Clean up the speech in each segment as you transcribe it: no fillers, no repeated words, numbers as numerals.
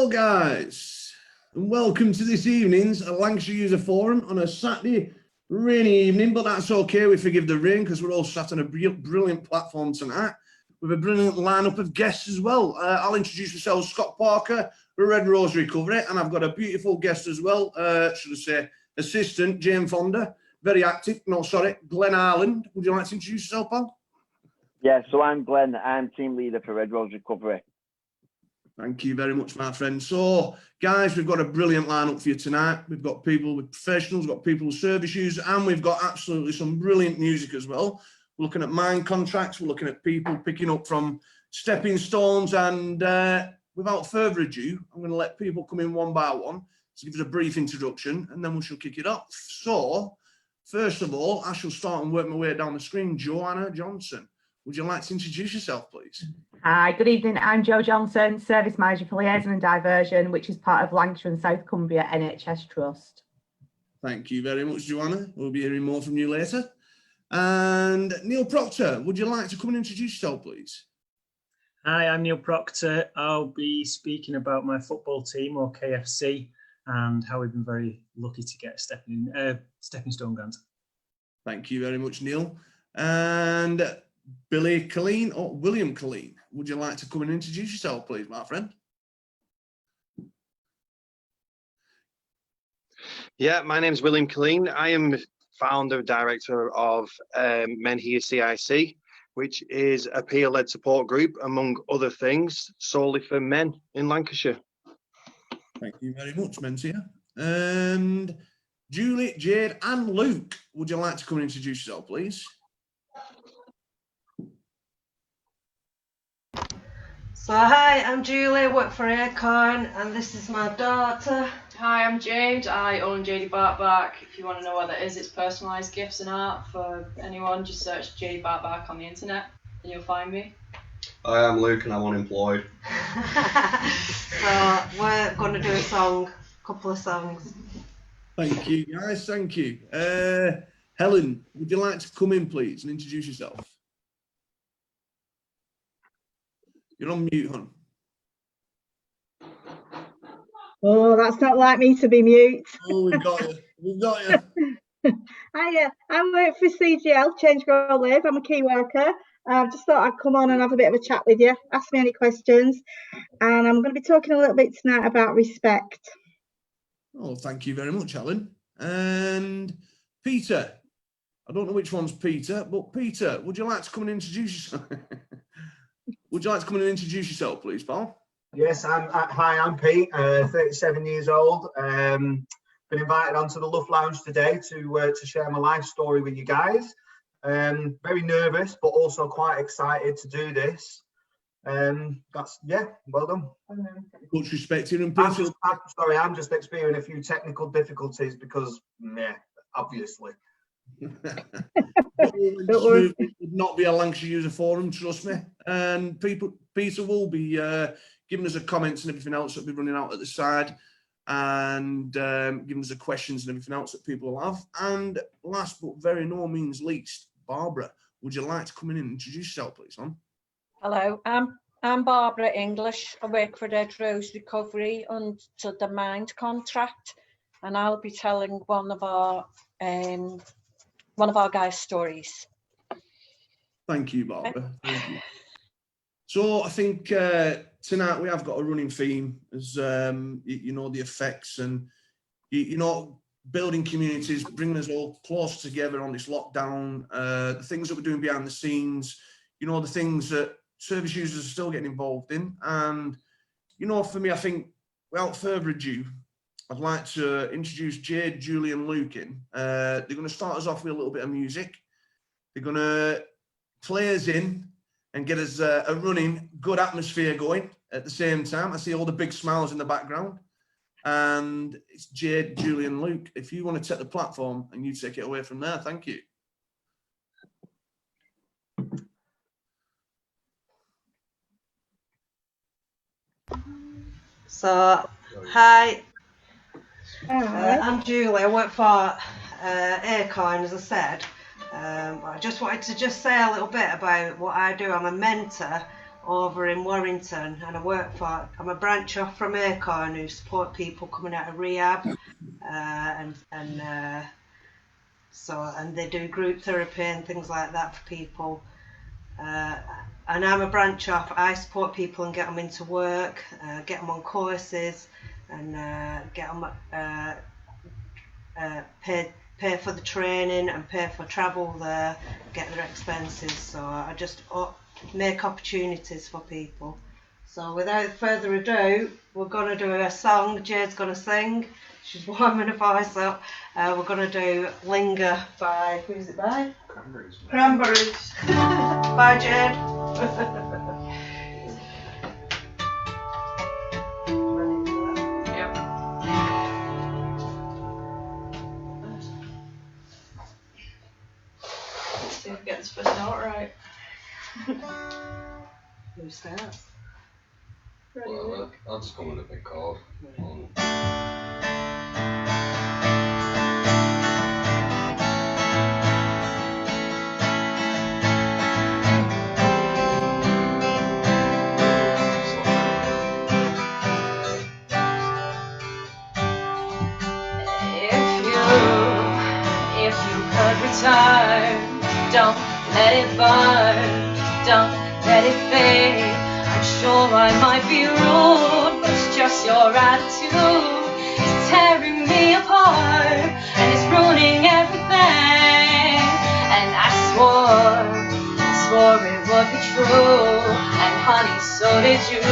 Well, guys, and welcome to this evening's Lancashire User Forum on a Saturday rainy evening, but that's okay. We forgive the rain because we're all sat on a brilliant platform tonight with a brilliant lineup of guests as well. I'll introduce myself, Scott Parker, for Red Rose Recovery, and I've got a beautiful guest as well, should I say, assistant, Jane Fonda, very active, no, sorry, Glenn Ireland. Would you like to introduce yourself, pal? Yeah, so I'm Glenn, I'm team leader for Red Rose Recovery. Thank you very much, my friend. So, guys, we've got a brilliant lineup for you tonight. We've got people with professionals, we've got people with service users, and we've got absolutely some brilliant music as well. We're looking at mind contracts, we're looking at people picking up from stepping stones, and without further ado, I'm going to let people come in one by one to give us a brief introduction, and then we shall kick it off. So, first of all, I shall start and work my way down the screen. Joanna Johnson, would you like to introduce yourself, please? Hi, good evening. I'm Jo Johnson, Service Manager for Liaison and Diversion, which is part of Lancashire and South Cumbria NHS Trust. Thank you very much, Joanna. We'll be hearing more from you later. And Neil Proctor, would you like to come and introduce yourself, please? Hi, I'm Neil Proctor. I'll be speaking about my football team, or KFC, and how we've been very lucky to get a stepping stone grant. Thank you very much, Neil. And Billy Colleen, or William Colleen, would you like to come and introduce yourself, please, my friend? Yeah, my name is William Colleen. I am founder and director of Men Here CIC, which is a peer-led support group, among other things, solely for men in Lancashire. Thank you very much, Mentia. And Julie, Jade, and Luke, would you like to come and introduce yourself, please? So hi, I'm Julie, work for Acorn, and this is my daughter. Hi, I'm Jade. I own JD Bartback. If you want to know what that is, it's personalised gifts and art for anyone. Just search JD Bartback on the internet and you'll find me. Hi, I'm Luke and I'm unemployed. So we're going to do a couple of songs. Thank you, guys. Thank you. Helen, would you like to come in, please, and introduce yourself? You're on mute, hon. Oh, that's not like me to be mute. Oh, we've got you. We've got you. Hiya, I work for CGL, Change Grow Live. I'm a key worker. I just thought I'd come on and have a bit of a chat with you, ask me any questions. And I'm going to be talking a little bit tonight about respect. Oh, thank you very much, Helen. And Peter, I don't know which one's Peter, but Peter, would you like to come and introduce yourself? Would you like to come and introduce yourself, please, pal? Yes, hi, I'm Pete, 37 years old. Been invited onto the LUF Lounge today to share my life story with you guys. Very nervous, but also quite excited to do this. Yeah, well done. Much respect here, and Peter. I'm just experiencing a few technical difficulties because, obviously. It would not be a Lancashire User Forum, trust me. And Peter will be giving us the comments and everything else that'll be running out at the side, and giving us the questions and everything else that people will have. And last but very no means least, Barbara, would you like to come in and introduce yourself, please, hon? Hello, I'm Barbara English. I work for Red Rose Recovery under the Mind contract, and I'll be telling one of our guys' stories. Thank you, Barbara. Thank you. So I think tonight we have got a running theme as you know, the effects and you know, building communities, bringing us all close together on this lockdown, the things that we're doing behind the scenes, you know, the things that service users are still getting involved in. And you know, for me, I think without further ado, I'd like to introduce Jade, Julie and Luke in. They're going to start us off with a little bit of music. They're going to play us in and get us a running, good atmosphere going at the same time. I see all the big smiles in the background. And it's Jade, Julie and Luke. If you want to take the platform and you take it away from there, thank you. So, hi. I'm Julie. I work for Acorn, as I said. I just wanted to say a little bit about what I do. I'm a mentor over in Warrington, and I'm a branch off from Acorn who support people coming out of rehab, and they do group therapy and things like that for people. And I'm a branch off. I support people and get them into work, get them on courses, and get them pay for the training and pay for travel there, get their expenses. So I just make opportunities for people. So without further ado, we're going to do a song. Jade's going to sing. She's warming her voice up. We're going to do Linger by, who's it by? Cranberries. Cranberries. Bye, Jade. See if we get this first note right. Who starts? Well, I'll just go with a big chord. If you could return, don't let it burn, don't let it fade. I'm sure I might be rude, but it's just your attitude. It's tearing me apart, and it's ruining everything. And I swore it would be true, and honey, so did you.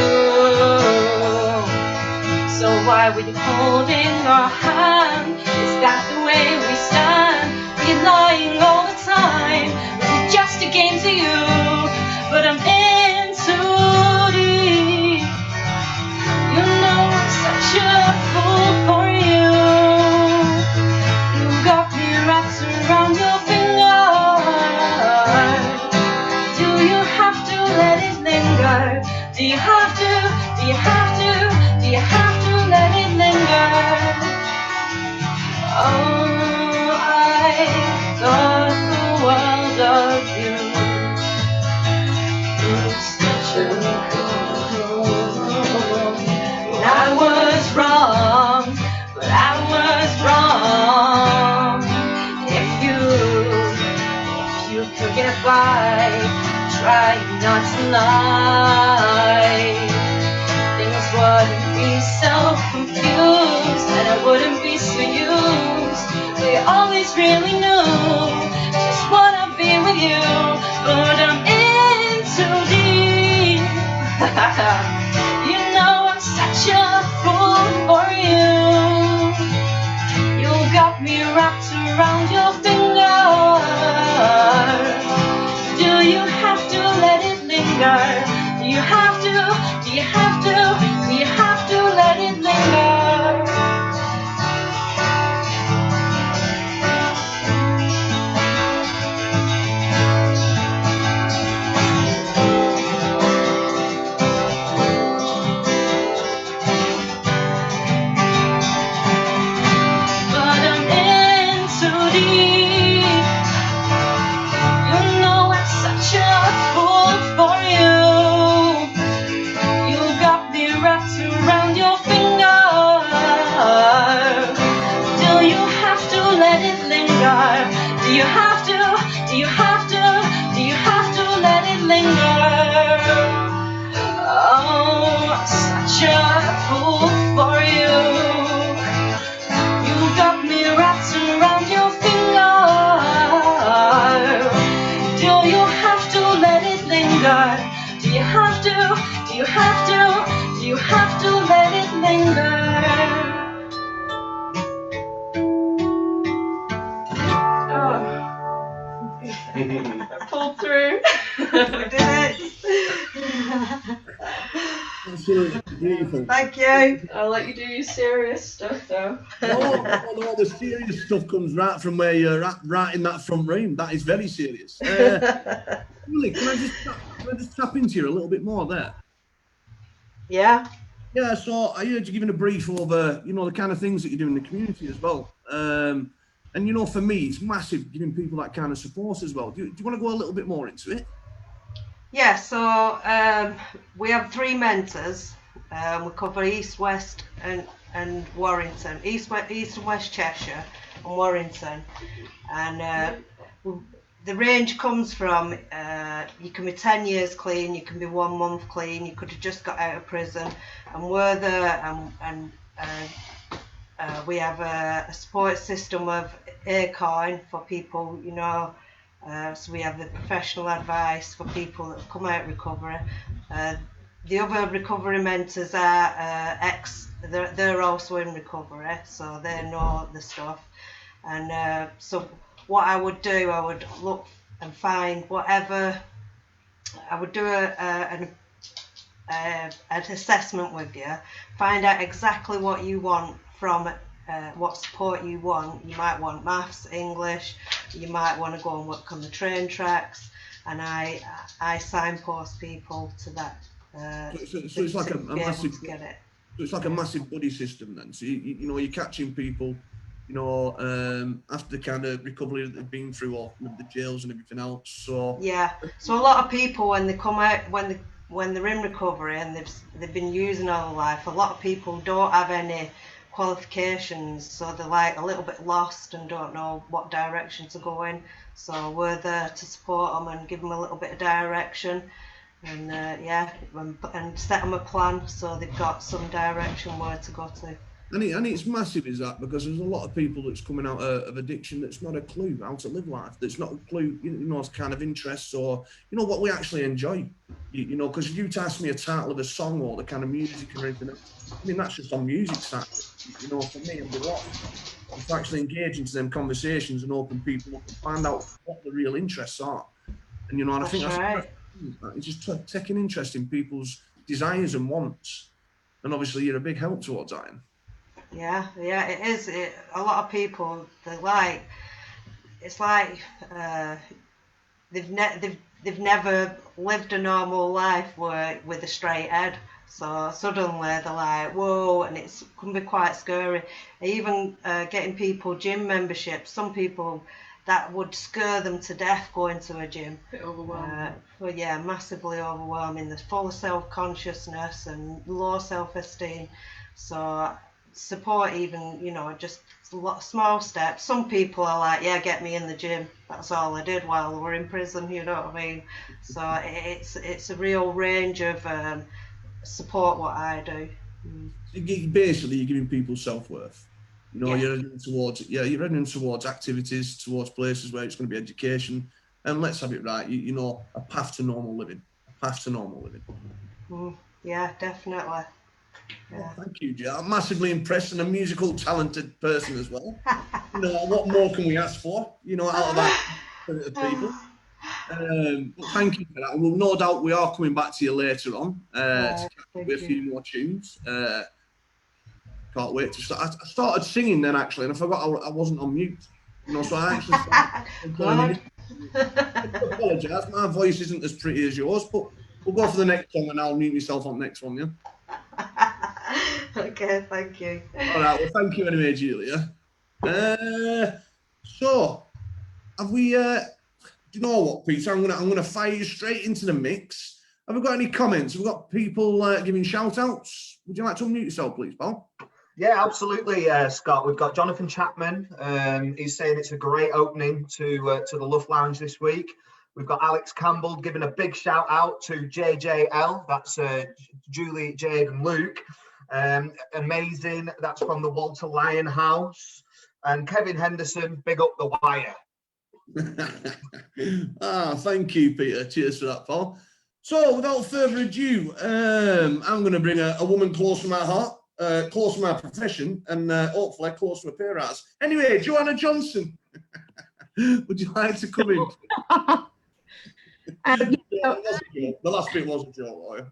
So why were you holding our hand? Is that the way we stand? We're lying all the time. We're just a game to you, but I'm in too deep. You know I'm such a fool for you. You got me wrapped around your finger. Do you have to let it linger? Do you have to? Do you have to? Do you have to let it linger? Oh, I thought the world of you. You're such a fool. I was wrong, but I was wrong. If you could get by, try not to lie. Things wouldn't be so confused, and I wouldn't be so used. We always really knew just wanna be with you, but I'm in too deep. You know I'm such a fool for you. You got me wrapped around your finger. Do you have to let it linger? Do you have to? Do you have to? Do you have to let it linger? But I'm in too deep. You know I'm such a fool for you. You got me wrapped around your finger. Do you have to let it linger? Do you have to? Do you have to? Do you have to let it linger? Oh, I'm such a fool for you. You got me wrapped around your finger. Do you have to let it linger? Do you have to? Do you have to? Do you have to let it linger? Oh, I pulled through. We did it. Absolutely beautiful. Thank you. I'll let you do your serious stuff though. No, the serious stuff comes right from where you're at, right in that front room. That is very serious. Really, can I just tap into you a little bit more there? Yeah. Yeah, so I heard you giving a brief over, the kind of things that you do in the community as well. And, for me, it's massive giving people that kind of support as well. Do you want to go a little bit more into it? Yeah, so we have 3 mentors. We cover East, West and Warrington. East and West Cheshire and Warrington. And the range comes from, you can be 10 years clean, you can be 1 month clean, you could have just got out of prison. And we're there, and we have a support system of ACOIN for people, you know. So we have the professional advice for people that have come out of recovery. The other recovery mentors are they're also in recovery, so they know the stuff. And so what I would do, I would look and find whatever, I would do an assessment with you, find out exactly what you want from what support you want. You might want maths, English, you might want to go and work on the train tracks, and I signpost people to that. So it's like a massive, it's like a massive buddy system then. So you know, you're catching people, you know, after the kind of recovery that they've been through, or with the jails and everything else. So yeah, so a lot of people when they come out, when they're in recovery and they've been using all their life, a lot of people don't have any qualifications, so they're like a little bit lost and don't know what direction to go in. So we're there to support them and give them a little bit of direction, and yeah, and set them a plan so they've got some direction where to go to. And it's massive, is that, because there's a lot of people that's coming out of addiction that's not a clue how to live life, that's not a clue, you know, kind of interests, or, you know, what we actually enjoy, you know, because if you ask me a title of a song or the kind of music or anything, I mean, that's just on music side, you know, for me, it'd be lost. It's actually engage into them conversations and open people up and find out what the real interests are. And, you know, and I think that's right. It's just taking interest in people's desires and wants. And obviously you're a big help towards that. Yeah, it is. A lot of people, they're like, it's like they've never lived a normal life with a straight head. So suddenly they're like, whoa, and it can be quite scary. Even getting people gym memberships, some people that would scare them to death going to a gym. A bit overwhelming. Well, yeah, massively overwhelming. They're full of self-consciousness and low self-esteem. So support, even, you know, just a lot of small steps. Some people are like, yeah, get me in the gym. That's all I did while we were in prison, you know what I mean? So it's a real range of support what I do. Basically, you're giving people self-worth. You know, you're heading towards activities, towards places where it's going to be education, and let's have it right. You know, a path to normal living. Yeah, definitely. Yeah. Oh, thank you, Jill. I'm massively impressed, and a musical talented person as well. You know, what more can we ask for? You know, out of that people. But thank you for that. Well, no doubt we are coming back to you later on to catch up with a few more tunes. Can't wait to start. I started singing then, actually, and I forgot I wasn't on mute. You know, so I actually started. I apologise. My voice isn't as pretty as yours, but we'll go for the next song, and I'll mute myself on the next one, yeah? Okay, thank you. All right, well, thank you anyway, Julia. So, have we... do you know what, Peter? I'm gonna fire you straight into the mix. Have we got any comments? Have we got people giving shout-outs? Would you like to unmute yourself, please, pal? Yeah, absolutely, Scott. We've got Jonathan Chapman. He's saying it's a great opening to the LUF Lounge this week. We've got Alex Campbell giving a big shout out to JJL. That's Julie, Jade, and Luke. Amazing. That's from the Walter Lyon House. And Kevin Henderson, big up the wire. Thank you, Peter. Cheers for that, pal. So, without further ado, I'm going to bring a woman close to my heart. Close to my profession, and hopefully close to a pair of us. Anyway, Joanna Johnson, would you like to come in? The last bit was a joke, right?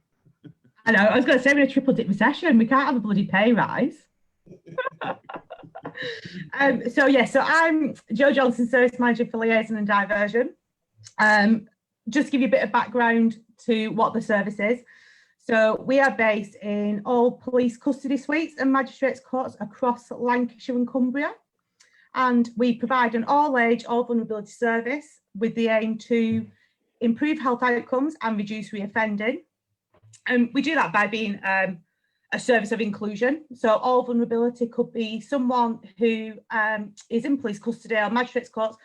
I know, I was going to say we're in a triple dip recession. We can't have a bloody pay rise. So I'm Jo Johnson, Service Manager for Liaison and Diversion. Just to give you a bit of background to what the service is. So we are based in all police custody suites and magistrates courts across Lancashire and Cumbria. And we provide an all-age, all vulnerability service with the aim to improve health outcomes and reduce reoffending. And we do that by being a service of inclusion. So all vulnerability could be someone who is in police custody or magistrates courts,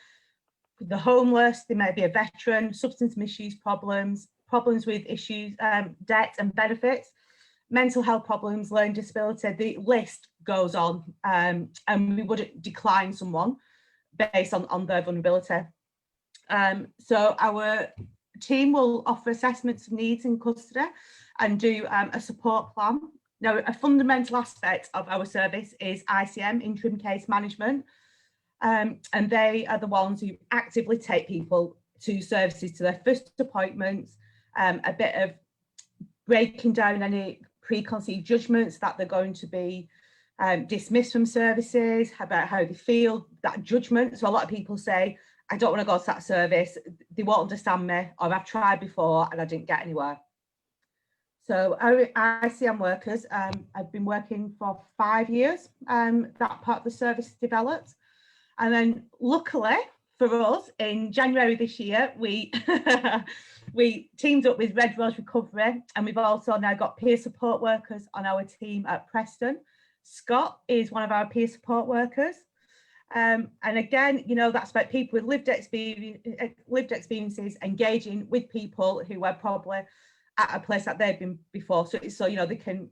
the homeless, they may be a veteran, substance misuse problems with issues, debt and benefits, mental health problems, learning disability, the list goes on, and we wouldn't decline someone based on their vulnerability. So our team will offer assessments of needs in custody and do a support plan. Now, a fundamental aspect of our service is ICM, interim case management, and they are the ones who actively take people to services, to their first appointments, a bit of breaking down any preconceived judgments that they're going to be dismissed from services, about how they feel, that judgment. So a lot of people say, I don't want to go to that service, they won't understand me, or I've tried before and I didn't get anywhere. So our ICM workers have been working for 5 years, that part of the service developed. And then luckily for us, in January this year, we we teamed up with Red Rose Recovery, and we've also now got peer support workers on our team at Preston. Scott is one of our peer support workers. And again, you know, that's about people with lived experiences engaging with people who are probably at a place that they've been before. So you know, they can,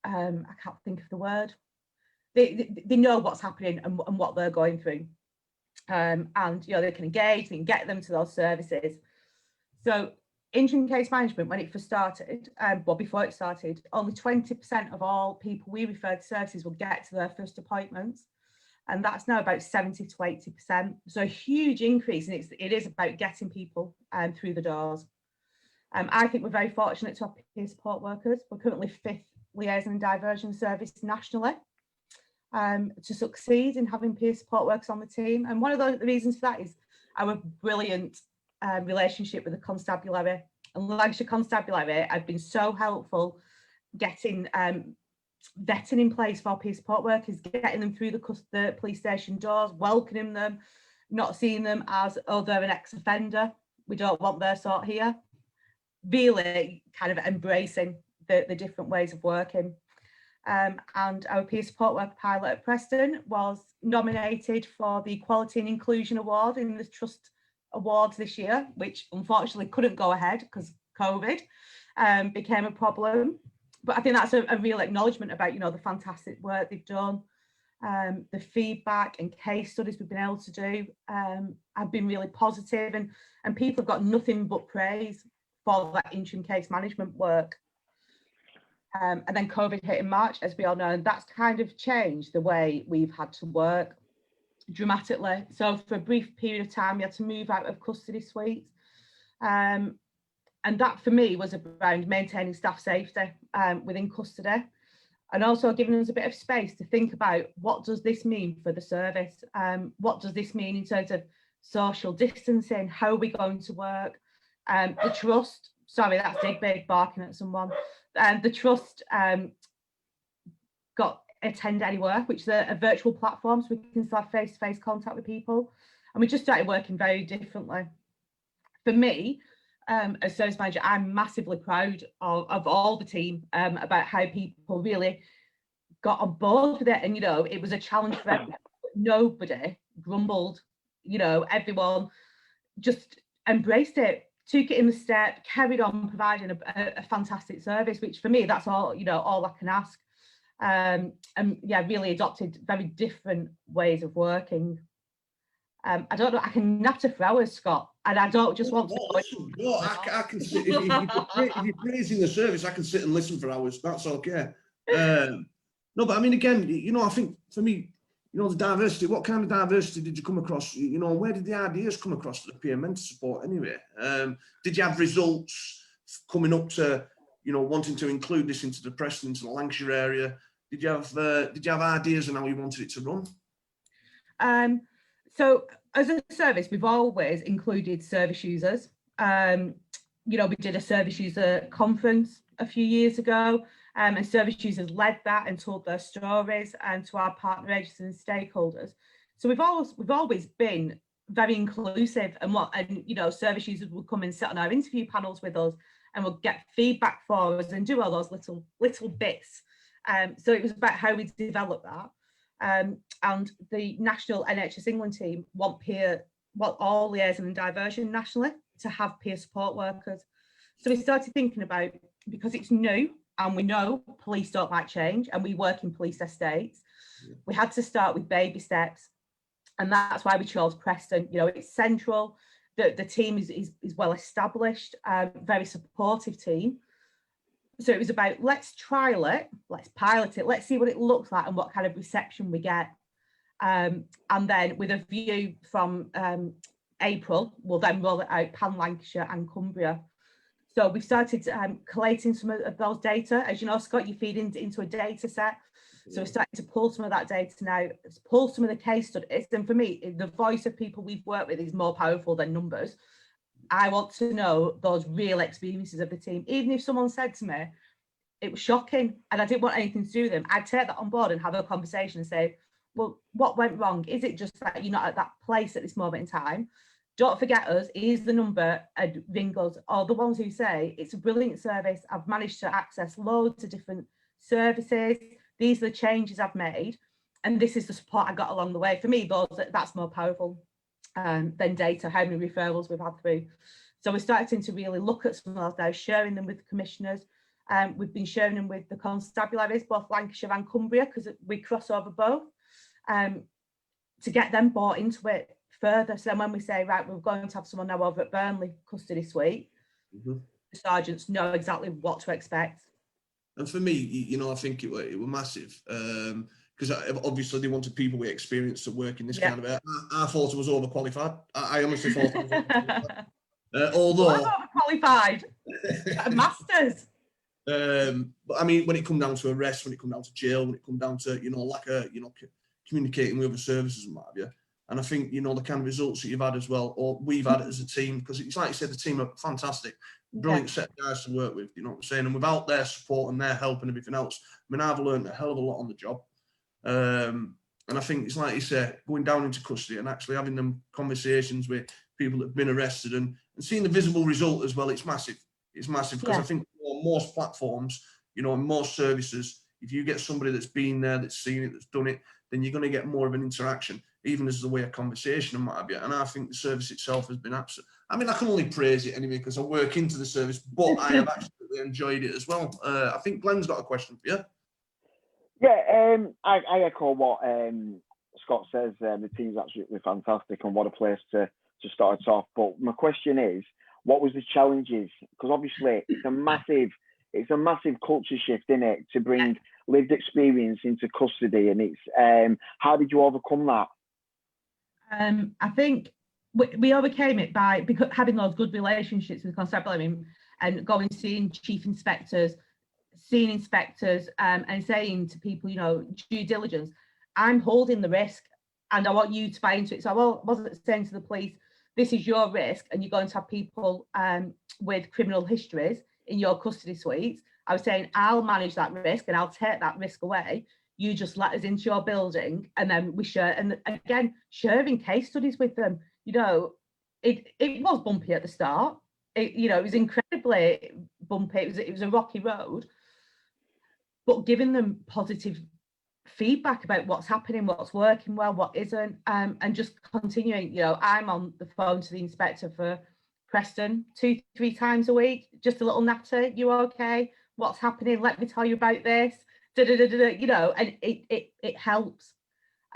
I can't think of the word. They know what's happening and what they're going through. And you know, they can engage, they can get them to those services. So interim case management, when it first started, well, before it started, only 20% of all people we referred to services will get to their first appointments. And that's now about 70 to 80%. So a huge increase, and it is about getting people through the doors. I think we're very fortunate to have peer support workers. We're currently 5th liaison and diversion service nationally. To succeed in having peer support workers on the team. And one of the reasons for that is our brilliant relationship with the constabulary. And Lancashire Constabulary have been so helpful getting vetting in place for peer support workers, getting them through the police station doors, welcoming them, not seeing them as, oh, they're an ex-offender, we don't want their sort here. Really kind of embracing the different ways of working. And our peer support work pilot at Preston was nominated for the Quality and Inclusion Award in the Trust Awards this year, which unfortunately couldn't go ahead because COVID became a problem. But I think that's a real acknowledgement about, you know, the fantastic work they've done. The feedback and case studies we've been able to do have been really positive, and people have got nothing but praise for that interim case management work. And then COVID hit in March, as we all know, and that's kind of changed the way we've had to work dramatically. So for a brief period of time, we had to move out of custody suites. And that for me was around maintaining staff safety within custody, and also giving us a bit of space to think about, what does this mean for the service? What does this mean in terms of social distancing? How are we going to work? The trust, sorry, that's Digby barking at someone. The trust got Attend Anywhere, which is a virtual platform, so we can still have face-to-face contact with people. And we just started working very differently. For me, as service manager, I'm massively proud of all the team about how people really got on board with it. And, you know, it was a challenge for everyone. Nobody grumbled, you know, everyone just embraced it, took it in the step, carried on providing a fantastic service, which for me, that's all, you know, all I can ask. And yeah, really adopted very different ways of working. I don't know, I can natter for hours, Scott, and I don't just want to go. No, I can sit, if you're praising the service, I can sit and listen for hours, that's okay. No, but I mean, again, you know, I think for me, you know, the diversity, what kind of diversity did you come across? You know, where did the ideas come across to the peer mentor support anyway? Did you have results coming up to, you know, wanting to include this into the Preston, into the Lancashire area? Did you have ideas on how you wanted it to run? So as a service, we've always included service users. You know, we did a service user conference a few years ago, and service users led that and told their stories to our partner agencies and stakeholders. So we've always been very inclusive, and you know, service users would come and sit on our interview panels with us and would get feedback for us and do all those little bits. So it was about how we develop that. And the national NHS England team want all liaison and diversion nationally to have peer support workers. So we started thinking about, because it's new and we know police don't like change and we work in police estates, we had to start with baby steps. And that's why we chose Preston. You know, it's central, the team is well established, very supportive team. So it was about, let's trial it, let's pilot it, let's see what it looks like and what kind of reception we get. And then with a view from April, we'll then roll it out pan Lancashire and Cumbria. So we've started collating some of those data. As you know, Scott, you feed into a data set. So we're starting to pull some of that data now, pull some of the case studies. And for me, the voice of people we've worked with is more powerful than numbers. I want to know those real experiences of the team. Even if someone said to me, it was shocking and I didn't want anything to do with them, I'd take that on board and have a conversation and say, well, what went wrong? Is it just that you're not at that place at this moment in time? Don't forget us, here's the number, and ring us. Or the ones who say, it's a brilliant service, I've managed to access loads of different services, these are the changes I've made, and this is the support I got along the way. For me, that's more powerful than data, how many referrals we've had through. So we're starting to really look at some of those now, sharing them with the commissioners. We've been sharing them with the constabularies, both Lancashire and Cumbria, because we cross over both, to get them bought into it further. So then when we say, right, we're going to have someone now over at Burnley custody suite, the sergeants know exactly what to expect. And for me, you know, I think it were massive, because obviously they wanted people with experience to work in this kind of area. I thought I was overqualified. I honestly thought I was overqualified. Although overqualified, a master's. But I mean, when it comes down to arrest, when it comes down to jail, when it comes down to, you know, lack of, you know, communicating with other services and what have you. And I think, you know, the kind of results that you've had as well, or we've had as a team, because it's like you said, the team are fantastic, brilliant set of guys to work with, you know what I'm saying? And without their support and their help and everything else, I mean, I've learned a hell of a lot on the job. And I think it's like you say, going down into custody and actually having them conversations with people that have been arrested and seeing the visible result as well, it's massive. It's massive because I think on most platforms, you know, and most services, if you get somebody that's been there, that's seen it, that's done it, then you're going to get more of an interaction, even as the way of conversation and what have you. And I think the service itself has been absolute. I mean, I can only praise it anyway because I work into the service, but I have absolutely enjoyed it as well. I think Glenn's got a question for you. Yeah, I echo what Scott says. The team's absolutely fantastic and what a place to start it off. But my question is, what was the challenges? Because obviously it's a massive culture shift, isn't it, to bring lived experience into custody, and it's how did you overcome that? I think we overcame it by having those good relationships with the constabulary and going seeing chief inspectors, seeing inspectors, and saying to people, you know, due diligence, I'm holding the risk and I want you to buy into it. So I wasn't saying to the police, this is your risk and you're going to have people with criminal histories in your custody suites. I was saying, I'll manage that risk and I'll take that risk away. You just let us into your building and then we share. And again, sharing case studies with them, you know, it was bumpy at the start. You know, it was incredibly bumpy. It was a rocky road, but giving them positive feedback about what's happening, what's working well, what isn't, and just continuing. You know, I'm on the phone to the inspector for Preston 2-3 times a week, just a little natter, you okay, what's happening, let me tell you about this, you know, and it helps.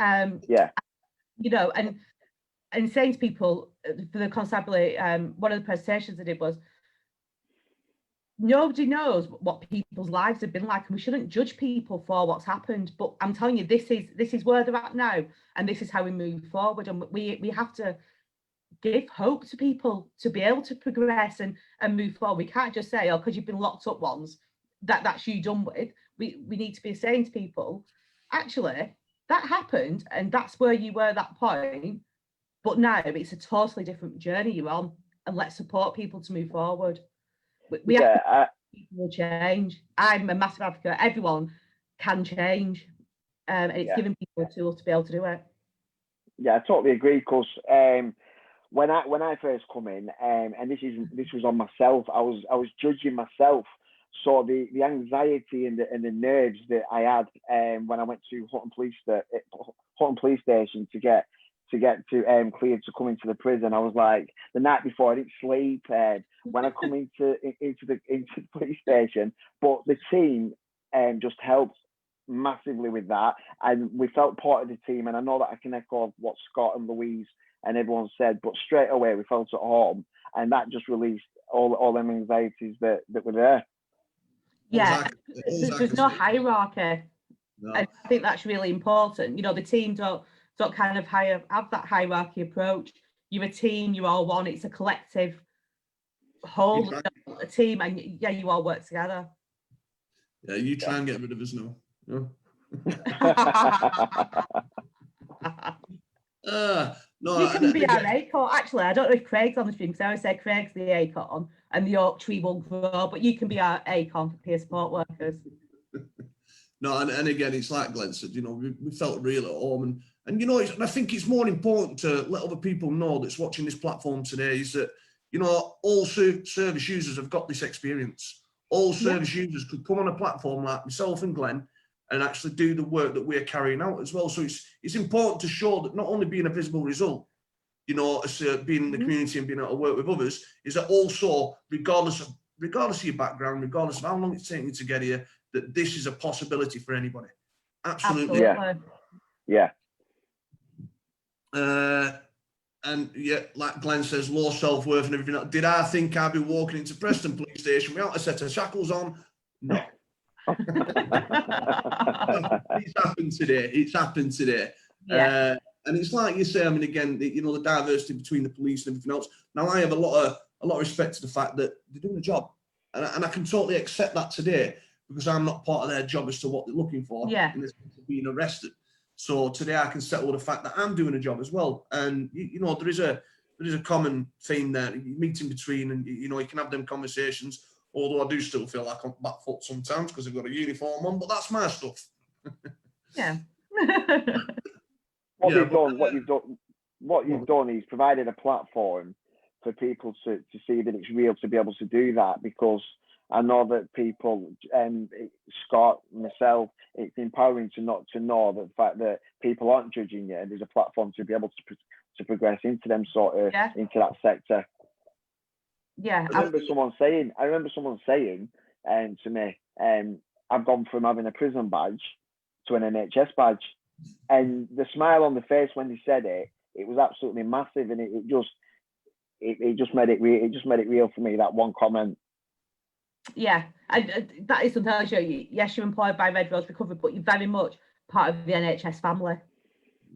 You know, and saying to people for the constabulary, one of the presentations I did was, nobody knows what people's lives have been like, and we shouldn't judge people for what's happened. But I'm telling you, this is where they're at now, and this is how we move forward. And we have to give hope to people to be able to progress and move forward. We can't just say, oh, because you've been locked up once, that's you done with. We need to be saying to people, actually, that happened, and that's where you were at that point. But now it's a totally different journey you're on, and let's support people to move forward. We have people change. I'm a massive advocate. Everyone can change. And it's giving people a tool to be able to do it. Yeah, I totally agree. Because when I first come in, and this was on myself, I was judging myself. So the anxiety and the nerves that I had when I went to Hutton Police Station to get cleared to come into the prison, I was like, the night before I didn't sleep. When I come into the police station, but the team just helped massively with that, and we felt part of the team. And I know that I can echo what Scott and Louise and everyone said, but straight away we felt at home, and that just released all them anxieties that were there. Yeah, there's no hierarchy. No. And I think that's really important. You know, the team don't kind of have that hierarchy approach. You're a team, you're all one. It's a collective whole, a team, and yeah, you all work together. Yeah, you try and get rid of us now. No. No, you can be our acorn. Actually, I don't know if Craig's on the stream, because I always say Craig's the acorn and the oak tree will grow, but you can be our acorn for peer support workers. No, and again, it's like Glenn said, you know, we felt real at home, and you know, and I think it's more important to let other people know that's watching this platform today is that, you know, all service users have got this experience. All service users could come on a platform like myself and Glenn and actually do the work that we're carrying out as well. So it's important to show that not only being a visible result, you know, as being in the community and being able to work with others, is that also, regardless of your background, regardless of how long it's taken you to get here, that this is a possibility for anybody. Absolutely. Yeah. And yeah, like Glenn says, low self-worth and everything. Did I think I'd be walking into Preston Police Station without a set of shackles on? No. It's happened today. Yeah. And it's like you say, I mean, again, you know, the diversity between the police and everything else. Now, I have a lot of respect to the fact that they're doing a job, and I can totally accept that today, because I'm not part of their job as to what they're looking for in this case of being arrested. So today I can settle with the fact that I'm doing a job as well. And you know, there is a common theme there. You meet in between, and you know, you can have them conversations. Although I do still feel like I'm back foot sometimes because I've got a uniform on, but that's my stuff. Yeah. What you've done is provided a platform for people to see that it's real, to be able to do that, because I know that people, Scott, myself, it's empowering to know that the fact that people aren't judging you, and there's a platform to be able to progress into them into that sector. Yeah, I remember someone saying to me, I've gone from having a prison badge to an NHS badge, and the smile on the face when they said it was absolutely massive, and it just made it real for me, that one comment. Yeah, and that is something else. Yes, you're employed by Red Rose Recovery, but you're very much part of the NHS family.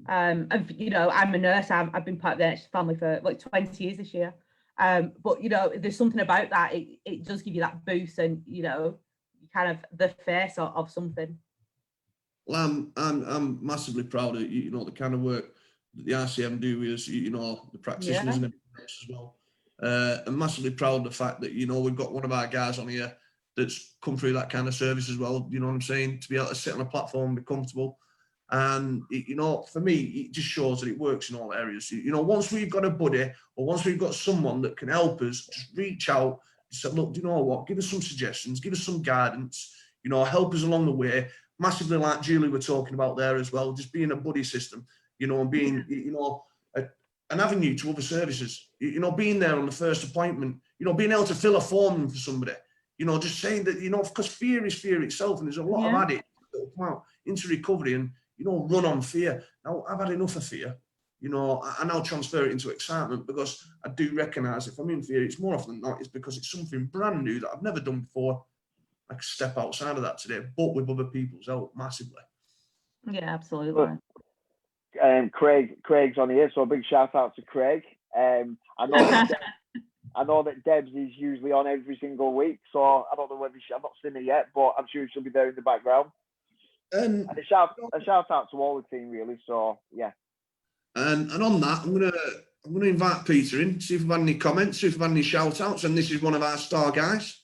And you know, I'm a nurse. I've been part of the NHS family for like 20 years this year. But you know, there's something about that. It does give you that boost, and you know, kind of the face of something. Well, I'm massively proud of, you know, the kind of work that the RCM do is, you know, the practitioners and everything else as well. I'm massively proud of the fact that, you know, we've got one of our guys on here that's come through that kind of service as well. You know what I'm saying? To be able to sit on a platform and be comfortable. And, you know, for me, it just shows that it works in all areas. You know, once we've got a buddy, or once we've got someone that can help us, just reach out and say, look, do you know what? Give us some suggestions, give us some guidance, you know, help us along the way. Massively, like Julie were talking about there as well, just being a buddy system, you know, and being, you know, an avenue to other services, you know, being there on the first appointment, you know, being able to fill a form for somebody, you know, just saying that, you know, because fear is fear itself, and there's a lot of addicts that will come out into recovery and, you know, run on fear. Now, I've had enough of fear, you know, I now transfer it into excitement, because I do recognise if I'm in fear, it's more often than not, it's because it's something brand new that I've never done before. I can step outside of that today, but with other people's help massively. Yeah, absolutely. Craig's on here, so a big shout out to Craig. I know that Debs is usually on every single week, so I don't know whether I've not seen her yet, but I'm sure she'll be there in the background. And a shout out to all the team, really. So yeah. And on that, I'm gonna invite Peter in, see if we've had any comments, see if we've had any shout outs, and this is one of our star guys.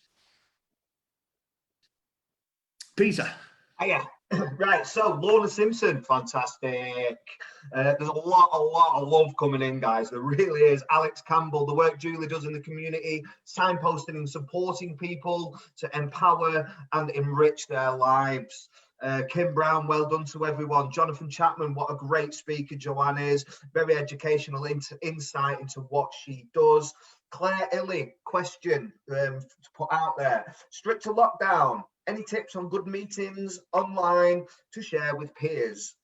Peter. Hiya. Right, so Lorna Simpson, fantastic. There's a lot of love coming in, guys. There really is. Alex Campbell, the work Julie does in the community, signposting and supporting people to empower and enrich their lives. Kim Brown, well done to everyone. Jonathan Chapman, what a great speaker Joanne is. Very educational insight into what she does. Claire Illy, question to put out there. Stricter lockdown. Any tips on good meetings online to share with peers?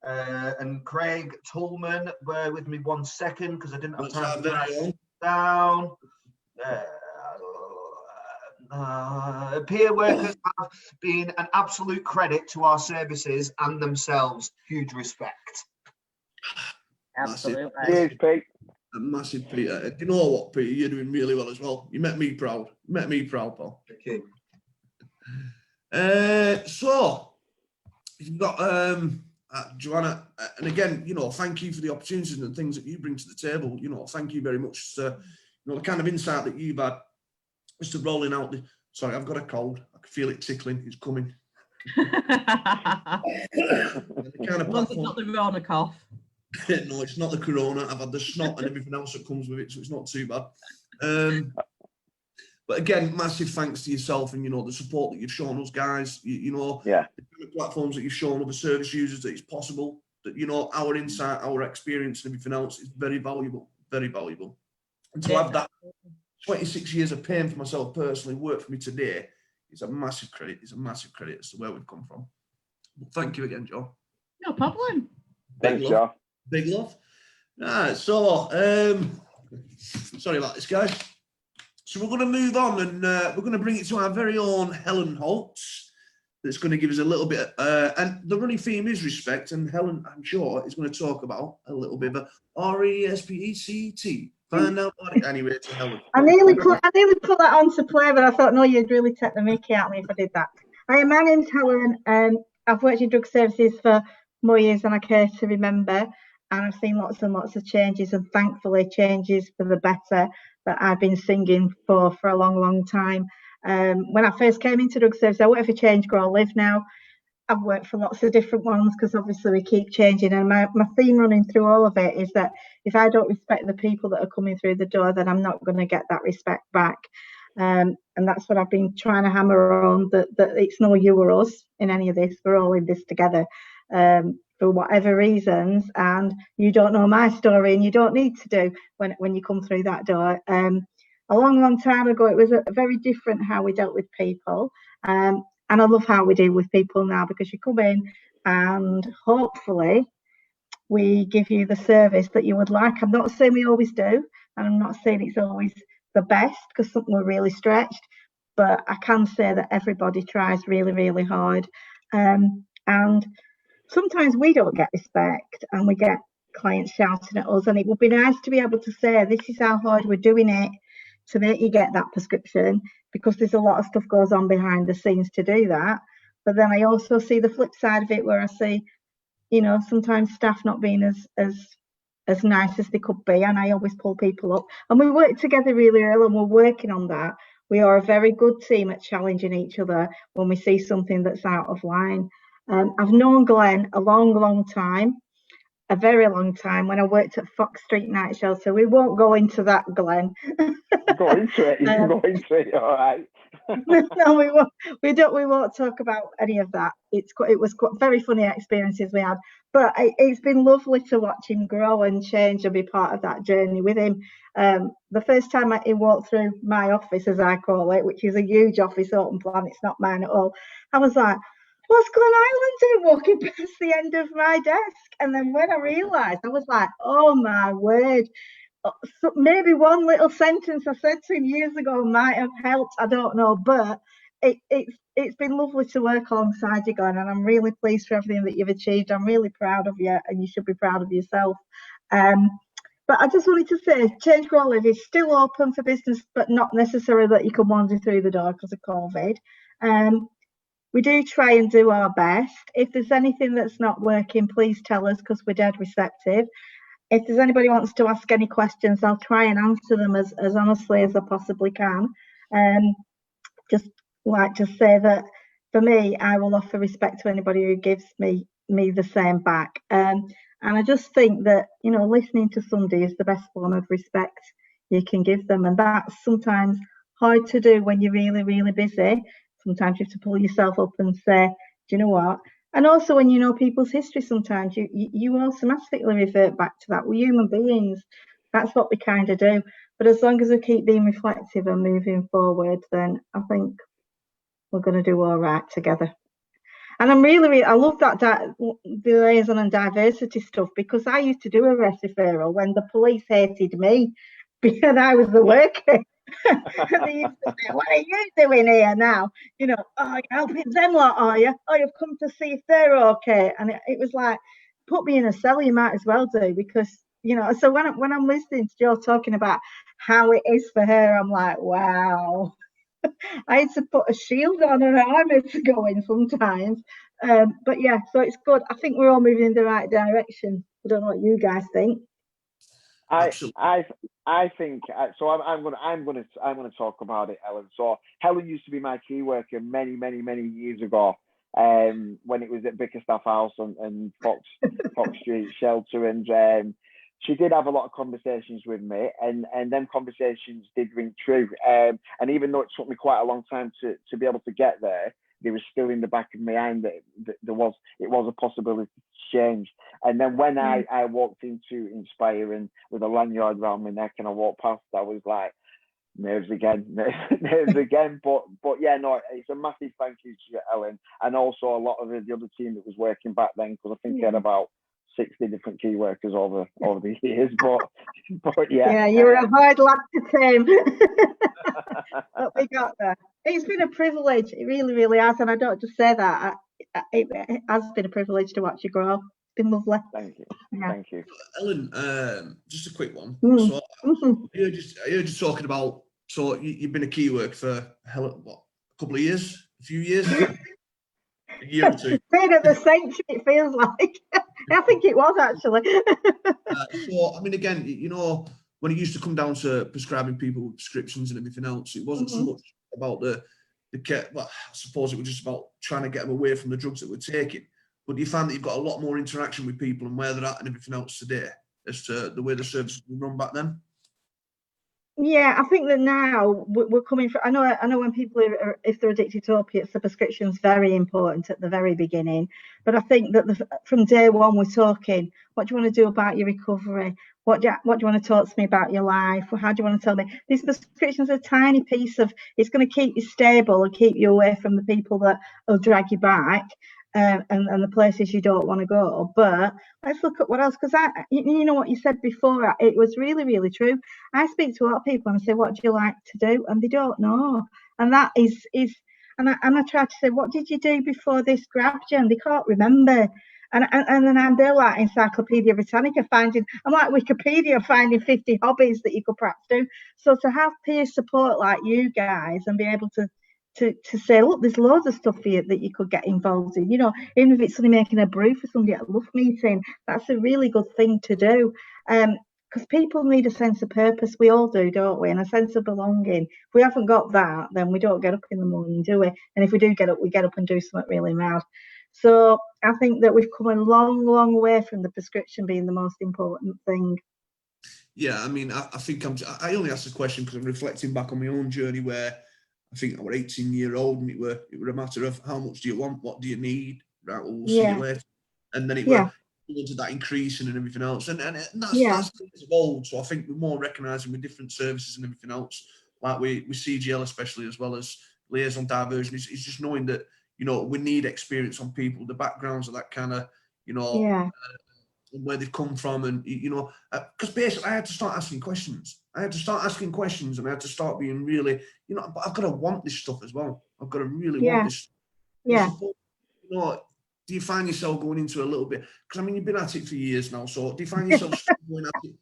And Craig Tullman, bear with me 1 second because I didn't have time to write it down. Peer workers have been an absolute credit to our services and themselves. Huge respect. Absolutely. Cheers, Pete. A massive, Peter. You know what, Peter? You're doing really well as well. You met me proud. Pal. Thank you. So you've got Joanna, and again, you know, thank you for the opportunities and things that you bring to the table. You know, thank you very much. You know, the kind of insight that you've had as to rolling out the. Sorry, I've got a cold. I can feel it tickling. It's coming. The kind of It's not the Rona cough. No, it's not the corona. I've had the snot and everything else that comes with it, so it's not too bad. But again, massive thanks to yourself and, you know, the support that you've shown us, guys. You know, yeah, the platforms that you've shown other service users that it's possible, that, you know, our insight, our experience and everything else is very valuable, very valuable. And to have that 26 years of pain for myself personally work for me today is a massive credit. It's a massive credit as to where we've come from. But thank you again, Joe. No problem. Thanks, Joe. Big love. Right, so sorry about this, guys. So we're going to move on and we're going to bring it to our very own Helen Holtz. That's going to give us a little bit, and the running theme is respect. And Helen, I'm sure, is going to talk about a little bit of RESPECT. Find out what it, anyway. To Helen. I nearly put that on to play, but I thought, no, you'd really take the mickey out of me if I did that. Hi, my name's Helen. I've worked in drug services for more years than I care to remember. And I've seen lots and lots of changes, and thankfully changes for the better that I've been singing for a long, long time. When I first came into drug service, I worked for Change, Grow, Live now. I've worked for lots of different ones because obviously we keep changing. And my theme running through all of it is that if I don't respect the people that are coming through the door, then I'm not going to get that respect back. And that's what I've been trying to hammer on, that it's no you or us in any of this. We're all in this together. For whatever reasons, and you don't know my story, and you don't need to do when you come through that door. A long time ago, it was a very different how we dealt with people, and I love how we deal with people now, because you come in and hopefully we give you the service that you would like. I'm not saying we always do, and I'm not saying it's always the best, because something we're really stretched, but I can say that everybody tries really, really hard, and sometimes we don't get respect and we get clients shouting at us, and it would be nice to be able to say, this is how hard we're doing it to make you get that prescription, because there's a lot of stuff goes on behind the scenes to do that. But then I also see the flip side of it, where I see, you know, sometimes staff not being as nice as they could be, and I always pull people up, and we work together really well, and we're working on that. We are a very good team at challenging each other when we see something that's out of line. I've known Glenn a long time, a very long time, when I worked at Fox Street Night Shelter. We won't go into that, Glenn. Go into it. You can go into it. All right. No, we won't. We won't talk about any of that. It was quite very funny experiences we had, but it's been lovely to watch him grow and change and be part of that journey with him. The first time he walked through my office, as I call it, which is a huge office, open plan, it's not mine at all, I was like, what's Glen Island doing walking past the end of my desk? And then when I realised, I was like, oh my word. So maybe one little sentence I said to him years ago might have helped, I don't know, but it's been lovely to work alongside you, Glenn, and I'm really pleased for everything that you've achieved. I'm really proud of you, and you should be proud of yourself. But I just wanted to say, Change, Grow, Live is still open for business, but not necessarily that you can wander through the door because of COVID. We do try and do our best. If there's anything that's not working, please tell us, because we're dead receptive. If there's anybody who wants to ask any questions, I'll try and answer them as honestly as I possibly can. Just like to say that for me, I will offer respect to anybody who gives me the same back. And I just think that, you know, listening to somebody is the best form of respect you can give them. And that's sometimes hard to do when you're really, really busy. Sometimes you have to pull yourself up and say, do you know what? And also when you know people's history, sometimes you automatically revert back to that. We're human beings. That's what we kind of do. But as long as we keep being reflective and moving forward, then I think we're going to do all right together. And I'm really I love that the liaison and diversity stuff, because I used to do arrest referral when the police hated me because I was the worker. And they used to say, what are you doing here now? You know, oh, you're helping them lot, are you? Oh, you've come to see if they're okay. And it was like, put me in a cell, you might as well do, because, you know, so when I'm listening to Joe talking about how it is for her, I'm like, wow. I had to put a shield on and an armour to go in sometimes. But yeah, so it's good. I think we're all moving in the right direction. I don't know what you guys think. I think so. I'm gonna talk about it, Helen. So Helen used to be my key worker many years ago, when it was at Bickerstaff House and Fox Street Shelter, and she did have a lot of conversations with me, and them conversations did ring true. And even though it took me quite a long time to be able to get there, there was still in the back of my mind that it was a possibility to change. And then when I walked into Inspire and with a lanyard around my neck and I walked past, I was like, nerves again. But yeah, no, it's a massive thank you to Ellen, and also a lot of the other team that was working back then, because I think they had about 60 different key workers over the years. But yeah. Yeah, you were a hard lad to tame. But we got there. It's been a privilege. It really, really has. And I don't just say that. It has been a privilege to watch you grow. It's been lovely. Thank you. Yeah. Thank you. Ellen, just a quick one. So I heard you talking about, so you've been a key worker for a couple of years? A few years? A year or two? Been at the century, it feels like. I think it was, actually. So, I mean, again, you know, when it used to come down to prescribing people with prescriptions and everything else, it wasn't so much about well, I suppose it was just about trying to get them away from the drugs that we're taking. But you find that you've got a lot more interaction with people and where they're at and everything else today as to the way the services were run back then? Yeah, I think that now we're coming from. I know when people are, if they're addicted to opiates, the prescription's very important at the very beginning. But I think that from day one we're talking. What do you want to do about your recovery? What do you want to talk to me about your life? How do you want to tell me? These prescriptions are a tiny piece of. It's going to keep you stable and keep you away from the people that will drag you back. And the places you don't want to go. But let's look at what else, because you know what you said before, it was really, really true. I speak to a lot of people and I say, what do you like to do? And they don't know. And that is and I try to say, what did you do before this grabbed you? And they can't remember. And then they're like Encyclopedia Britannica I'm like Wikipedia finding 50 hobbies that you could perhaps do. So to have peer support like you guys and be able to say, look, there's loads of stuff here that you could get involved in, you know, even if it's somebody making a brew for somebody at a LUF meeting, that's a really good thing to do. Because people need a sense of purpose. We all do, don't we? And a sense of belonging. If we haven't got that, then we don't get up in the morning, do we? And if we do get up, we get up and do something really mad. So I think that we've come a long, long way from the prescription being the most important thing. Yeah, I mean, I think I only asked the question because I'm reflecting back on my own journey where I think I was 18-year-old and it were a matter of how much do you want, what do you need, right? We'll see you later, and then it were into that increasing and everything else, and that's evolved. So I think we're more recognising with different services and everything else, like with CGL especially, as well as liaison diversion. It's just knowing that, you know, we need experience on people, the backgrounds of that kind of, you know. And where they've come from, and you know, because basically I had to start asking questions. And I had to start being really, you know, but I've got to want this stuff as well. I've got to really want this. Yeah. You know, do you find yourself going into a little bit? Because I mean, you've been at it for years now. So do you find yourself going at it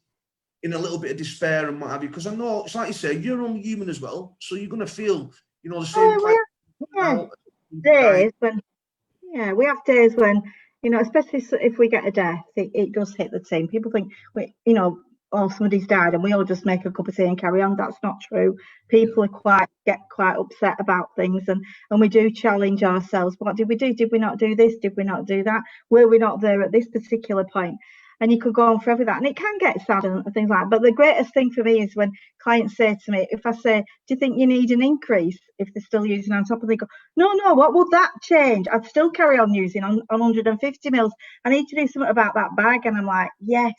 in a little bit of despair and what have you? Because I know it's like you say, you're only human as well, so you're going to feel, you know, the same. Days when, we have days when, you know, especially if we get a death, it does hit the team. People think, you know, oh, somebody's died and we all just make a cup of tea and carry on. That's not true. People get quite upset about things, and we do challenge ourselves. What did we do? Did we not do this? Did we not do that? Were we not there at this particular point? And you could go on forever that, and it can get sad and things like that. But the greatest thing for me is when clients say to me, if I say, do you think you need an increase if they're still using on top, and they go, no, what would that change? I'd still carry on using on 150 mils. I need to do something about that bag. And I'm like, yes,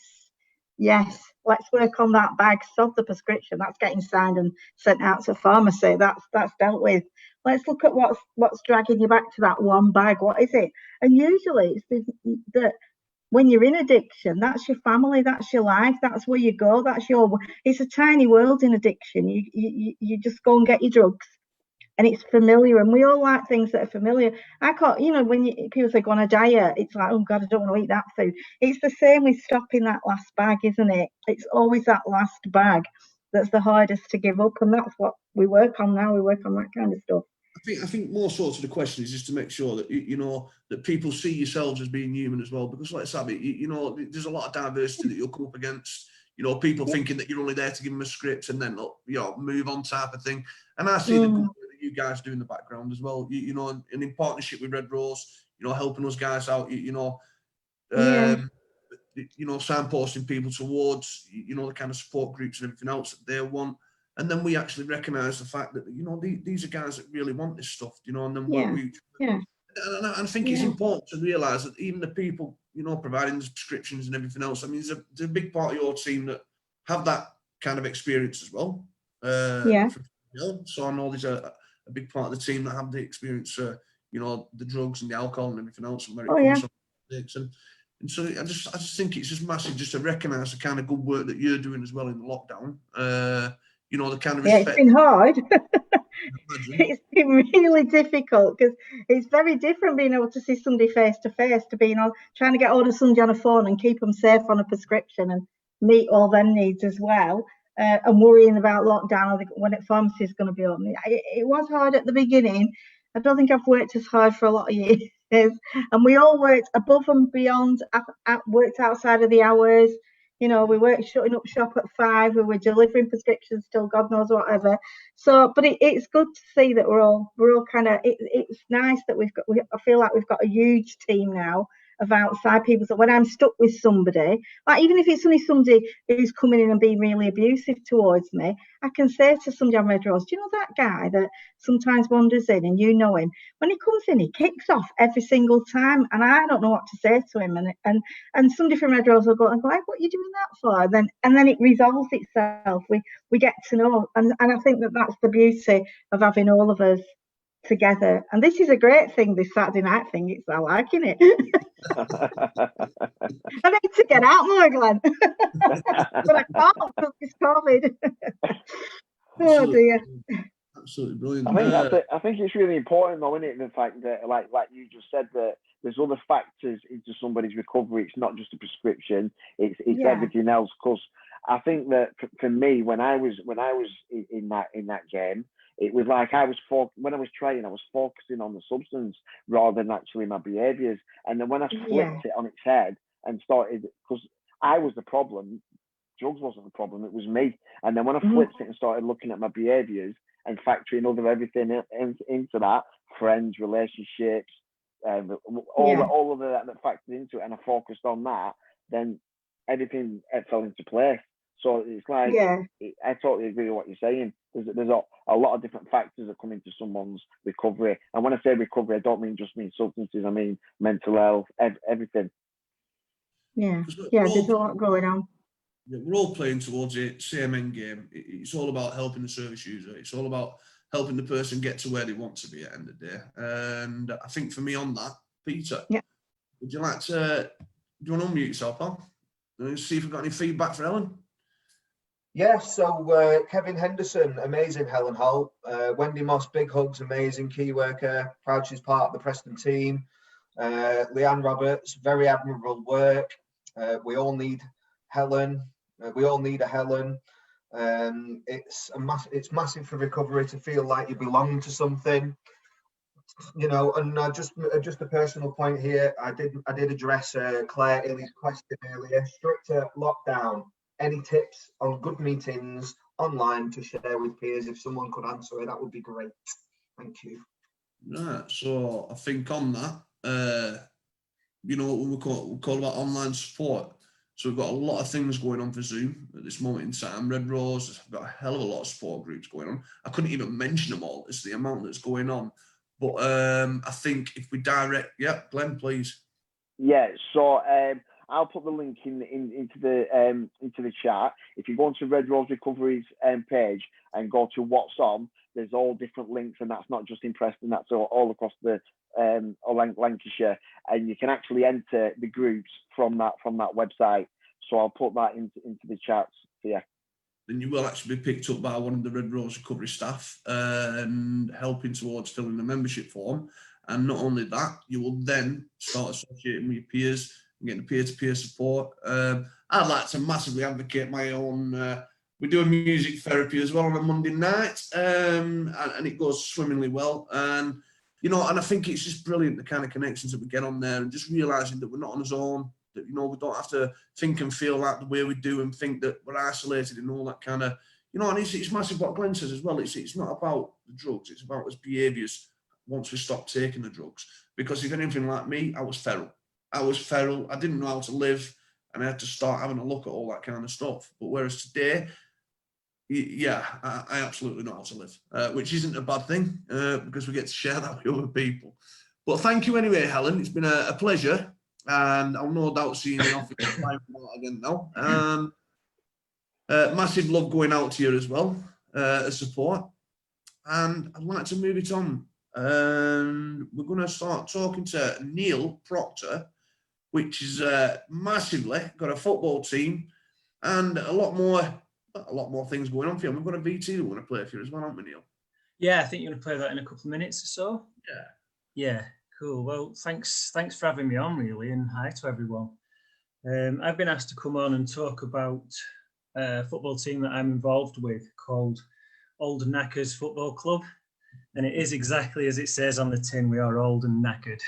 let's work on that bag, stop the prescription. That's getting signed and sent out to pharmacy. That's dealt with. Let's look at what's dragging you back to that one bag. What is it? And usually it's that when you're in addiction, that's your family, that's your life, that's where you go, it's a tiny world in addiction. You just go and get your drugs, and it's familiar, and we all like things that are familiar. I can't, when people say go on a diet, it's like, oh God, I don't want to eat that food. It's the same with stopping that last bag, isn't it? It's always that last bag that's the hardest to give up, and that's what we work on now. We work on that kind of stuff. I think more sort of the question is just to make sure that that people see yourselves as being human as well, because let's have it, there's a lot of diversity that you'll come up against. People thinking that you're only there to give them a script and then move on type of thing. And I see the good work that you guys do in the background as well. And in partnership with Red Rose, helping us guys out. Signposting people towards the kind of support groups and everything else that they want. And then we actually recognise the fact that these are guys that really want this stuff, and then work with each other. And I think it's important to realise that even the people providing the prescriptions and everything else, I mean, there's a big part of your team that have that kind of experience as well. So I know there's a big part of the team that have the experience, the drugs and the alcohol and everything else, and where it comes from. And so I just think it's just massive just to recognise the kind of good work that you're doing as well in the lockdown. The kind of respect. It's been hard. It's been really difficult because it's very different being able to see somebody face to face to being trying to get hold of somebody on a phone and keep them safe on a prescription and meet all their needs as well, and worrying about lockdown or when pharmacy is going to be open. It was hard at the beginning. I don't think I've worked as hard for a lot of years, and we all worked above and beyond. Worked outside of the hours. We weren't shutting up shop at 5. We were delivering prescriptions till God knows whatever. So, but it's good to see that we're all kind of. It's nice that I feel like we've got a huge team now of outside people. So when I'm stuck with somebody, like even if it's only somebody who's coming in and being really abusive towards me, I can say to somebody on Red Rose, do you know that guy that sometimes wanders in and you know him? When he comes in, he kicks off every single time, and I don't know what to say to him. And somebody from Red Rose will go, what are you doing that for? And then it resolves itself. We get to know, and I think that's the beauty of having all of us together. And this is a great thing, this Saturday night thing. I'm liking it. I need to get out more, Glenn. But I can't because it's COVID. Oh dear. Absolutely brilliant. I think it's really important though, isn't it? The fact that like you just said, that there's other factors into somebody's recovery. It's not just a prescription, it's everything else. Because I think that for me, when I was in that game, it was like when I was trying, I was focusing on the substance rather than actually my behaviours. And then when I flipped it on its head and started, because I was the problem, drugs wasn't the problem, it was me. And then when I flipped it and started looking at my behaviours and factoring everything into that, friends, relationships, all of that factored into it, and I focused on that, then everything fell into place. So it's like, I totally agree with what you're saying. There's a lot of different factors that come into someone's recovery. And when I say recovery, I don't mean substances. I mean mental health, everything. Yeah, there's a lot going on. We're all playing towards it, same end game. It's all about helping the service user. It's all about helping the person get to where they want to be at the end of the day. And I think for me on that, Peter, would you like to, do you want to unmute yourself, pal? Let's see if we've got any feedback for Ellen. Yes, so Kevin Henderson, amazing Helen Hull. Wendy Moss, big hugs, amazing key worker, proud she's part of the Preston team. Leanne Roberts, very admirable work. We all need Helen. We all need a Helen. It's massive for recovery to feel like you belong to something. And just a personal point here. I did address Claire Illy's question earlier. Stricter lockdown. any tips on good meetings online to share with peers? If someone could answer it, that would be great. Thank you. Right, so I think on that, you know, we call about online support. So we've got a lot of things going on for Zoom at this moment in time. Red Rose has got a hell of a lot of support groups going on. I couldn't even mention them all. It's the amount that's going on. But I think if we direct, yeah, Glenn, please. Yeah, so I'll put the link into the chat. If you go onto Red Rose Recovery's page and go to what's on, there's all different links, and that's not just in Preston, that's all across the Lancashire, and you can actually enter the groups from that website. So I'll put that into the chats. So yeah. Then you will actually be picked up by one of the Red Rose Recovery staff and helping towards filling the membership form. And not only that, you will then start associating with your peers and getting peer-to-peer support. I'd like to massively advocate my own. We do a music therapy as well on a Monday night, and it goes swimmingly well. And you know, and I think it's just brilliant the kind of connections that we get on there, and just realizing that we're not on our own. That, you know, we don't have to think and feel like the way we do and think that we're isolated and all that kind of, you know, and it's massive what Glenn says as well. It's not about the drugs, it's about us behaviours once we stop taking the drugs. Because if anything like me, I was feral. I didn't know how to live, and I had to start having a look at all that kind of stuff. But whereas today, yeah, I absolutely know how to live, which isn't a bad thing because we get to share that with other people. But thank you anyway, Helen. It's been a pleasure. And I'll no doubt see you in the office again now. Massive love going out to you as well as support. And I'd like to move it on. And we're going to start talking to Neil Proctor, which is massively got a football team and a lot more things going on for you. We've got a VT we want to play for you as well, haven't we, Neil? Yeah, I think you're going to play that in a couple of minutes or so. Yeah. Yeah. Cool. Well, thanks for having me on, really, and hi to everyone. I've been asked to come on and talk about a football team that I'm involved with called Old Knackers Football Club, and it is exactly as it says on the tin. We are old and knackered.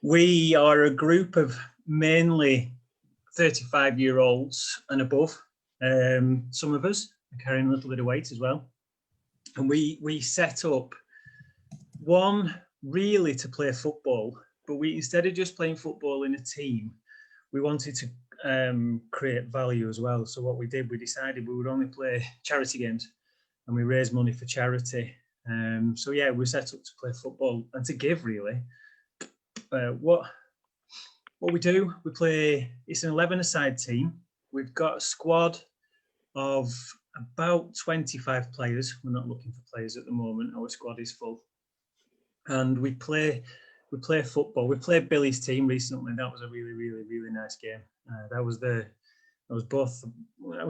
We are a group of mainly 35-year-olds and above. Some of us are carrying a little bit of weight as well, and we set up one really to play football, but we, instead of just playing football in a team, we wanted to create value as well. So what we did, we decided we would only play charity games, and we raised money for charity. So yeah, we set up to play football and to give, really. What we do, we play, it's an 11-a-side team. We've got a squad of about 25 players. We're not looking for players at the moment. Our squad is full. And we play football. We played Billy's team recently. That was a really, really, really nice game. That was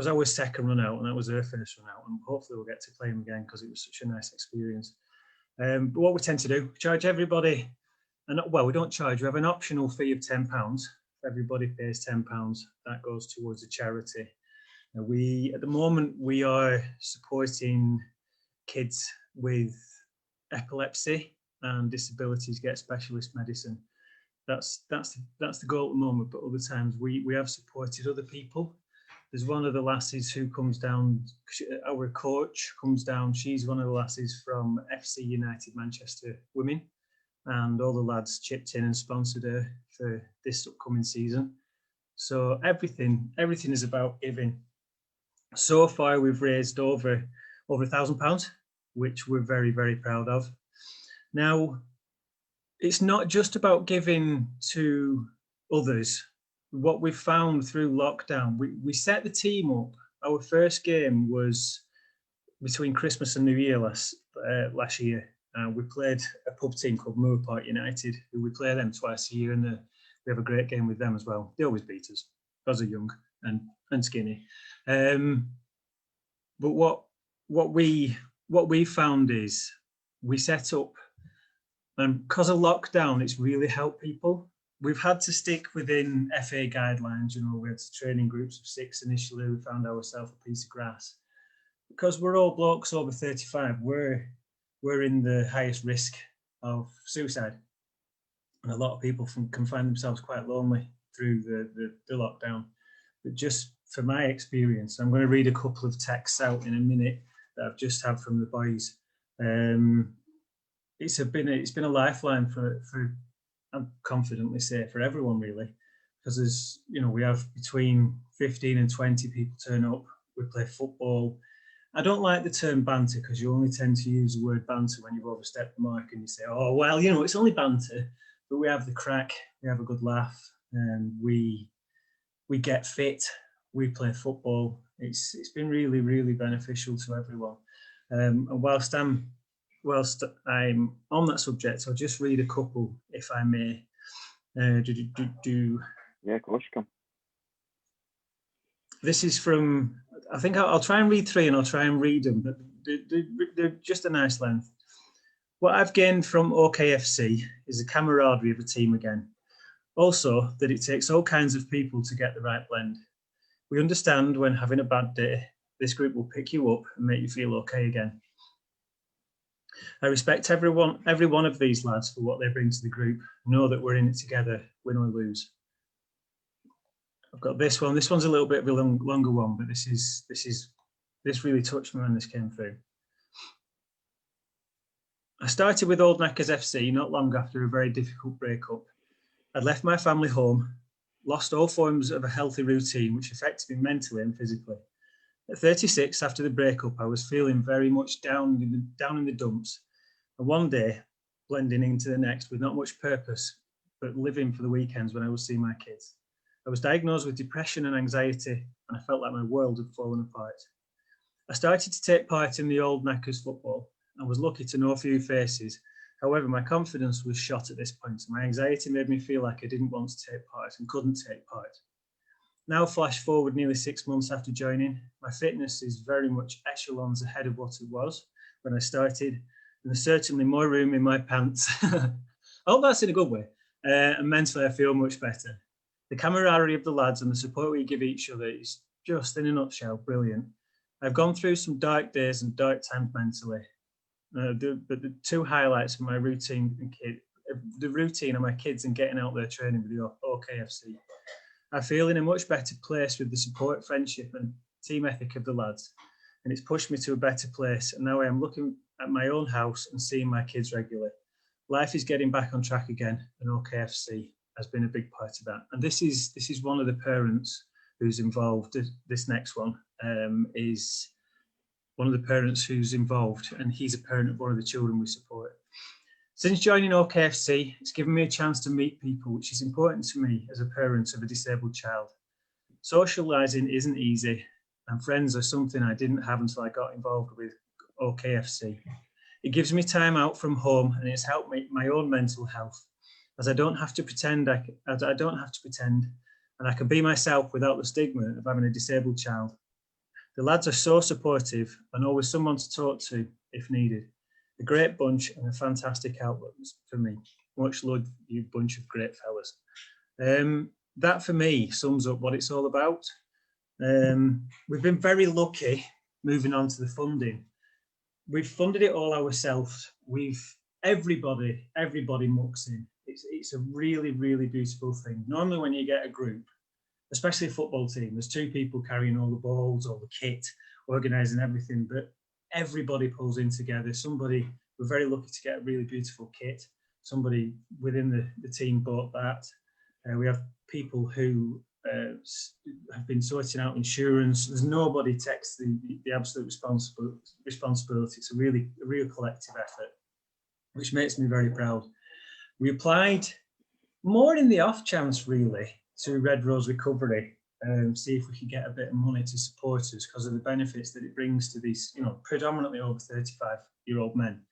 our second run out, and that was her first run out. And hopefully we'll get to play them again because it was such a nice experience. But what we tend to do, charge everybody, and well, we don't charge. We have an optional fee of £10. If everybody pays £10, that goes towards a charity. Now at the moment, we are supporting kids with epilepsy and disabilities get specialist medicine. That's the goal at the moment, but other times we have supported other people. There's one of the lasses who comes down, our coach comes down, she's one of the lasses from FC United Manchester Women, and all the lads chipped in and sponsored her for this upcoming season. So everything is about giving. So far we've raised over £1,000, which we're very, very proud of. Now, it's not just about giving to others. What we've found through lockdown, we set the team up. Our first game was between Christmas and New Year last year. We played a pub team called Moor Park United, who we play them twice a year, and we have a great game with them as well. They always beat us because they're young and skinny. But what we found is we set up. And because of lockdown, it's really helped people. We've had to stick within FA guidelines. You know, we had training groups of 6 initially. We found ourselves a piece of grass. Because we're all blokes over 35, we're in the highest risk of suicide. And a lot of people can find themselves quite lonely through the lockdown. but just for my experience, I'm going to read a couple of texts out in a minute that I've just had from the boys. It's been a lifeline for I'm confidently say for everyone really, because as you know, we have between 15 and 20 people turn up. We play football. I don't like the term banter because you only tend to use the word banter when you've overstepped the mark and you say, oh well, you know, it's only banter, but we have the crack, we have a good laugh, and we get fit, we play football. It's been really, really beneficial to everyone. And whilst I'm on that subject, I'll just read a couple, if I may. Yeah, of course you can. This is from, I think I'll try and read 3 and I'll try and read them, but they're just a nice length. What I've gained from OKFC is the camaraderie of a team again. Also, that it takes all kinds of people to get the right blend. We understand when having a bad day, this group will pick you up and make you feel okay again. I respect every one of these lads for what they bring to the group. Know that we're in it together, win or lose. I've got this one. This one's a little bit of a longer one, but this really touched me when this came through. I started with Old Knackers FC not long after a very difficult breakup. I'd left my family home, lost all forms of a healthy routine, which affected me mentally and physically. At 36, after the breakup, I was feeling very much down in the dumps. And one day, blending into the next with not much purpose, but living for the weekends when I would see my kids. I was diagnosed with depression and anxiety, and I felt like my world had fallen apart. I started to take part in the Old Knackers football and was lucky to know a few faces. However, my confidence was shot at this point, and my anxiety made me feel like I didn't want to take part and couldn't take part. Now, flash forward nearly 6 months after joining, my fitness is very much echelons ahead of what it was when I started, and there's certainly more room in my pants. I hope that's in a good way, and mentally I feel much better. The camaraderie of the lads and the support we give each other is just, in a nutshell, brilliant. I've gone through some dark days and dark times mentally, but the 2 highlights of my routine the routine of my kids and getting out there training with the OKFC. I feel in a much better place with the support, friendship and team ethic of the lads, and it's pushed me to a better place, and now I am looking at my own house and seeing my kids regularly. Life is getting back on track again, and OKFC has been a big part of that. And this is one of the parents who's involved. This next one is one of the parents who's involved, and he's a parent of one of the children we support. Since joining OKFC, it's given me a chance to meet people, which is important to me as a parent of a disabled child. Socialising isn't easy, and friends are something I didn't have until I got involved with OKFC. It gives me time out from home, and it's helped my own mental health, as I don't have to pretend, and I can be myself without the stigma of having a disabled child. The lads are so supportive and always someone to talk to if needed. A great bunch and a fantastic outlet for me. Much love, you bunch of great fellas. That for me sums up what it's all about. We've been very lucky moving on to the funding. We've funded it all ourselves. Everybody mucks in. It's a really, really beautiful thing. Normally when you get a group, especially a football team, there's 2 people carrying all the balls, all the kit, organising everything, but everybody pulls in together. We're very lucky to get a really beautiful kit. Somebody within the team bought that. We have people who have been sorting out insurance. There's nobody takes the absolute responsibility. It's a real collective effort, which makes me very proud. We applied more in the off chance, really, to Red Rose Recovery, see if we could get a bit of money to support us because of the benefits that it brings to these, predominantly over 35-year-old men.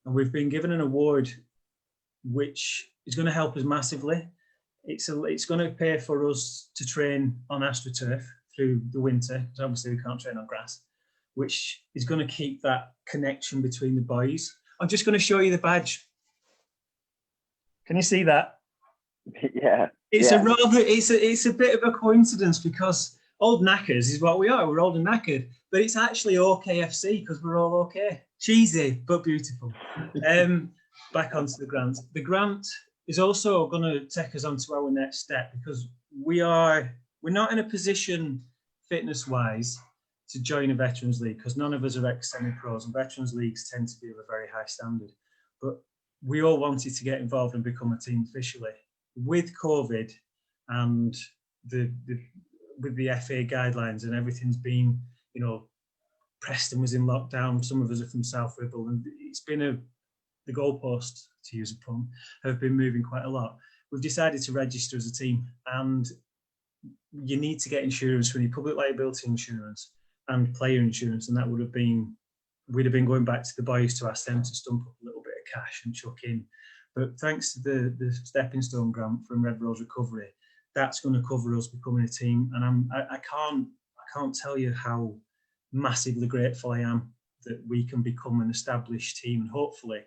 And we've been given an award which is going to help us massively. It's going to pay for us to train on AstroTurf through the winter, because obviously we can't train on grass, which is going to keep that connection between the boys. I'm just going to show you the badge. Can you see that? Yeah. It's a bit of a coincidence because Old Knackers is what we are. We're old and knackered, but it's actually OKFC because we're all okay. Cheesy, but beautiful. Back onto the grant. The grant is also going to take us on to our next step because we are we're not in a position fitness-wise to join a Veterans League because none of us are ex-semi-pros, and Veterans Leagues tend to be of a very high standard. But we all wanted to get involved and become a team officially. With COVID and with the FA guidelines and everything's been, you know, Preston was in lockdown, some of us are from South Ribble, and it's been the goalposts, to use a pun, have been moving quite a lot. We've decided to register as a team, and you need to get insurance for your public liability insurance and player insurance, and that we'd have been going back to the boys to ask them to stump up a little bit of cash and chuck in. But thanks to the Stepping Stone grant from Red Rose Recovery, that's going to cover us becoming a team. And I can't tell you how massively grateful I am that we can become an established team, and hopefully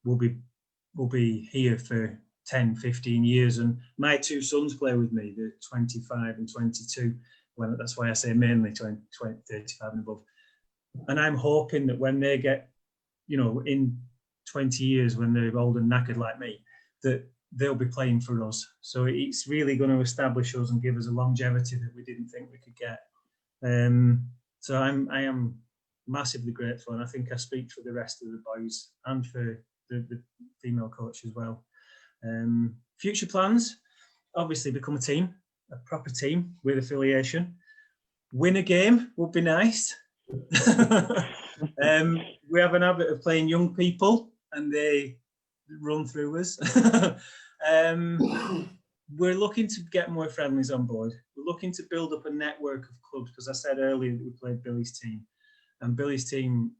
we'll be here for 10, 15 years. And my two sons play with me, they're 25 and 22. That's why I say mainly 20, 35 and above. And I'm hoping that when they get, you know, in 20 years, when they're old and knackered like me, that they'll be playing for us. So it's really going to establish us and give us a longevity that we didn't think we could get. So I am massively grateful, and I think I speak for the rest of the boys and for the female coach as well. Future plans, obviously become a team, a proper team with affiliation. Win a game would be nice. We have an habit of playing young people and they run through us. We're looking to get more friendlies on board. We're looking to build up a network of clubs, because I said earlier that we played Billy's team, and Billy's team,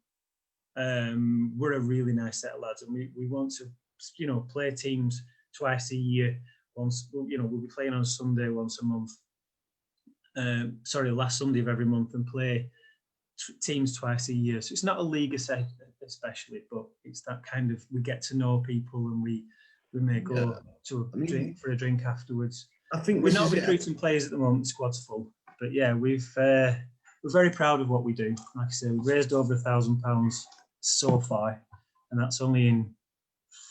we're a really nice set of lads, and we want to, you know, play teams twice a year. Once, you know, we'll be playing on a Sunday once a month. Last Sunday of every month, and play teams twice a year. So it's not a league especially, but it's that kind of, we get to know people, and we may go to a drink afterwards. I think we're not recruiting players at the moment. The squad's full, but yeah, we're very proud of what we do. Like I say, we've raised over £1,000 so far, and that's only in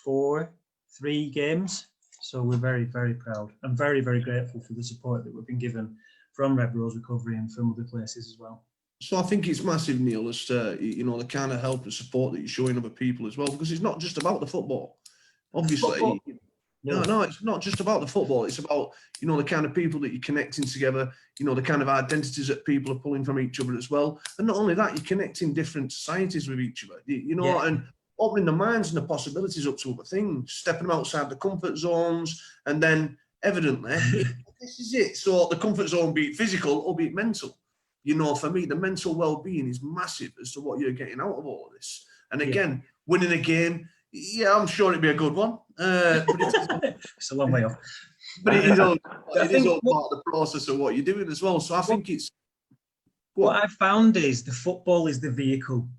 3 games. So we're very, very proud. I'm very, very grateful for the support that we've been given from Red Rose Recovery and from other places as well. So I think it's massive, Neil, as to, you know, the kind of help and support that you're showing other people as well, because it's not just about the football. Obviously, no, it's not just about the football. It's about, you know, the kind of people that you're connecting together, you know, the kind of identities that people are pulling from each other as well. And not only that, you're connecting different societies with each other, you know, and opening the minds and the possibilities up to other things, stepping them outside the comfort zones, and then evidently, this is it. So the comfort zone, be it physical or be it mental. You know, for me, the mental well-being is massive as to what you're getting out of all of this. And again, winning a game, I'm sure it'd be a good one. But it's a long way off. But it is all part of the process of what you're doing as well. So I think it's... What I've found is the football is the vehicle.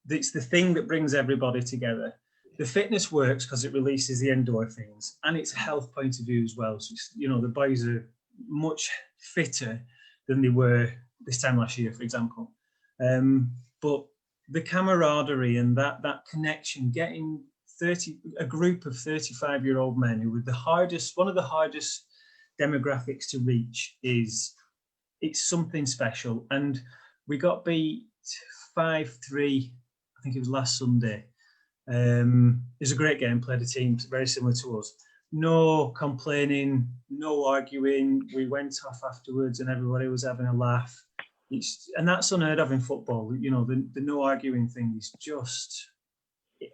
It's the thing that brings everybody together. The fitness works because it releases the endorphins, and it's a health point of view as well. So, you know, the boys are much fitter than they were this time last year, for example. But the camaraderie and that connection, getting a group of 35-year-old men who were one of the hardest demographics to reach, it's something special. And we got beat 5-3, I think it was last Sunday. It was a great game, played a team very similar to us. No complaining, no arguing. We went off afterwards and everybody was having a laugh. And that's unheard of in football. You know, the no arguing thing is just,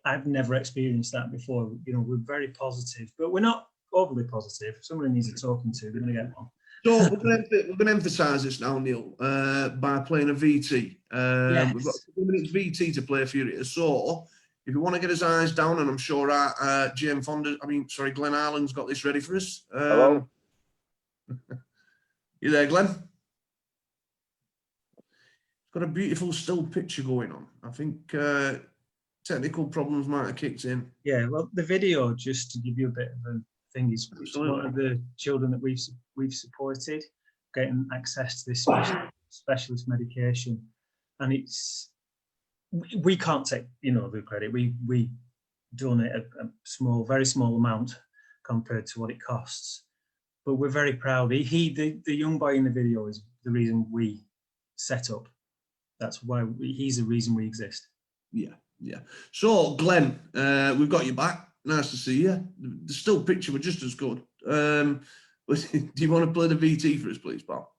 I've never experienced that before. You know, we're very positive, but we're not overly positive. Somebody needs a talking to, they're going to get one. So we're going to emphasise this now, Neil, by playing a VT. We've got 2 minutes VT to play for you. So if you want to get his eyes down, and I'm sure Glenn Ireland's got this ready for us. Hello. You there, Glenn? Got a beautiful still picture going on. I think technical problems might have kicked in. Yeah, well, the video, just to give you a bit of a thing, is one of the children that we've supported getting access to this specialist medication, and we can't take, you know, the credit. We donate a very small amount compared to what it costs, but we're very proud. The young boy in the video is the reason we set up. That's why he's the reason we exist. Yeah, yeah. So, Glenn, we've got you back. Nice to see you. The still picture were just as good. Do you want to play the VT for us, please, pal?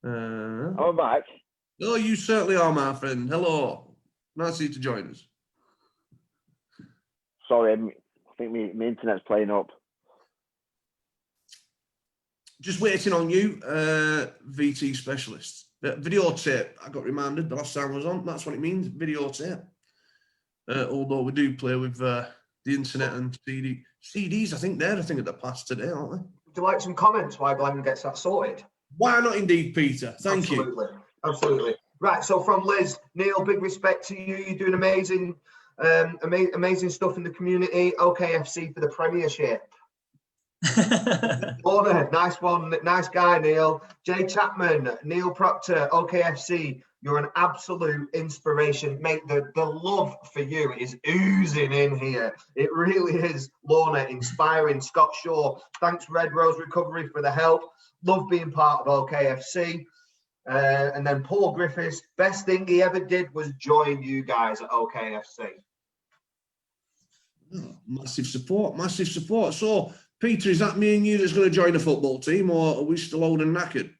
I'm back. Oh, you certainly are, my friend. Hello. Nice of you to join us. Sorry, I think my internet's playing up. Just waiting on you, VT specialist. Videotape, I got reminded the last time I was on. That's what it means, videotape. Although we do play with the internet and CDs, I think they're a thing of the past today, aren't they? Would you like some comments while Glenn gets that sorted? Why not indeed, Peter? Thank you. Absolutely. Right, so from Liz, Neil, big respect to you. You're doing amazing stuff in the community. OKFC for the Premiership. Order, nice one, nice guy, Neil. Jay Chapman, Neil Proctor, OKFC. You're an absolute inspiration, mate. The love for you is oozing in here. It really is. Lorna, inspiring. Scott Shaw, thanks Red Rose Recovery for the help. Love being part of OKFC. And then Paul Griffiths, best thing he ever did was join you guys at OKFC. Oh, massive support, massive support. So, Peter, is that me and you that's going to join the football team, or are we still old and knackered?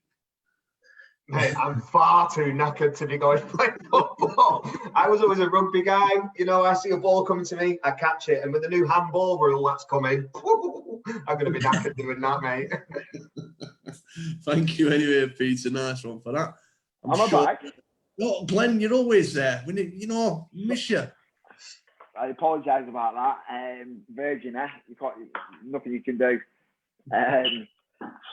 Mate, I'm far too knackered to be going to play football. I was always a rugby guy. You know, I see a ball coming to me, I catch it. And with the new handball rule that's coming, I'm going to be knackered doing that, mate. Thank you anyway, Peter. Nice one for that. I'm back. Oh, Glenn, you're always there. We need, miss you. I apologise about that. Virgin, you can't, nothing you can do.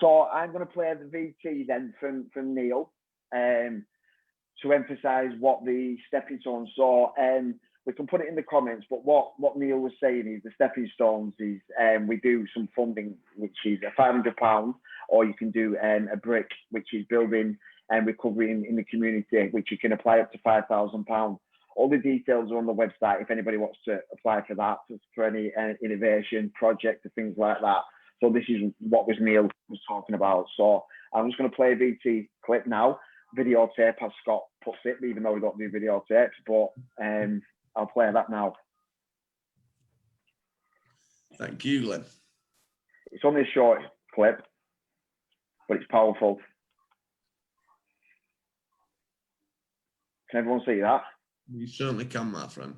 So I'm going to play the VT then from Neil to emphasise what the stepping stones. So we can put it in the comments, but what Neil was saying is the stepping stones is we do some funding, which is £500, or you can do a brick, which is building and recovery in the community, which you can apply up to £5,000. All the details are on the website if anybody wants to apply for that, for any innovation project or things like that. So this is what Neil was talking about. So I'm just going to play a VT clip now. Videotape, as Scott puts it, even though we don't do videotapes, but I'll play that now. Thank you, Glenn. It's only a short clip, but it's powerful. Can everyone see that? You certainly can, my friend.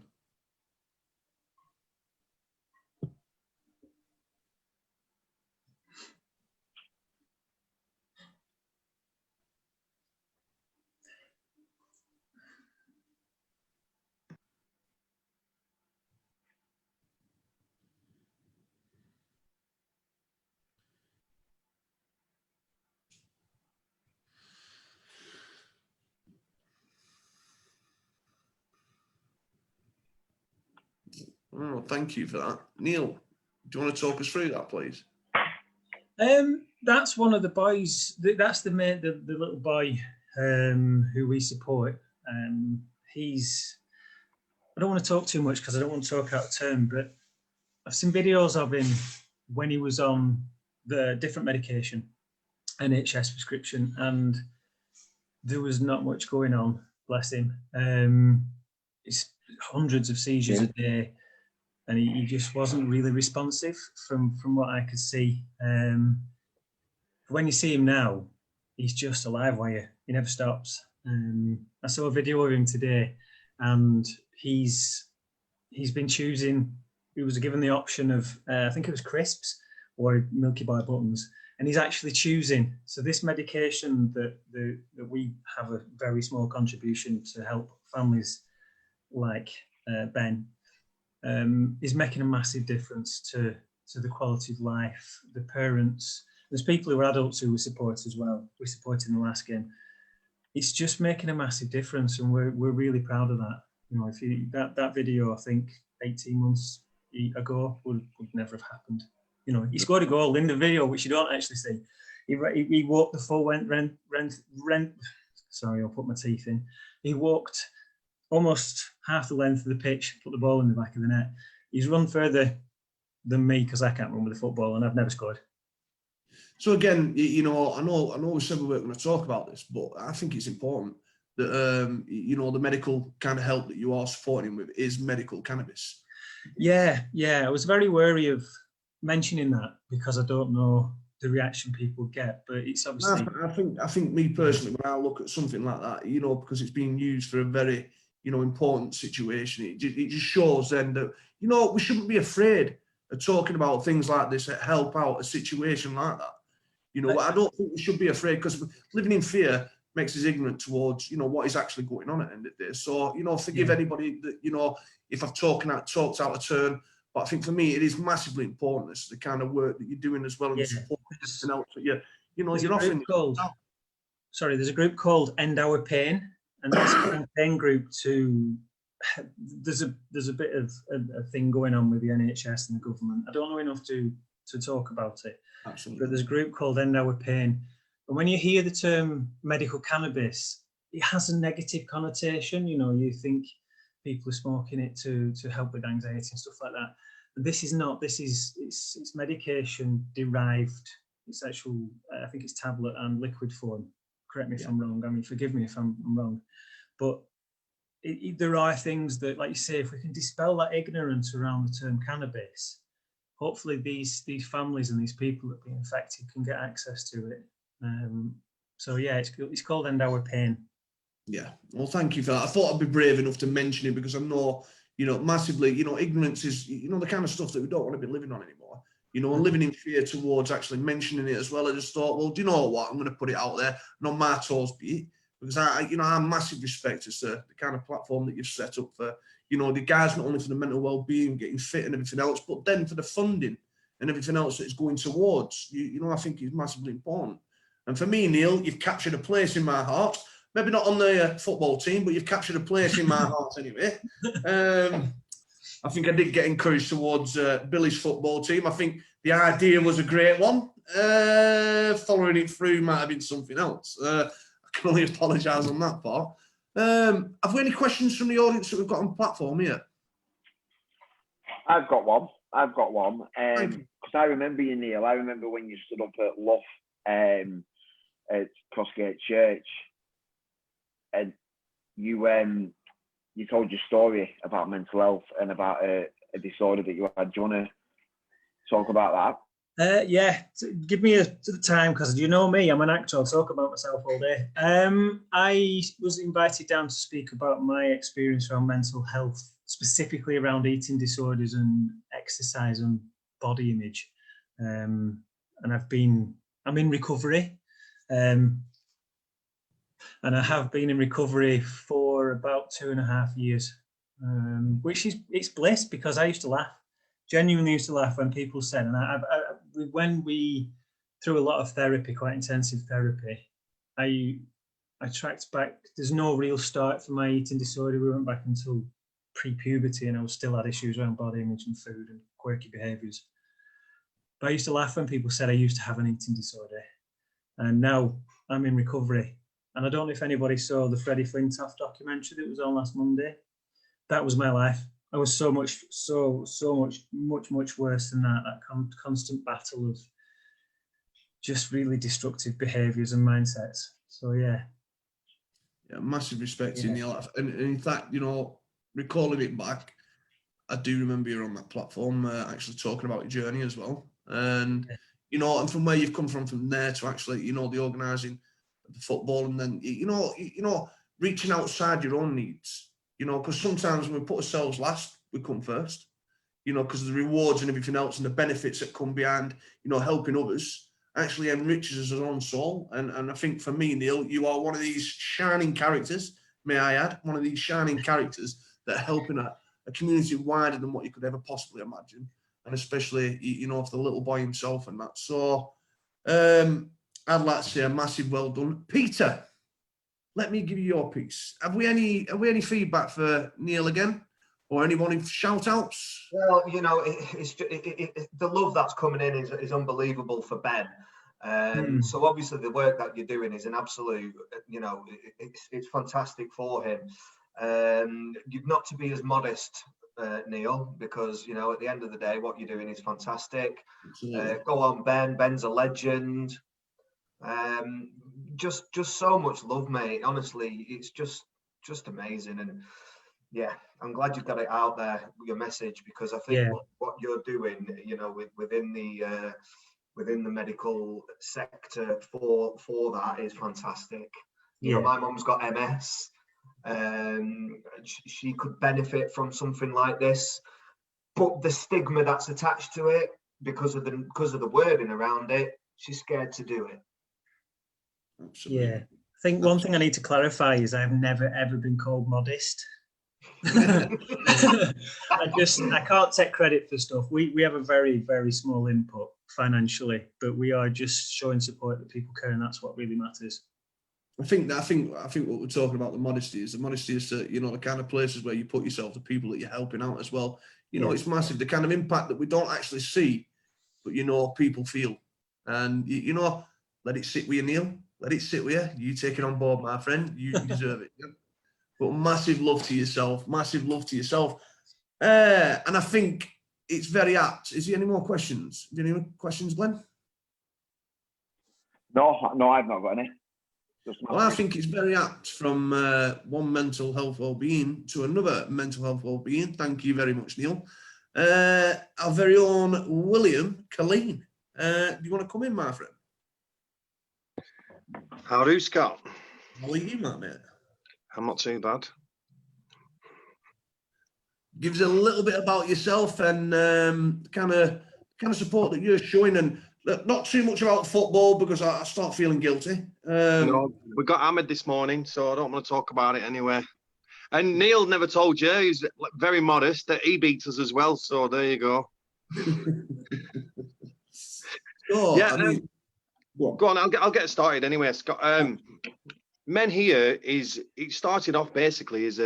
Oh, thank you for that. Neil, do you want to talk us through that, please? That's one of the boys. That's the little boy who we support. He's. I don't want to talk too much because I don't want to talk out of turn, but I've seen videos of him when he was on the different medication, NHS prescription, and there was not much going on. Bless him. It's hundreds of seizures a day. And he just wasn't really responsive from what I could see. When you see him now, he's just a live wire. He never stops. I saw a video of him today, and he's been choosing. He was given the option of I think it was crisps or Milky Bar buttons, and he's actually choosing. So this medication that we have a very small contribution to help families like Ben. Is making a massive difference to the quality of life. The parents, there's people who are adults who we support as well. We supported in the last game. It's just making a massive difference, and we're really proud of that. You know, if you that video, I think 18 months ago would never have happened. You know, he scored a goal in the video, which you don't actually see. He walked the full sorry, I'll put my teeth in. He walked almost half the length of the pitch, put the ball in the back of the net. He's run further than me because I can't run with a football and I've never scored. So again, I know we said we weren't going to talk about this, but I think it's important that the medical kind of help that you are supporting with is medical cannabis. Yeah, I was very wary of mentioning that because I don't know the reaction people get, but it's obviously. I think me personally, when I look at something like that, because it's being used for a very important situation, it just shows then that we shouldn't be afraid of talking about things like this that help out a situation like that. I don't think we should be afraid, because living in fear makes us ignorant towards what is actually going on at the end of the day. So forgive anybody that if I've talked out of turn, but I think for me it is massively important, this the kind of work that you're doing as well, and the support and else that you're offering. There's a group called End Our Pain, and that's a campaign group to. There's a bit of a thing going on with the NHS and the government. I don't know enough to talk about it. Absolutely. But there's a group called End Our Pain, and when you hear the term medical cannabis, it has a negative connotation. You think people are smoking it to help with anxiety and stuff like that. But this is not. It's medication derived. It's actual. I think it's tablet and liquid form. Correct me if I'm wrong. I mean, forgive me if I'm wrong. But there are things that, like you say, if we can dispel that ignorance around the term cannabis, hopefully these families and these people that have been infected can get access to it. It's called End Our Pain. Yeah. Well, thank you for that. I thought I'd be brave enough to mention it because I know, massively, ignorance is, the kind of stuff that we don't want to be living on anymore. And living in fear towards actually mentioning it as well. I just thought, well, do you know what? I'm going to put it out there and on my toes be it. Because I have massive respect as to the kind of platform that you've set up for, the guys, not only for the mental well-being, getting fit and everything else, but then for the funding and everything else that is going towards, I think is massively important. And for me, Neil, you've captured a place in my heart. Maybe not on the football team, but you've captured a place in my heart anyway. I think I did get encouraged towards Billy's football team. I think the idea was a great one. Following it through might have been something else. I can only apologise on that part. Have we any questions from the audience that we've got on the platform here? I've got one. Because I remember you, Neil. I remember when you stood up at LUF at Crossgate Church, and you told your story about mental health and about a disorder that you had. Do you want to talk about that? Give me a time, because you know me, I'm an actor. I'll talk about myself all day. I was invited down to speak about my experience around mental health, specifically around eating disorders and exercise and body image. And I'm in recovery. And I have been in recovery for about 2.5 years, which it's bliss, because I used to laugh. Genuinely used to laugh when people said, and when we, through a lot of therapy, quite intensive therapy, I tracked back. There's no real start for my eating disorder. We went back until pre-puberty, and I still had issues around body image and food and quirky behaviours. But I used to laugh when people said I used to have an eating disorder, and now I'm in recovery. And I don't know if anybody saw the Freddie Flintoff documentary that was on last Monday. That was my life. I was so much worse than that. That constant battle of just really destructive behaviours and mindsets. So yeah, massive respect to you, Neil. And in fact, recalling it back, I do remember you on that platform actually talking about your journey as well. And and from where you've come from there to actually, the organising of the football, and then reaching outside your own needs. Because sometimes when we put ourselves last, we come first, because of the rewards and everything else and the benefits that come behind, helping others actually enriches our own soul. And I think for me, Neil, you are one of these shining characters, may I add, one of these shining characters that are helping a community wider than what you could ever possibly imagine. And especially, for the little boy himself and that. So I'd like to say a massive well done. Peter, let me give you your piece. Have we any feedback for Neil again, or anyone in shout outs? Well, the love that's coming in is unbelievable for Ben. So obviously the work that you're doing is an absolute, it's fantastic for him. You've not to be as modest, Neil, because you know at the end of the day, what you're doing is fantastic. Go on, Ben. Ben's a legend. Just so much love, mate. Honestly, it's just amazing, and yeah, I'm glad you got it out there with your message, because I think what you're doing, you know, within the medical sector for that is fantastic. You know, my mum's got MS. She could benefit from something like this, but the stigma that's attached to it because of the wording around it, she's scared to do it. Absolutely. Yeah, I think one thing I need to clarify is I've never ever been called modest. I can't take credit for stuff. We have a very, very small input financially, but we are just showing support that people care, and that's what really matters. I think what we're talking about, the modesty is you know, the kind of places where you put yourself, the people that you're helping out as well. You know, it's massive, the kind of impact that we don't actually see, but you know, people feel. And you know, let it sit with you, Neil. Let it sit with you. You take it on board, my friend. You deserve it. Yeah? But massive love to yourself. Massive love to yourself. And I think it's very apt. Is there any more questions? Have you any more questions, Glenn? No, I've not got any. Well, I think it's very apt from one mental health well-being to another mental health well-being. Thank you very much, Neil. Our very own William Colleen. Do you want to come in, my friend? How do you, Scott? How are you, mate? I'm not too bad. Give us a little bit about yourself and kind of support that you're showing, and not too much about football because I start feeling guilty. No, we got hammered this morning, so I don't want to talk about it anyway. And Neil never told you, he's very modest, that he beat us as well, so there you go. Yeah, go on, I'll get started anyway, Scott. Men Here it started off basically as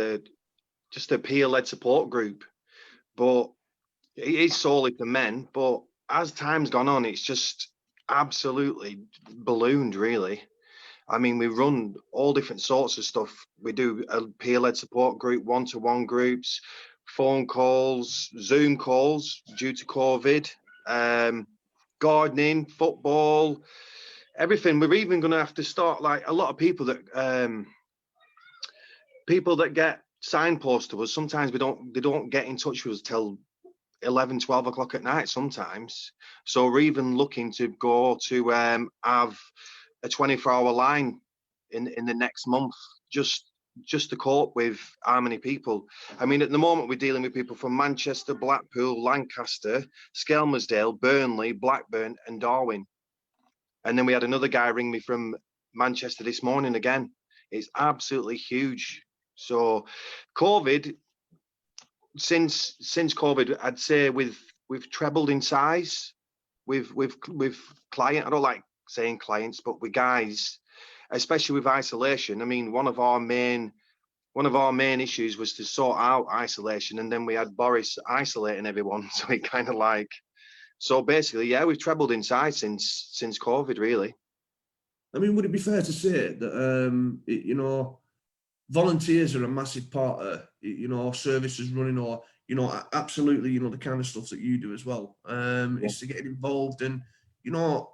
just a peer-led support group, but it is solely for men. But as time's gone on, it's just absolutely ballooned, really. I mean, we run all different sorts of stuff. We do a peer-led support group, one-to-one groups, phone calls, Zoom calls due to COVID, gardening, football, everything. We're even going to have to start, like, a lot of people that get signposts to us. Sometimes they don't get in touch with us till 11, 12 o'clock at night sometimes. So we're even looking to go to have a 24-hour line in the next month, just to cope with how many people. I mean, at the moment we're dealing with people from Manchester, Blackpool, Lancaster, Skelmersdale, Burnley, Blackburn and Darwin. And then we had another guy ring me from Manchester this morning again. It's absolutely huge. So COVID, since COVID, I'd say we've trebled in size with client. I don't like saying clients, but with guys, especially with isolation. I mean, one of our main issues was to sort out isolation, and then we had Boris isolating everyone. So it kind of like, so basically, yeah, we've trebled in size since COVID, really. I mean, would it be fair to say that you know, volunteers are a massive part of, you know, services running, or, you know, absolutely, you know, the kind of stuff that you do as well, is to get involved and, you know,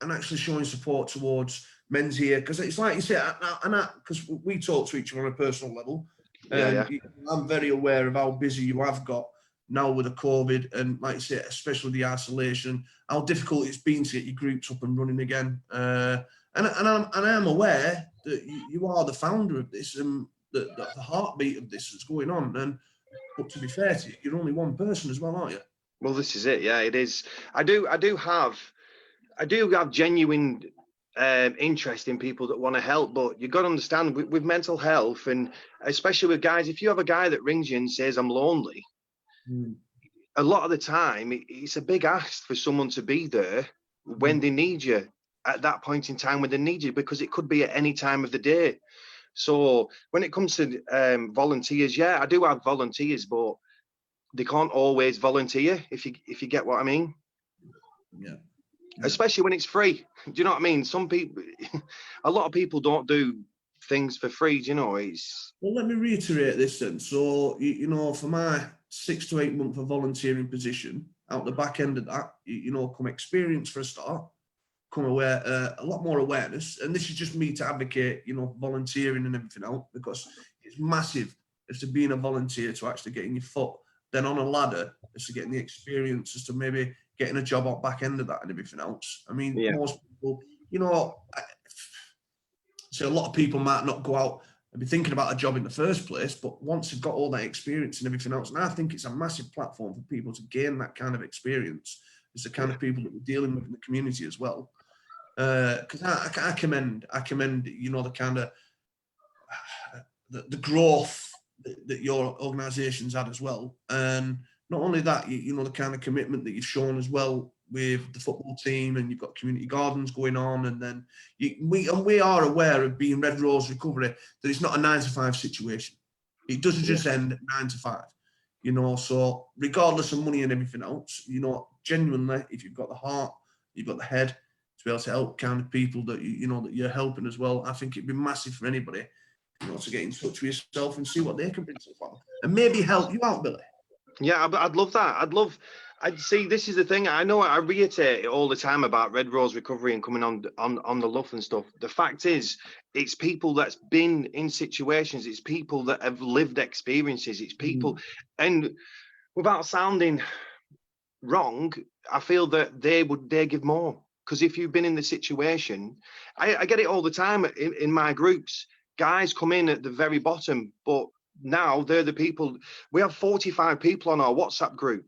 and actually showing support towards Men's Here, because it's like you say, because we talk to each other on a personal level. I'm very aware of how busy you have got now with the COVID, and like you say, especially the isolation, how difficult it's been to get your groups up and running again. And I'm aware that you are the founder of this, and the heartbeat of this is going on. But to be fair to you, you're only one person as well, aren't you? Well, this is it. Yeah, it is. I do have genuine interest in people that want to help, but you've got to understand with mental health, and especially with guys, if you have a guy that rings you and says, I'm lonely, a lot of the time it's a big ask for someone to be there when they need you, at that point in time when they need you, because it could be at any time of the day. So when it comes to volunteers, yeah, I do have volunteers, but they can't always volunteer, if you get what I mean. Yeah. Especially when it's free. Do you know what I mean? Some people, a lot of people don't do things for free. Do you know, it's... Well, let me reiterate this then. So, you know, for my 6 to 8 month of volunteering position, out the back end of that, you know, come experience for a start, come aware, a lot more awareness. And this is just me to advocate, you know, volunteering and everything else, because it's massive as to being a volunteer, to actually getting your foot then on a ladder, as to getting the experience, as to maybe getting a job out back end of that and everything else. I mean, most people, you know, so a lot of people might not go out and be thinking about a job in the first place, but once they've got all that experience and everything else, and I think it's a massive platform for people to gain that kind of experience. It's the kind of people that we're dealing with in the community as well. Because I commend, you know, the kind of the growth that your organisation's had as well, and not only that, you know, the kind of commitment that you've shown as well with the football team, and you've got community gardens going on, and then we are aware of being Red Rose Recovery that it's not a 9 to 5 situation. It doesn't just end at 9 to 5, you know. So regardless of money and everything else, you know, genuinely, if you've got the heart, you've got the head to be able to help kind of people that you know that you're helping as well, I think it'd be massive for anybody, you know, to get in touch with yourself and see what they can bring so far, and maybe help you out, Billy. Yeah, I'd love that. I'd see, this is the thing. I know I reiterate it all the time about Red Rose Recovery and coming on the LUF and stuff. The fact is, it's people that's been in situations. It's people that have lived experiences. It's people, and without sounding wrong, I feel that they give more, because if you've been in the situation, I get it all the time in my groups. Guys come in at the very bottom, but now they're the people. We have 45 people on our WhatsApp group,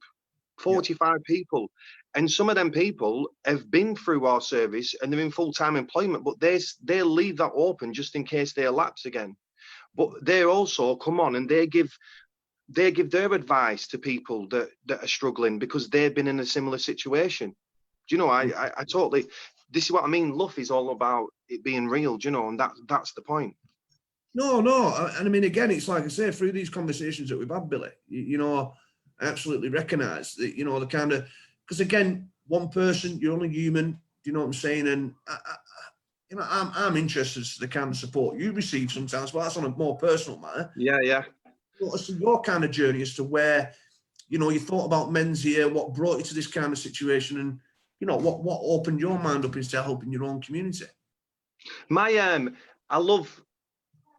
45 people, and some of them people have been through our service and they're in full-time employment, but they leave that open just in case they lapse again. But they also come on and they give their advice to people that are struggling, because they've been in a similar situation. Do you know, I totally, this is what I mean. LUF is all about it being real, do you know, and that's the point. No, and I mean, again, it's like I say, through these conversations that we've had, Billy, you know, I absolutely recognise that, you know, the kind of, because again, one person, you're only human, do you know what I'm saying? And, you know, I'm interested in the kind of support you receive sometimes, but that's on a more personal matter. Yeah. What's your kind of journey as to where, you know, you thought about men's here, what brought you to this kind of situation, and, you know, what opened your mind up instead of helping your own community? I love,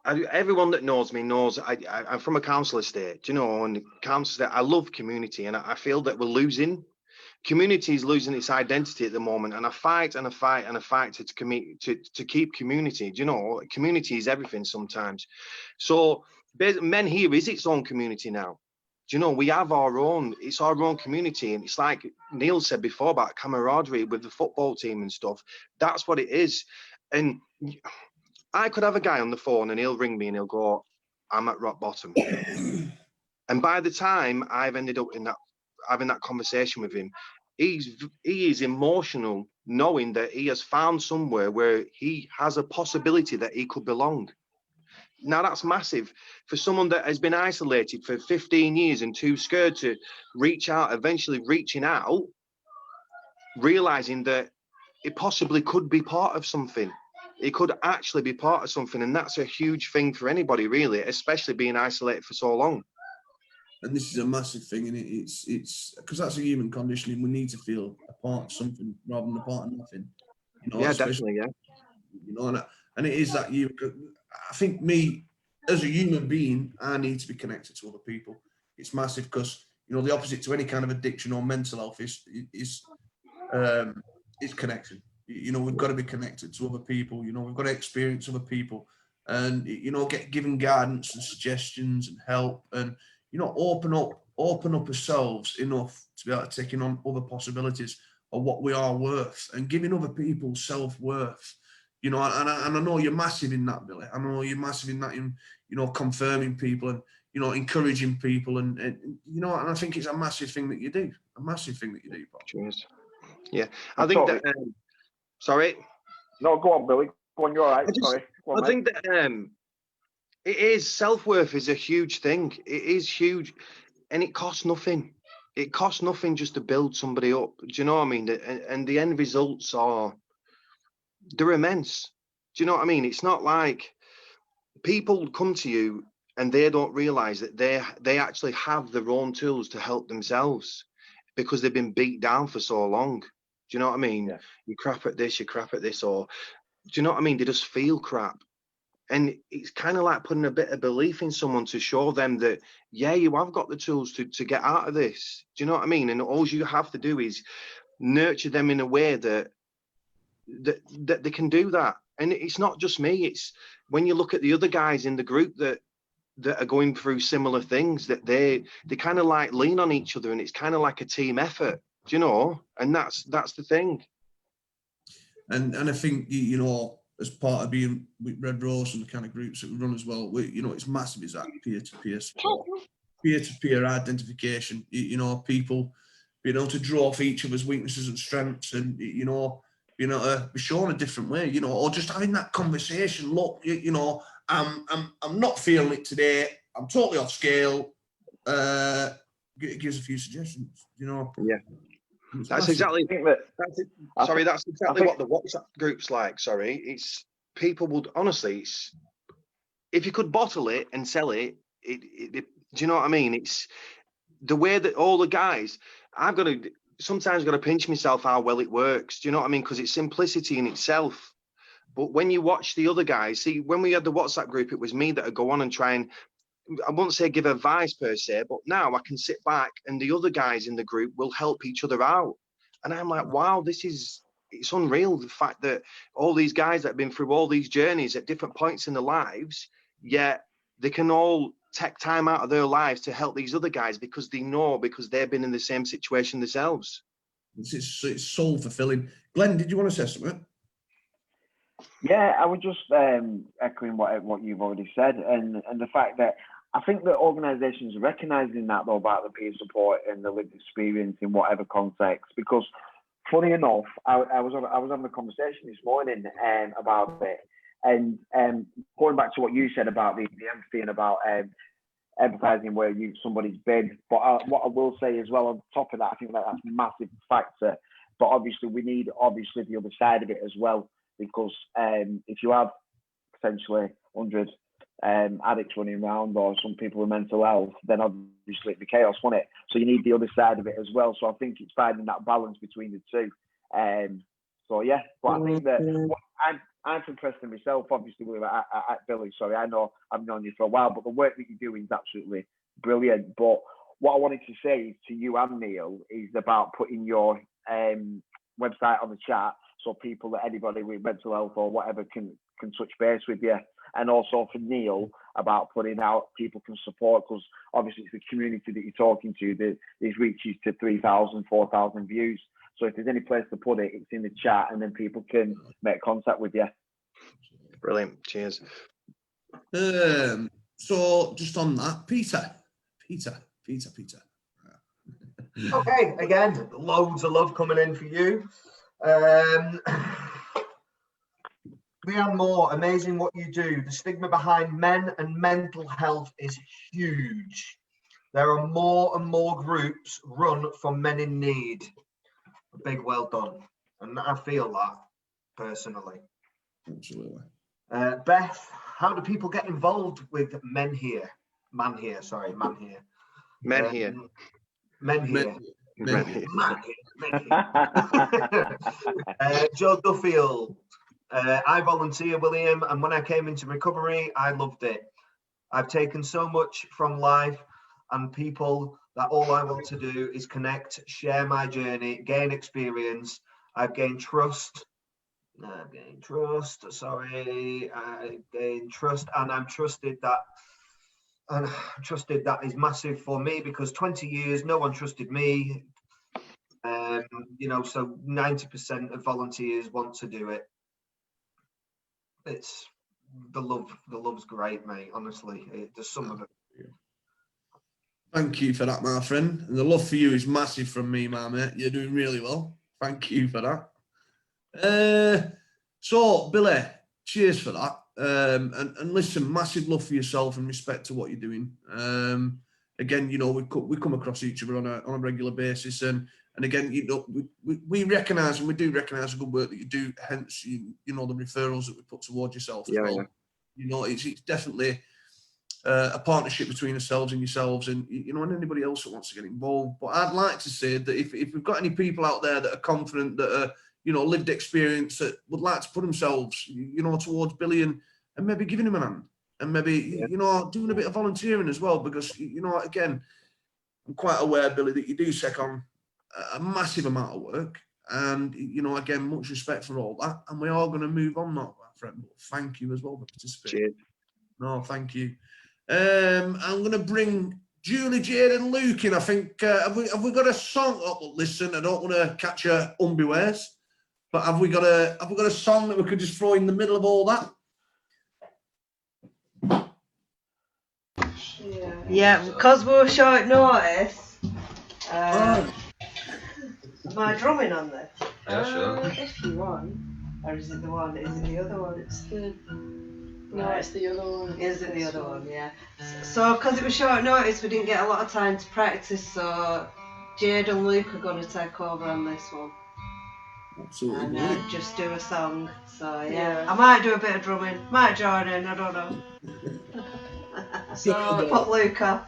everyone that knows me knows I'm from a council estate, you know, and council estate, I love community, and I feel that we're losing. Community is losing its identity at the moment, and I fight to keep community. Do you know, community is everything sometimes. So Men Here is its own community now. Do you know, we have our own, it's our own community, and it's like Neil said before about camaraderie with the football team and stuff. That's what it is. And I could have a guy on the phone and he'll ring me and he'll go, I'm at rock bottom. And by the time I've ended up having that conversation with him, he is emotional, knowing that he has found somewhere where he has a possibility that he could belong. Now that's massive for someone that has been isolated for 15 years and too scared to reach out, eventually reaching out, realizing that it possibly could be part of something. It could actually be part of something, and that's a huge thing for anybody, really, especially being isolated for so long. And this is a massive thing, and it's because that's a human condition, and we need to feel a part of something rather than a part of nothing. You know, yeah, definitely, yeah. You know, and it is that you. I think me as a human being, I need to be connected to other people. It's massive, because you know the opposite to any kind of addiction or mental health is connection. You know, we've got to be connected to other people. You know, we've got to experience other people, and you know, get given guidance and suggestions and help, and you know, open up ourselves enough to be able to take on other possibilities of what we are worth, and giving other people self-worth. You know, and I know you're massive in that, Billy. I know you're massive in that, in, you know, confirming people and, you know, encouraging people, and you know, and I think it's a massive thing that you do. A massive thing that you do, Bob. Cheers. Yeah, I think that. Sorry. No, go on, Billy. Go on, you're all right. Sorry. On, I think that it is, self-worth is a huge thing. It is huge, and it costs nothing. It costs nothing just to build somebody up. Do you know what I mean? And the end results they're immense. Do you know what I mean? It's not like people come to you and they don't realise that they actually have their own tools to help themselves because they've been beat down for so long. Do you know what I mean? Yeah. You crap at this, or do you know what I mean? They just feel crap. And it's kind of like putting a bit of belief in someone to show them that, yeah, you have got the tools to get out of this. Do you know what I mean? And all you have to do is nurture them in a way that they can do that. And it's not just me. It's when you look at the other guys in the group that are going through similar things, that they kind of like lean on each other, and it's kind of like a team effort, do you know? And that's the thing. And I think, you know, as part of being with Red Rose and the kind of groups that we run as well, you know, it's massive, is that peer-to-peer support, peer-to-peer identification, you know, people being able to draw off each other's weaknesses and strengths, and, you know, being able to be shown a different way, you know, or just having that conversation. Look, you know, I'm not feeling it today. I'm totally off scale. It gives a few suggestions, you know. Yeah. That's exactly what the WhatsApp group's like. Sorry, it's people would honestly. It's if you could bottle it and sell it. Do you know what I mean? It's the way that all the guys. I've got to sometimes got to pinch myself how well it works. Do you know what I mean? Because it's simplicity in itself. But when you watch the other guys, see, when we had the WhatsApp group, it was me that would go on and try and, I won't say give advice per se, but now I can sit back and the other guys in the group will help each other out. And I'm like, wow, it's unreal, the fact that all these guys that have been through all these journeys at different points in their lives, yet they can all take time out of their lives to help these other guys because they've been in the same situation themselves. It's soul fulfilling. Glenn, did you want to say something? Yeah, I was just echoing what you've already said, and the fact that I think that organisations are recognising that though about the peer support and the lived experience in whatever context. Because funny enough, I was having a conversation this morning about it, and going back to what you said about the empathy and about empathising where somebody's been. But what I will say as well on top of that, I think that's a massive factor. But obviously we need the other side of it as well. Because if you have potentially 100 addicts running around or some people with mental health, then obviously it'd be chaos, wouldn't it? So you need the other side of it as well. So I think it's finding that balance between the two. So yeah, but I think that I'm from Preston myself, obviously at Billy. Sorry, I know I've known you for a while, but the work that you do is absolutely brilliant. But what I wanted to say to you and Neil is about putting your website on the chat, so people that anybody with mental health or whatever can touch base with you. And also for Neil about putting out people can support, because obviously it's the community that you're talking to that is reaches to 3,000, 4,000 views. So if there's any place to put it, it's in the chat, and then people can make contact with you. Brilliant. Cheers. So just on that, Peter. Okay, again, loads of love coming in for you. Leanne Moore, amazing what you do. The stigma behind men and mental health is huge. There are more and more groups run for men in need. A big well done. And I feel that personally. Absolutely. Beth, how do people get involved with Men Here? Man Here. Joe Duffield, I volunteer, William, and when I came into recovery, I loved it. I've taken so much from life and people that all I want to do is connect, share my journey, gain experience. I've gained trust. And I'm trusted that. And trusted that is massive for me, because 20 years no one trusted me. You know, so 90% of volunteers want to do it. It's the love's great, mate. Honestly, there's some of it. Thank you for that, my friend. And the love for you is massive from me, my mate. You're doing really well. Thank you for that. So Billy, cheers for that. And listen, massive love for yourself and respect to what you're doing. Again, you know, we come across each other on a regular basis, and again, you know, we do recognise the good work that you do. Hence, you know, the referrals that we put towards yourself as well. You know, it's definitely a partnership between ourselves and yourselves, and and anybody else that wants to get involved. But I'd like to say that if we've got any people out there that are confident, that are lived experience, that would like to put themselves towards Billy and maybe giving him a hand, and maybe doing a bit of volunteering as well, because again, I'm quite aware, Billy, that you do take on a massive amount of work, and again, much respect for all that, and we are going to move on, not my friend, but thank you as well for participating. Cheers. No, thank you. I'm going to bring Julie, Jade, and Luke in. I think have we got a song? Oh, listen, I don't want to catch you unbewares, but have we got a song that we could just throw in the middle of all that? Yeah, because we were short notice. Am I drumming on this? Yeah, sure. If you want. Or is it the one? Is it the other one? It's the... No, it's the other one. Is it the other one? Yeah. So, because it was short notice, we didn't get a lot of time to practice, so Jade and Luke are going to take over on this one. Absolutely. And just do a song. So, yeah. I might do a bit of drumming. Might join in, I don't know. So, put Luke off.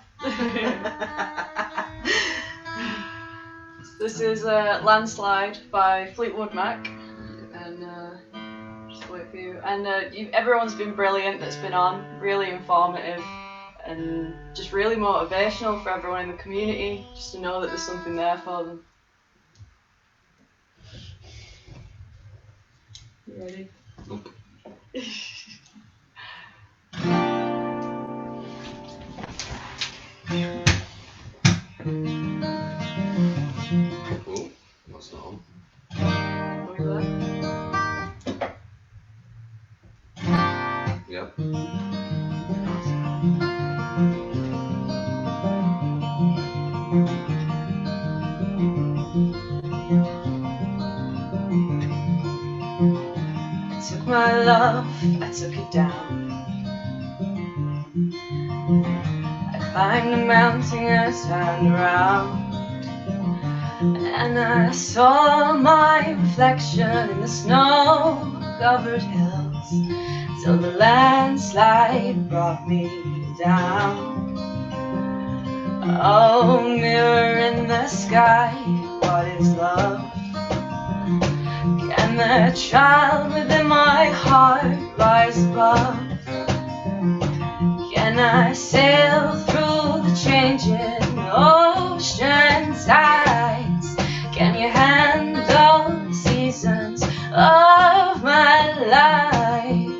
This is Landslide by Fleetwood Mac. And just wait for you. And everyone's been brilliant that's been on, really informative and just really motivational for everyone in the community, just to know that there's something there for them. You ready? Nope. Oh, that's not on. Yep. I took my love, I took it down. I climbed a mountain and I turned around, and I saw my reflection in the snow-covered hills, till the landslide brought me down. Oh, mirror in the sky, what is love? Can the child within my heart rise above? Can I sail through the changing ocean tides? Can you handle the seasons of my life?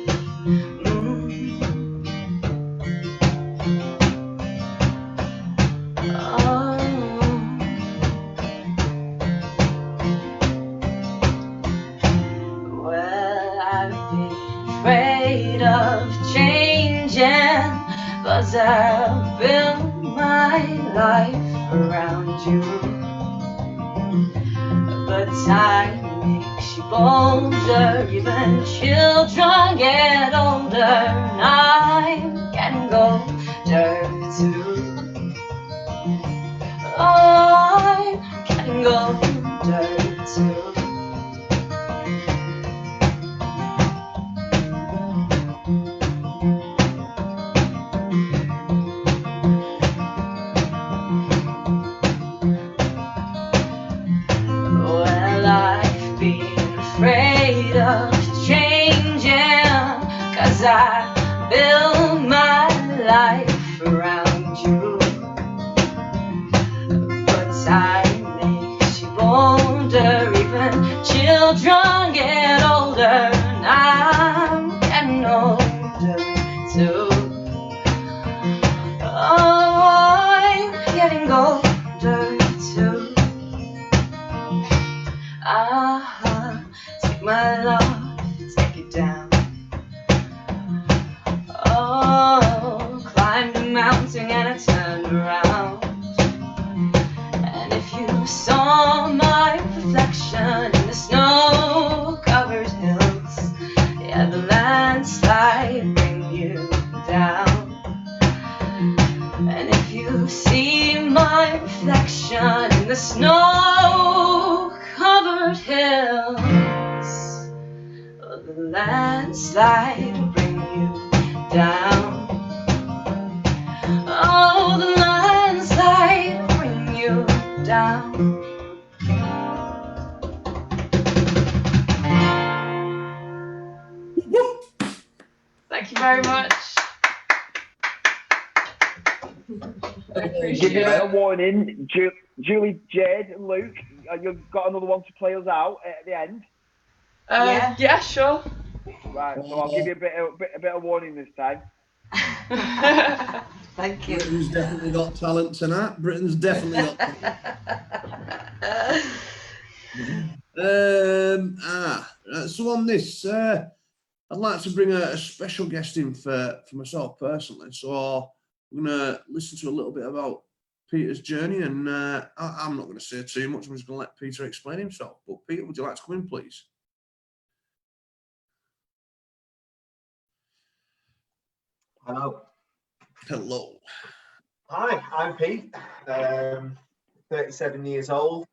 Well, I've been afraid of changing, 'cause I've built my life around you. But time makes you bolder, even children get older, and I'm getting older too. I'm getting older too. Well, I've been afraid of changing, 'cause I built my life around you. But time makes you bolder, even children get older, and I'm getting older too. Oh, I'm getting older too. Take my love, take it down. Oh, climbed a mountain and I turned around, and if you saw my reflection in the snow-covered hills, yeah, the landslide bring you down. And if you see my reflection in the snow-covered hills, the landslide will bring you down. Oh, the landslide bring you down. Thank you very much. I Give appreciate you a bit it. of warning, Julie, Jade, and Luke. You've got another one to play us out at the end. Yeah, sure. Right, so I'll give you a bit of warning this time. Thank you. Britain's definitely got talent tonight. Britain's definitely got talent. So on this, I'd like to bring a special guest in for myself personally. So I'm going to listen to a little bit about Peter's journey, and I'm not going to say too much. I'm just going to let Peter explain himself. But Peter, would you like to come in, please? Hello. Hello. Hi, I'm Pete. 37 years old.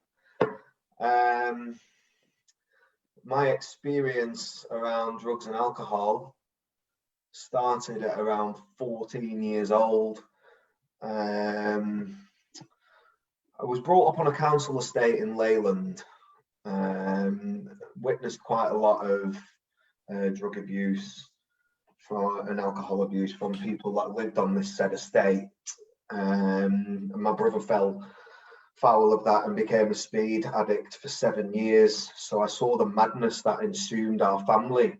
My experience around drugs and alcohol started at around 14 years old. I was brought up on a council estate in Leyland. Witnessed quite a lot of drug abuse and alcohol abuse from people that lived on this said estate. And my brother fell foul of that and became a speed addict for 7 years. So I saw the madness that ensued our family.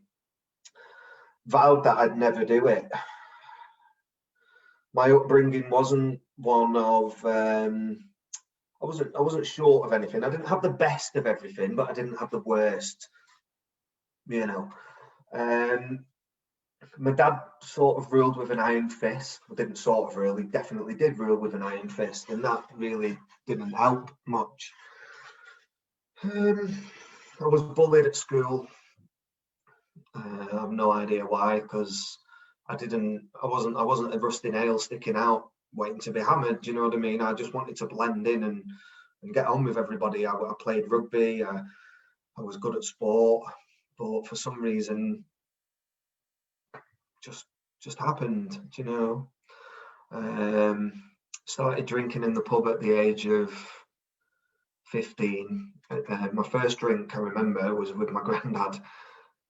Vowed that I'd never do it. My upbringing wasn't one of I wasn't short of anything. I didn't have the best of everything, but I didn't have the worst. You know. My dad sort of ruled with an iron fist. I didn't sort of rule, he definitely did rule with an iron fist, and that really didn't help much. I was bullied at school. I have no idea why, because I wasn't a rusty nail sticking out waiting to be hammered. Do you know what I mean? I just wanted to blend in and get on with everybody. I played rugby. I was good at sport, but for some reason, just happened, you know. Started drinking in the pub at the age of 15. My first drink I remember was with my granddad.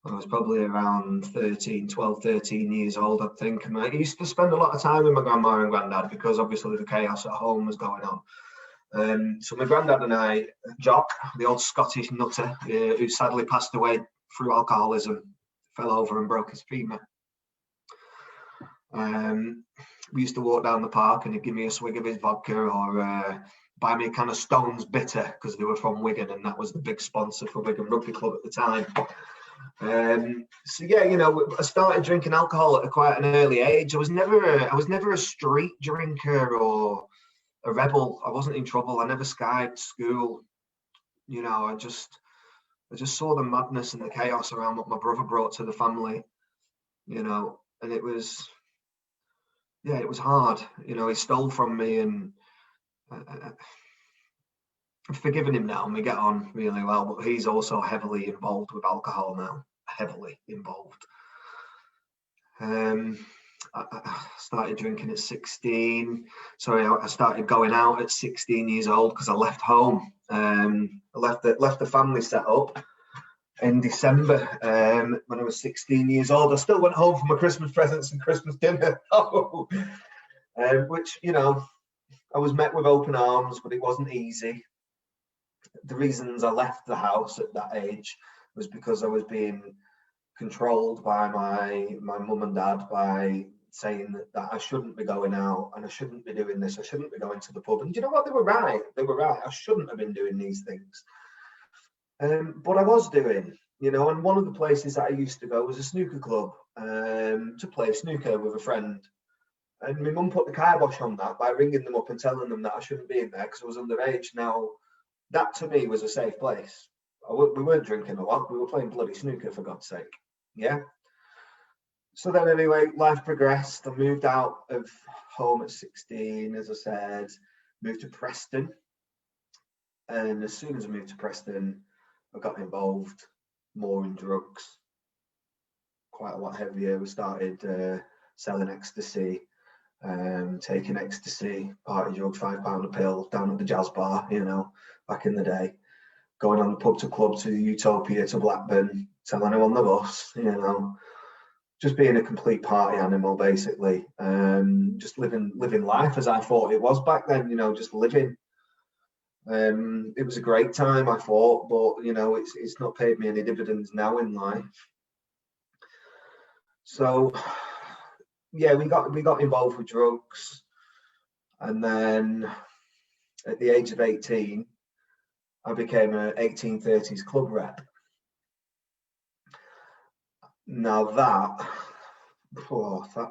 I was probably around 12, 13 years old, I think. And I used to spend a lot of time with my grandma and granddad because obviously the chaos at home was going on. So my granddad and I, Jock, the old Scottish nutter, who sadly passed away through alcoholism, fell over and broke his femur. We used to walk down the park and he'd give me a swig of his vodka or buy me a can of Stones Bitter because they were from Wigan and that was the big sponsor for Wigan Rugby Club at the time. So yeah, you know, I started drinking alcohol at quite an early age. I was never a street drinker or a rebel. I wasn't in trouble. I never skied school. You know, I just saw the madness and the chaos around what my brother brought to the family. You know, and it was hard. You know, he stole from me, and I've forgiven him now, and we get on really well. But he's also heavily involved with alcohol now. Heavily involved. I started drinking at 16. Sorry, I started going out at 16 years old because I left home. I left the family set up in December when I was 16 years old. I still went home for my Christmas presents and Christmas dinner, which, you know, I was met with open arms, but it wasn't easy. The reasons I left the house at that age was because I was being controlled by my mum and dad by saying that I shouldn't be going out and I shouldn't be doing this. I shouldn't be going to the pub. And you know what? They were right. They were right. I shouldn't have been doing these things. But I was doing, you know, and one of the places that I used to go was a snooker club to play snooker with a friend. And my mum put the kibosh on that by ringing them up and telling them that I shouldn't be in there because I was underage. Now, that to me was a safe place. We weren't drinking a lot. We were playing bloody snooker, for God's sake. Yeah. So then anyway, life progressed. I moved out of home at 16, as I said, moved to Preston. And as soon as I moved to Preston, I got involved more in drugs, quite a lot heavier. We started selling ecstasy, taking ecstasy, party drugs, £5 a pill down at the jazz bar, you know, back in the day, going on the pub to club to Utopia to Blackburn, telling her on the bus, you know, just being a complete party animal, basically. Just living life as I thought it was back then, you know, just living. It was a great time, I thought, but you know, it's not paid me any dividends now in life. So yeah, we got involved with drugs, and then at the age of 18, I became a 1830s club rep. Now that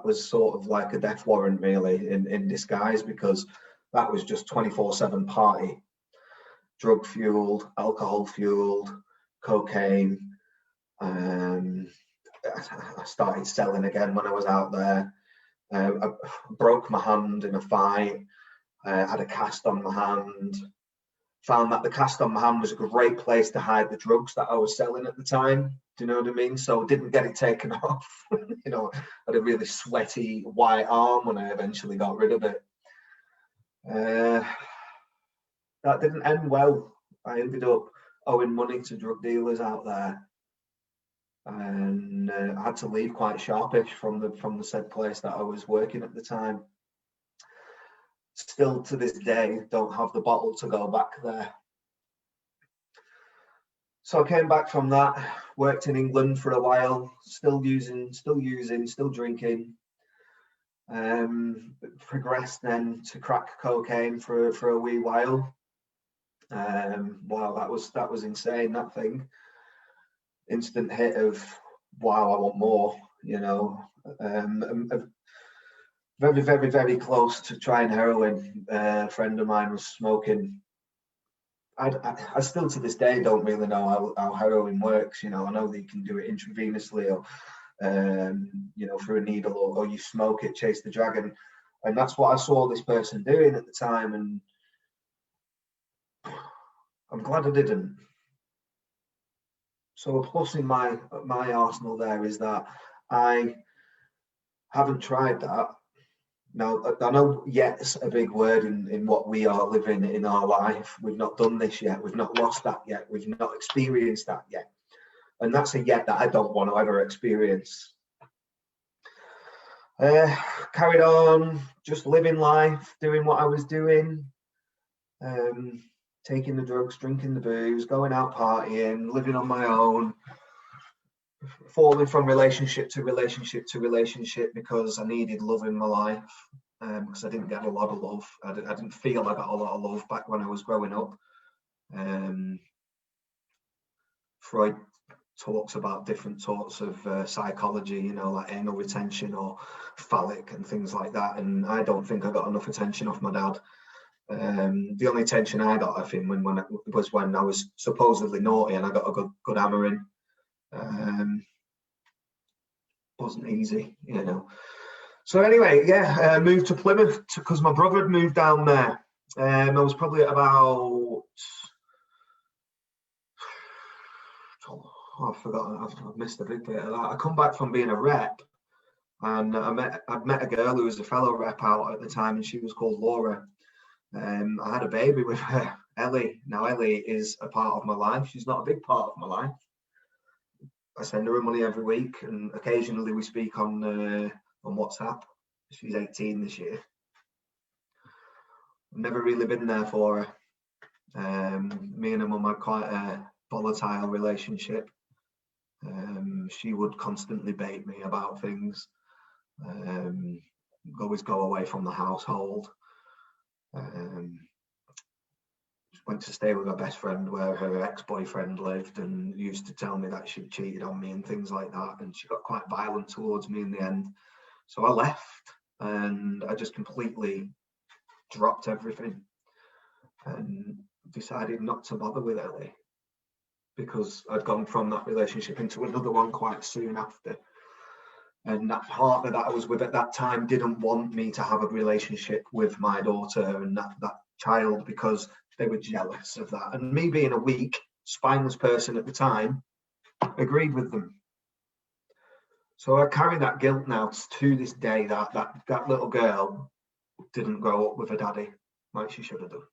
was sort of like a death warrant, really, in disguise, because that was just 24/7 party, drug fueled, alcohol fueled, cocaine. I started selling again when I was out there. I broke my hand in a fight. Had a cast on my hand. Found that the cast on my hand was a great place to hide the drugs that I was selling at the time. Do you know what I mean? So didn't get it taken off. You know, I had a really sweaty white arm when I eventually got rid of it. That didn't end well. I ended up owing money to drug dealers out there, and I had to leave quite sharpish from the said place that I was working at the time. Still to this day, don't have the bottle to go back there. So I came back from that, worked in England for a while, still drinking. Progressed then to crack cocaine for a wee while. Wow, that was insane, that thing. Instant hit of, wow, I want more, you know. Very, very, very close to trying heroin. A friend of mine was smoking. I still to this day don't really know how heroin works. You know, I know that you can do it intravenously or, you know, through a needle, or you smoke it, chase the dragon. And that's what I saw this person doing at the time. And I'm glad I didn't. So a plus in my arsenal there is that I haven't tried that. Now, I know yet's a big word in what we are living in our life. We've not done this yet. We've not lost that yet. We've not experienced that yet. And that's a yet that I don't want to ever experience. Carried on, just living life, doing what I was doing. Taking the drugs, drinking the booze, going out partying, living on my own. Falling from relationship to relationship to relationship because I needed love in my life, because I didn't get a lot of love. I didn't feel I got a lot of love back when I was growing up. Freud talks about different sorts of psychology, you know, like anal retention or phallic and things like that. And I don't think I got enough attention off my dad. The only attention I got off him was when I was supposedly naughty and I got a good hammering. Wasn't easy, you know. So anyway, yeah, moved to Plymouth because my brother had moved down there. I was probably at about, I've forgotten, I've missed a big bit of that. I come back from being a rep, and I'd met a girl who was a fellow rep out at the time, and she was called Laura. I had a baby with her, Ellie. Now Ellie is a part of my life. She's not a big part of my life. I send her money every week, and occasionally we speak on WhatsApp. She's 18 this year. I've never really been there for her. Me and her mum had quite a volatile relationship. She would constantly bait me about things. Always go away from the household. Went to stay with her best friend where her ex-boyfriend lived, and used to tell me that she'd cheated on me and things like that, and she got quite violent towards me in the end. So I left, and I just completely dropped everything and decided not to bother with Ellie, because I'd gone from that relationship into another one quite soon after. And that partner that I was with at that time didn't want me to have a relationship with my daughter and that child, because they were jealous of that. And me being a weak, spineless person at the time, agreed with them. So I carry that guilt now to this day, that little girl didn't grow up with a daddy like she should have done.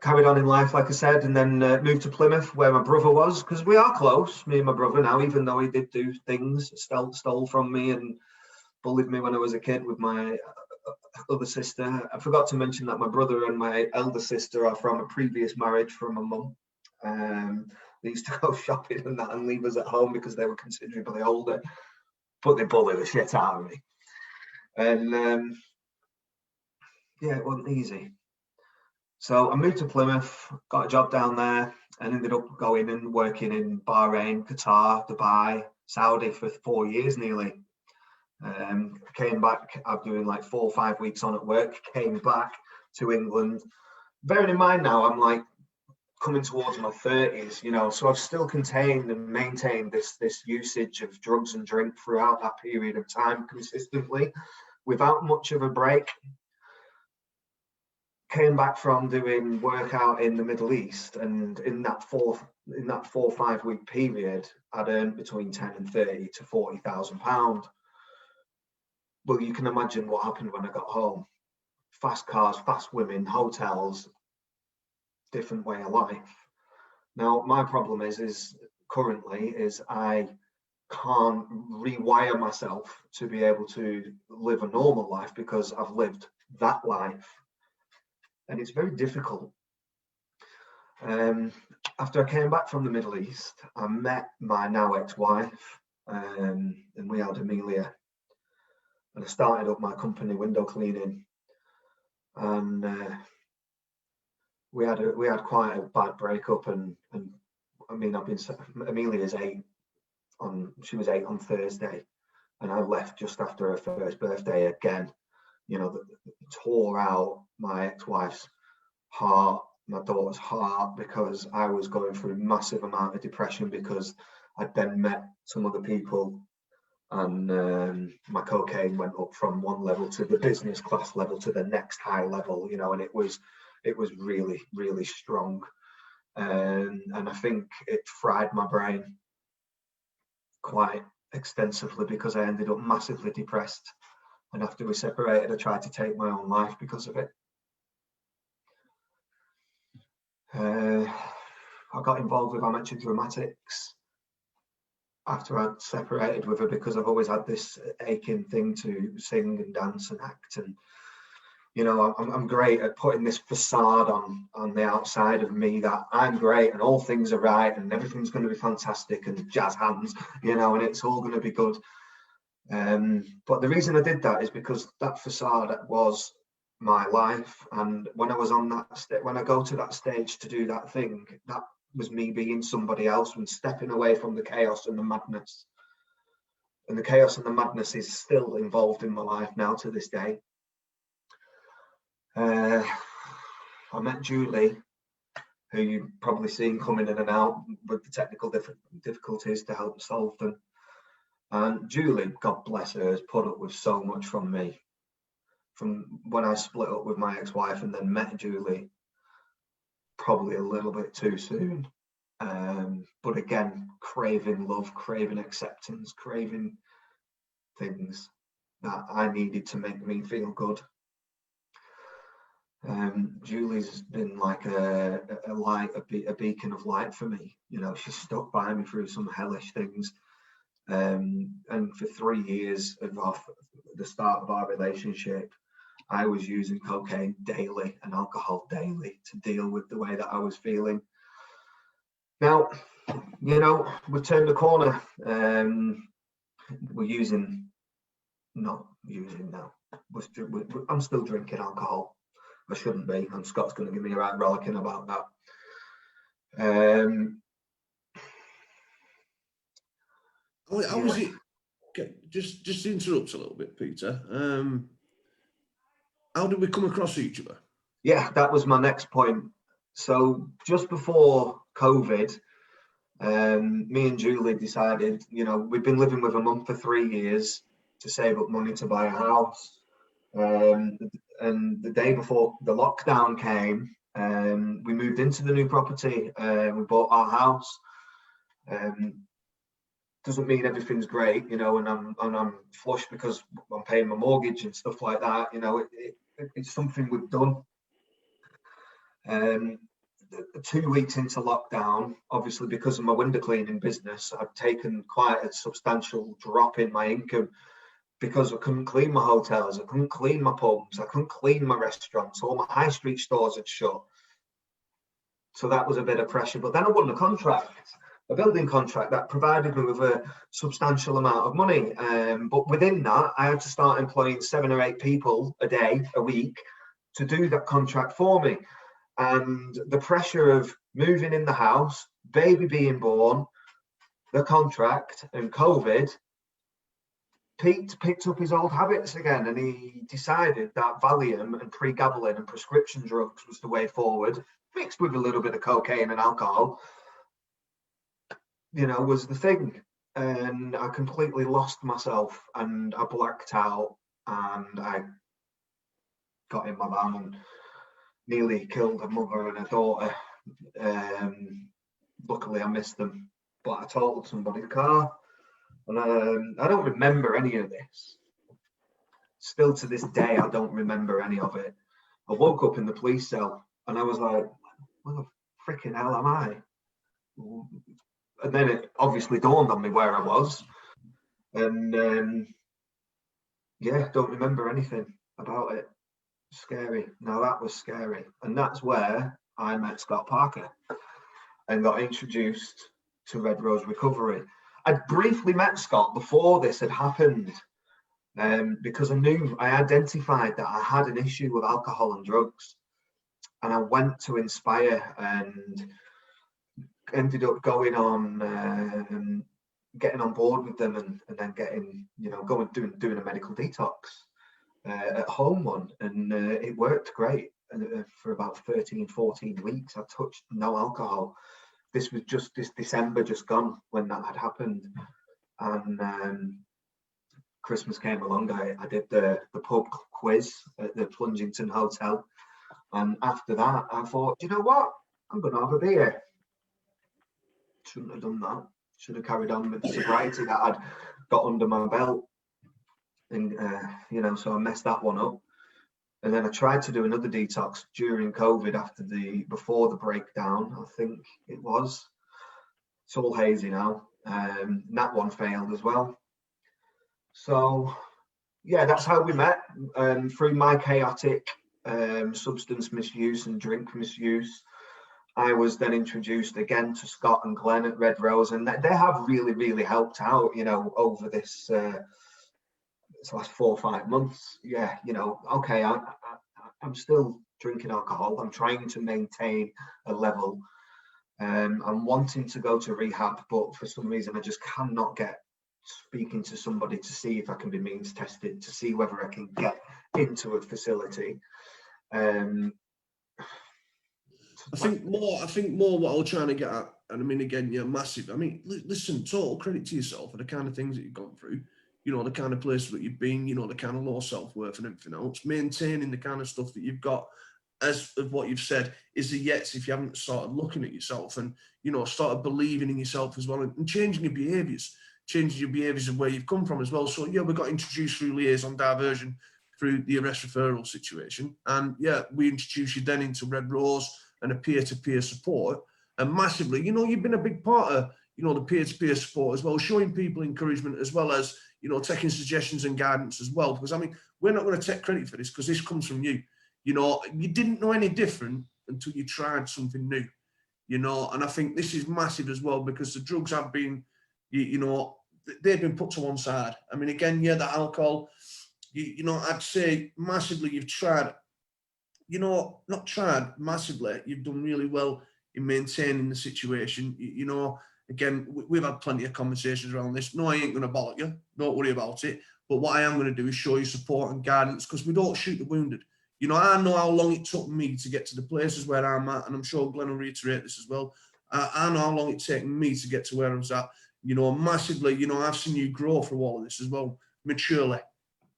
Carried on in life, like I said, and then moved to Plymouth where my brother was, because we are close, me and my brother now, even though he did do things, stole from me and bullied me when I was a kid with my other sister. I forgot to mention that my brother and my elder sister are from a previous marriage from my mum. They used to go shopping and that and leave us at home because they were considerably older, but they bullied the shit out of me. And yeah, it wasn't easy. So I moved to Plymouth, got a job down there, and ended up going and working in Bahrain, Qatar, Dubai, Saudi for 4 years nearly. Came back, I'm doing like 4 or 5 weeks on at work, came back to England. Bearing in mind now, I'm like coming towards my 30s, you know, so I've still contained and maintained this usage of drugs and drink throughout that period of time consistently, without much of a break. Came back from doing work out in the Middle East, and in that 4 or 5 week period, I'd earned between 10 and 30 to 40,000 pounds. Well, you can imagine what happened when I got home. Fast cars, fast women, hotels, different way of life. Now, my problem is currently I can't rewire myself to be able to live a normal life because I've lived that life. And it's very difficult. After I came back from the Middle East, I met my now ex-wife, and we had Amelia. And I started up my company, window cleaning, and we had quite a bad breakup. And I mean, Amelia's 8 she was 8 on Thursday, and I left just after her first birthday again. You know, tore out my ex-wife's heart, my daughter's heart, because I was going through a massive amount of depression because I'd then met some other people, and my cocaine went up from one level to the business class level to the next high level, you know, and it was really, really strong. And I think it fried my brain quite extensively because I ended up massively depressed. And after we separated, I tried to take my own life because of it. I got involved with amateur dramatics after I'd separated with her because I've always had this aching thing to sing and dance and act. And, you know, I'm great at putting this facade on the outside of me that I'm great and all things are right and everything's going to be fantastic and jazz hands, you know, and it's all going to be good. But the reason I did that is because that facade was my life, and when I was on that when I go to that stage to do that thing, that was me being somebody else and stepping away from the chaos and the madness. And the chaos and the madness is still involved in my life now to this day. I met Julie, who you've probably seen coming in and out with the technical difficulties to help solve them. And Julie, God bless her, has put up with so much from me. From when I split up with my ex-wife and then met Julie, probably a little bit too soon. But again, craving love, craving acceptance, craving things that I needed to make me feel good. Julie's been like a light, a beacon of light for me. You know, she stuck by me through some hellish things. And for 3 years of the start of our relationship, I was using cocaine daily and alcohol daily to deal with the way that I was feeling. Now, you know, we've turned the corner. We're not using now. I'm still drinking alcohol. I shouldn't be, and Scott's going to give me a right rollicking about that. How was it? Just to interrupt a little bit, Peter. How did we come across each other? Yeah, that was my next point. So just before COVID, me and Julie decided, you know, we'd been living with a mum for 3 years to save up money to buy a house. And the day before the lockdown came, we moved into the new property. We bought our house. doesn't mean everything's great, you know, and I'm flush because I'm paying my mortgage and stuff like that. You know, it's something we've done. 2 weeks into lockdown, obviously because of my window cleaning business, I've taken quite a substantial drop in my income because I couldn't clean my hotels, I couldn't clean my pubs, I couldn't clean my restaurants, all my high street stores had shut. So that was a bit of pressure. But then I won a contract, a building contract that provided me with a substantial amount of money. But within that, I had to start employing 7 or 8 people a day, a week, to do that contract for me. And the pressure of moving in the house, baby being born, the contract, and COVID, Pete picked up his old habits again, and he decided that Valium and pregabalin and prescription drugs was the way forward, mixed with a little bit of cocaine and alcohol, you know, was the thing. And I completely lost myself, and I blacked out, and I got in my van and nearly killed a mother and a daughter. Luckily I missed them, but I totaled somebody's car. And I don't remember any of this. Still to this day, I don't remember any of it. I woke up in the police cell and I was like, where the freaking hell am I? And then it obviously dawned on me where I was. And yeah, don't remember anything about it. Scary. Now that was scary. And that's where I met Scott Parker and got introduced to Red Rose Recovery. I'd briefly met Scott before this had happened, because I identified that I had an issue with alcohol and drugs, and I went to Inspire and ended up going on, getting on board with them, and then getting, you know, doing a medical detox at home one, and it worked great. And for about 13, 14 weeks, I touched no alcohol. This was just this December just gone when that had happened, and Christmas came along. I did the pub quiz at the Plungington Hotel, and after that I thought, you know what, I'm gonna have a beer. Shouldn't have done that. Should have carried on with the sobriety that I'd got under my belt, and you know, so I messed that one up. And then I tried to do another detox during COVID before the breakdown, I think it was. It's all hazy now. That one failed as well. So yeah, that's how we met, through my chaotic substance misuse and drink misuse. I was then introduced again to Scott and Glenn at Red Rose, and they have really, really helped out, you know, over this last 4 or 5 months. Yeah, you know, okay, I'm still drinking alcohol. I'm trying to maintain a level. I'm wanting to go to rehab, but for some reason I just cannot get speaking to somebody to see if I can be means tested, to see whether I can get into a facility. I think more what I'm trying to get at, and I mean, again, you're massive. I mean, listen, total credit to yourself for the kind of things that you've gone through. You know, the kind of place that you've been, you know, the kind of low self-worth and everything else, maintaining the kind of stuff that you've got, as of what you've said, is the yets if you haven't started looking at yourself and, you know, started believing in yourself as well, and changing your behaviours of where you've come from as well. So yeah, we got introduced through liaison diversion through the arrest referral situation. And yeah, we introduced you then into Red Rose and a peer-to-peer support. And massively, you know, you've been a big part of, you know, the peer-to-peer support as well, showing people encouragement as well as, you know, taking suggestions and guidance as well. Because I mean, we're not going to take credit for this because this comes from you. You know, you didn't know any different until you tried something new, you know, and I think this is massive as well because the drugs have been, you know, they've been put to one side. I mean, again, yeah, the alcohol, you know, I'd say massively you've tried, you know, not tried massively, you've done really well in maintaining the situation. You know, again, we've had plenty of conversations around this. No, I ain't going to bollock you. Don't worry about it. But what I am going to do is show you support and guidance because we don't shoot the wounded. You know, I know how long it took me to get to the places where I'm at, and I'm sure Glenn will reiterate this as well. I know how long it's taken me to get to where I'm at. You know, massively, you know, I've seen you grow through all of this as well, maturely.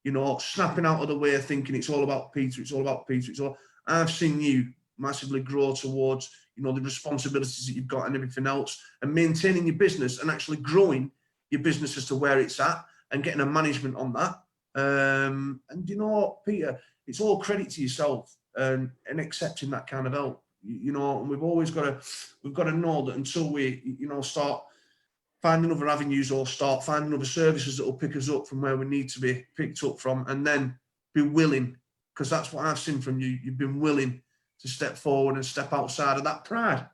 You know, snapping out of the way, thinking it's all about Peter, it's all about Peter. I've seen you massively grow towards, you know, the responsibilities that you've got and everything else, and maintaining your business and actually growing your business as to where it's at and getting a management on that. And you know, Peter, it's all credit to yourself and accepting that kind of help. You know, and we've got to know that until we, you know, start finding other avenues or start finding other services that will pick us up from where we need to be picked up from, and then be willing, because that's what I've seen from you. You've been willing to step forward and step outside of that pride,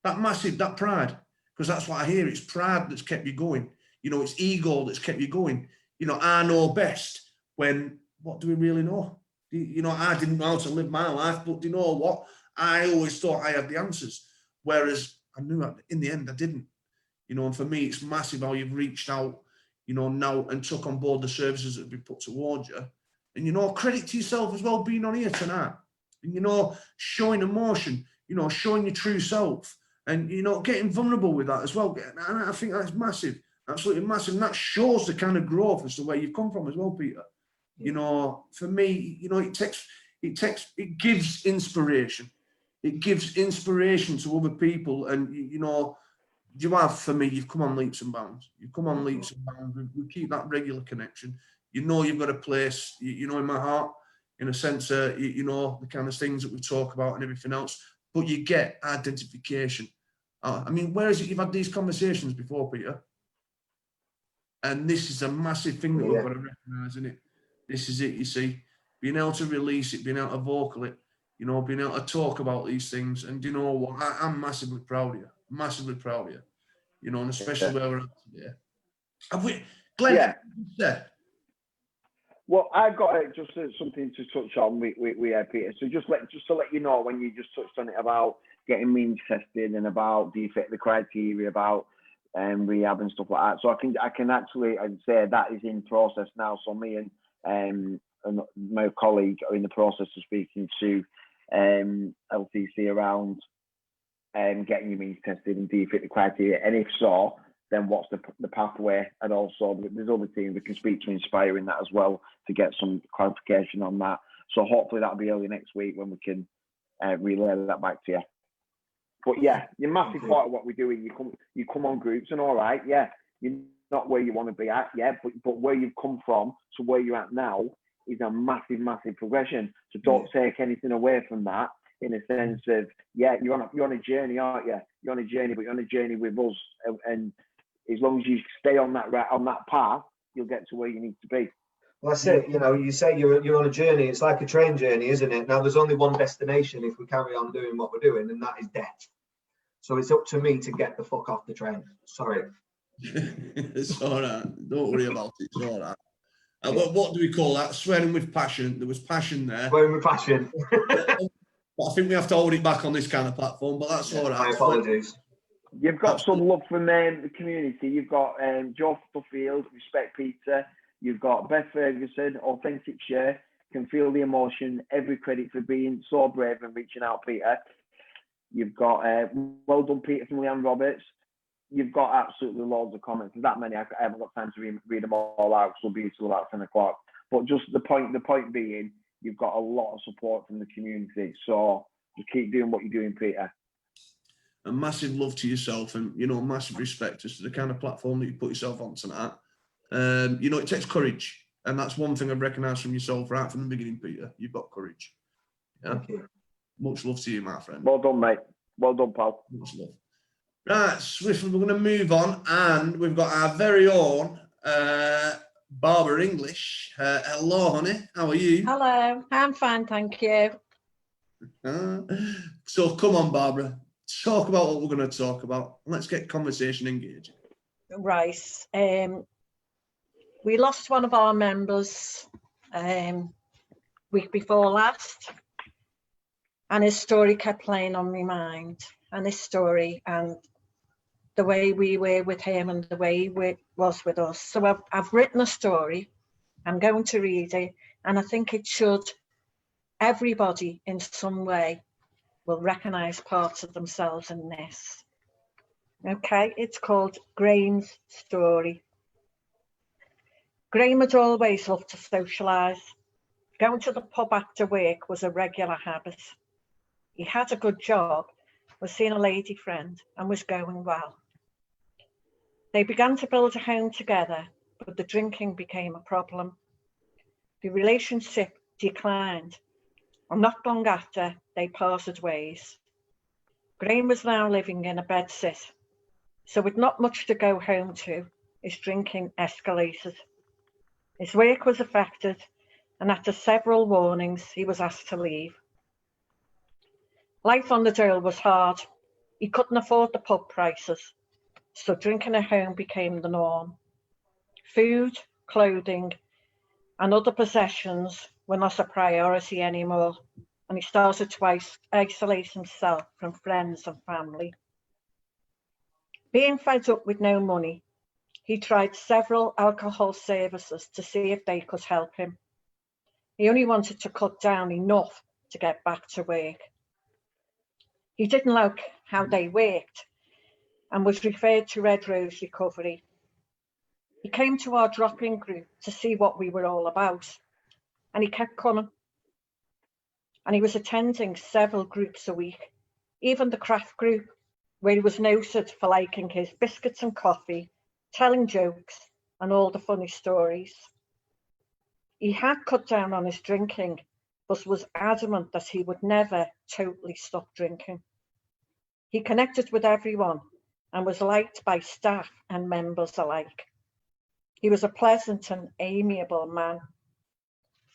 that pride, because that's what I hear. It's pride that's kept you going. You know, it's ego that's kept you going. You know, I know best, when what do we really know? You know, I didn't know how to live my life, but you know what? I always thought I had the answers, whereas I knew in the end I didn't. You know, and for me, it's massive how you've reached out, you know, now and took on board the services that have been put towards you. And, you know, credit to yourself as well, being on here tonight. And, you know, showing emotion, you know, showing your true self and, you know, getting vulnerable with that as well. And I think that's massive, absolutely massive. And that shows the kind of growth as to where you've come from as well, Peter. You know, for me, you know, it gives inspiration. It gives inspiration to other people. And, you know, you have, for me, you've come on leaps and bounds. You've come on leaps and bounds. We keep that regular connection. You know, you've got a place, you know, in my heart, in a sense, you know, the kind of things that we talk about and everything else, but you get identification. I mean, where is it you've had these conversations before, Peter? And this is a massive thing that we've got to recognise, isn't it? This is it, you see. Being able to release it, being able to vocal it, you know, being able to talk about these things. And you know what? I'm massively proud of you. Massively proud of you. You know, and especially where we're at today. Have we, Glenn, yeah. Well, I've got just something to touch on with Peter. So just to let you know, when you just touched on it about getting means tested and about do you fit the criteria about rehab and stuff like that. So I can actually, I'd say that is in process now. So me and my colleague are in the process of speaking to LTC around getting your means tested and do you fit the criteria, and if so, then what's the pathway? And also there's other teams we can speak to Inspire in that as well to get some clarification on that. So hopefully that'll be early next week when we can relay that back to you. But yeah, you're massive part of what we're doing. You come on groups and all right, yeah, you're not where you want to be at, yeah, but where you've come from to where you're at now is a massive progression. So don't take anything away from that, in a sense of, yeah, you're on a journey, aren't you? You're on a journey, but you're on a journey with us, and as long as you stay on that path, you'll get to where you need to be. Well, that's it. You know, you say you're on a journey. It's like a train journey, isn't it? Now, there's only one destination if we carry on doing what we're doing, and that is death. So it's up to me to get the fuck off the train. Sorry. It's all right. Don't worry about it. It's all right. What do we call that? Swearing with passion. There was passion there. Swearing with passion. But I think we have to hold it back on this kind of platform, but that's all right. My apologies. You've got some love from the community. You've got Joe Futterfield, Respect Peter. You've got Beth Ferguson, Authentic Share, Can Feel the Emotion. Every credit for being so brave and reaching out, Peter. You've got Well Done, Peter, from Leanne Roberts. You've got absolutely loads of comments. There's that many. I haven't got time to read them all out, so we'll be till about 10 o'clock. But just the point being, you've got a lot of support from the community. So just keep doing what you're doing, Peter. A massive love to yourself, and you know, massive respect as to the kind of platform that you put yourself on tonight. You know, it takes courage, and that's one thing I've recognised from yourself right from the beginning, Peter. You've got courage. Yeah. Thank you. Much love to you, my friend. Well done, mate. Well done, pal. Much love. Right, swiftly we're going to move on, and we've got our very own Barbara English. Hello, honey. How are you? Hello, I'm fine, thank you. So come on, Barbara. Talk about what we're going to talk about. Let's get conversation engaging. Right. We lost one of our members week before last, and his story kept playing on my mind, and his story and the way we were with him and the way he was with us. So I've written a story. I'm going to read it, and I think it should, everybody in some way will recognise parts of themselves in this. Okay, it's called Graham's Story. Graham had always loved to socialise. Going to the pub after work was a regular habit. He had a good job, was seeing a lady friend, and was going well. They began to build a home together, but the drinking became a problem. The relationship declined, and not long after, they parted ways. Graham was now living in a bedsit, so with not much to go home to, his drinking escalated. His work was affected, and after several warnings, he was asked to leave. Life on the dole was hard. He couldn't afford the pub prices, so drinking at home became the norm. Food, clothing, and other possessions were not a priority anymore, and he started to isolate himself from friends and family. Being fed up with no money, he tried several alcohol services to see if they could help him. He only wanted to cut down enough to get back to work. He didn't like how they worked and was referred to Red Rose Recovery. He came to our drop-in group to see what we were all about, and he kept coming. And he was attending several groups a week, even the craft group, where he was noted for liking his biscuits and coffee, telling jokes, and all the funny stories. He had cut down on his drinking, but was adamant that he would never totally stop drinking. He connected with everyone and was liked by staff and members alike. He was a pleasant and amiable man.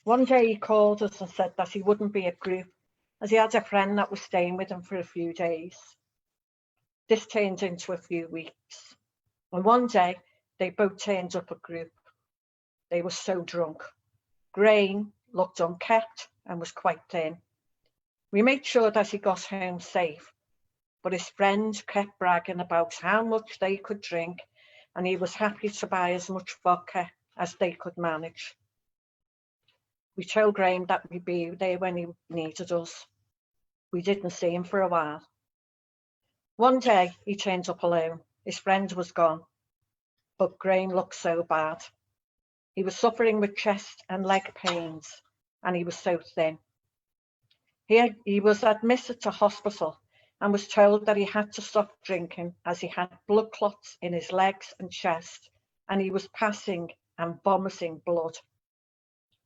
One day he called us and said that he wouldn't be at group as he had a friend that was staying with him for a few days. This turned into a few weeks. And one day they both turned up at group. They were so drunk. Graham looked unkempt and was quite thin. We made sure that he got home safe, but his friend kept bragging about how much they could drink, and he was happy to buy as much vodka as they could manage. We told Graham that we'd be there when he needed us. We didn't see him for a while. One day he turned up alone. His friend was gone, but Graham looked so bad. He was suffering with chest and leg pains, and he was so thin. He was admitted to hospital and was told that he had to stop drinking as he had blood clots in his legs and chest, and he was passing and vomiting blood.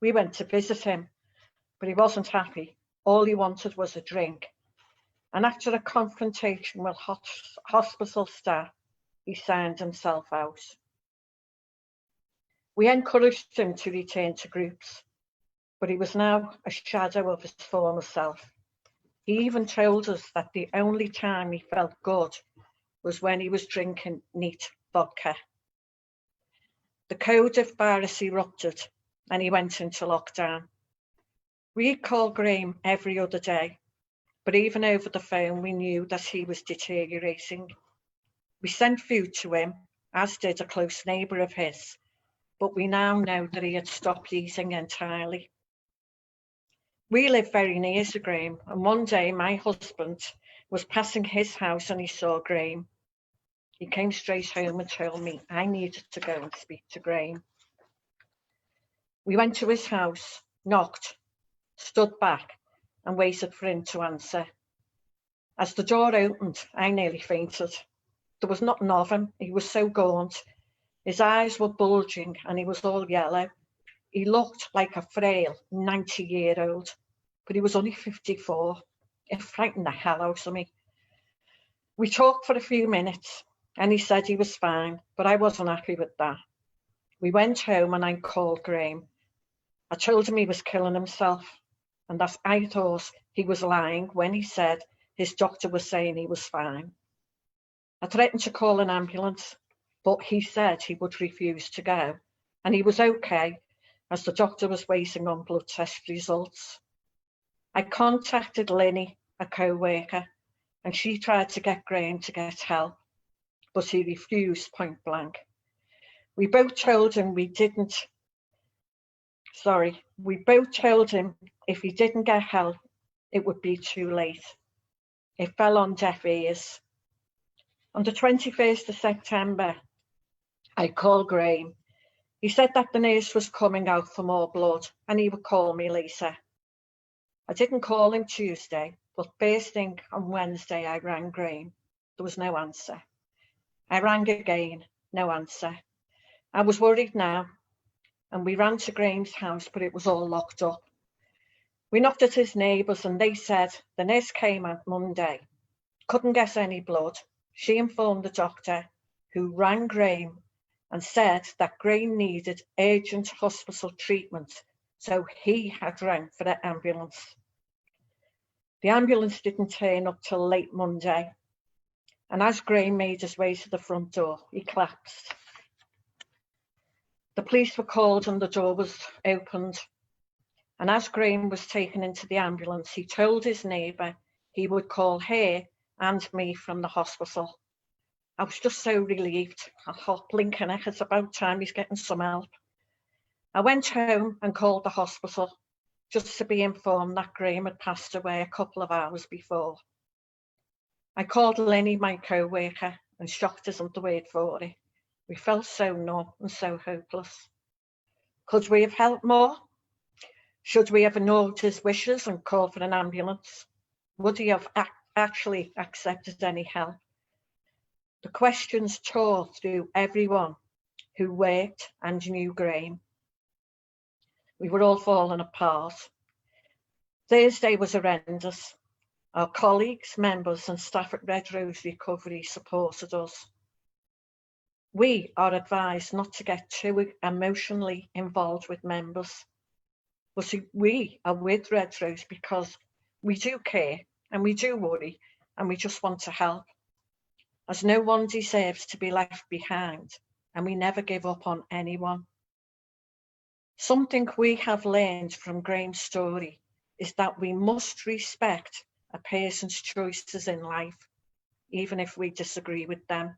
We went to visit him, but he wasn't happy. All he wanted was a drink. And after a confrontation with hospital staff, he signed himself out. We encouraged him to return to groups, but he was now a shadow of his former self. He even told us that the only time he felt good was when he was drinking neat vodka. The COVID virus erupted and he went into lockdown. We called Graham every other day, but even over the phone we knew that he was deteriorating. We sent food to him, as did a close neighbour of his, but we now know that he had stopped eating entirely. We live very near to Graham, and one day my husband was passing his house and he saw Graham. He came straight home and told me I needed to go and speak to Graham. We went to his house, knocked, stood back and waited for him to answer. As the door opened, I nearly fainted. There was nothing of him. He was so gaunt. His eyes were bulging and he was all yellow. He looked like a frail 90-year-old, but he was only 54. It frightened the hell out of me. We talked for a few minutes and he said he was fine, but I wasn't happy with that. We went home and I called Graham. I told him he was killing himself and that I thought he was lying when he said his doctor was saying he was fine. I threatened to call an ambulance, but he said he would refuse to go, and he was okay as the doctor was waiting on blood test results. I contacted Linny, a co-worker, and she tried to get Graham to get help, but he refused point blank. We both told him if he didn't get help, it would be too late. It fell on deaf ears. On the 21st of September, I called Graham. He said that the nurse was coming out for more blood and he would call me later. I didn't call him Tuesday, but first thing on Wednesday I rang Graham. There was no answer. I rang again No answer. I was worried now, and we ran to Graham's house, but it was all locked up. We knocked at his neighbours and they said the nurse came on Monday, couldn't get any blood. She informed the doctor, who rang Graham and said that Graham needed urgent hospital treatment, so he had rang for an ambulance. The ambulance didn't turn up till late Monday, and as Graham made his way to the front door, he collapsed. The police were called and the door was opened. And as Graham was taken into the ambulance, he told his neighbour he would call her and me from the hospital. I was just so relieved. I thought, blinking heck, it's about time he's getting some help. I went home and called the hospital just to be informed that Graham had passed away a couple of hours before. I called Lenny, my co-worker, and shocked isn't the word for it. We felt so numb and so hopeless. Could we have helped more? Should we have ignored his wishes and called for an ambulance? Would he have actually accepted any help? The questions tore through everyone who worked and knew Graham. We were all falling apart. Thursday was horrendous. Our colleagues, members and staff at Red Rose Recovery supported us. We are advised not to get too emotionally involved with members. But we are with Red Rose because we do care and we do worry and we just want to help, as no one deserves to be left behind and we never give up on anyone. Something we have learned from Graham's story is that we must respect a person's choices in life, even if we disagree with them.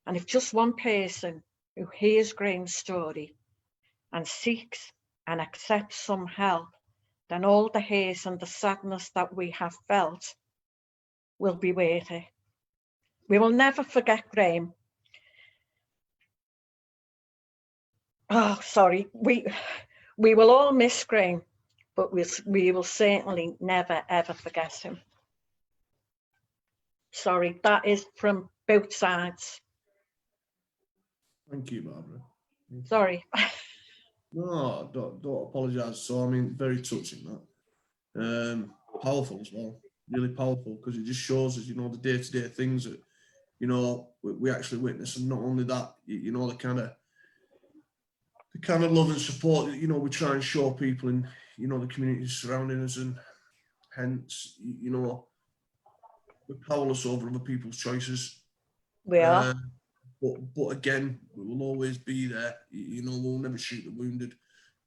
And if just one person who hears Graham's story and seeks and accepts some help, then all the hate and the sadness that we have felt will be worth it. We will never forget Graham. Oh, sorry. We will all miss Graham, but we will certainly never, ever forget him. Sorry, that is from both sides. Thank you, Barbara. Sorry. No, don't apologise. So, I mean, very touching that. Powerful as well. Really powerful, because it just shows us, you know, the day-to-day things that, you know, we actually witness. And not only that, you know, the kind of love and support that, you know, we try and show people in, you know, the communities surrounding us, and hence, you know, we're powerless over other people's choices. We are. But again, we will always be there. You know, we'll never shoot the wounded.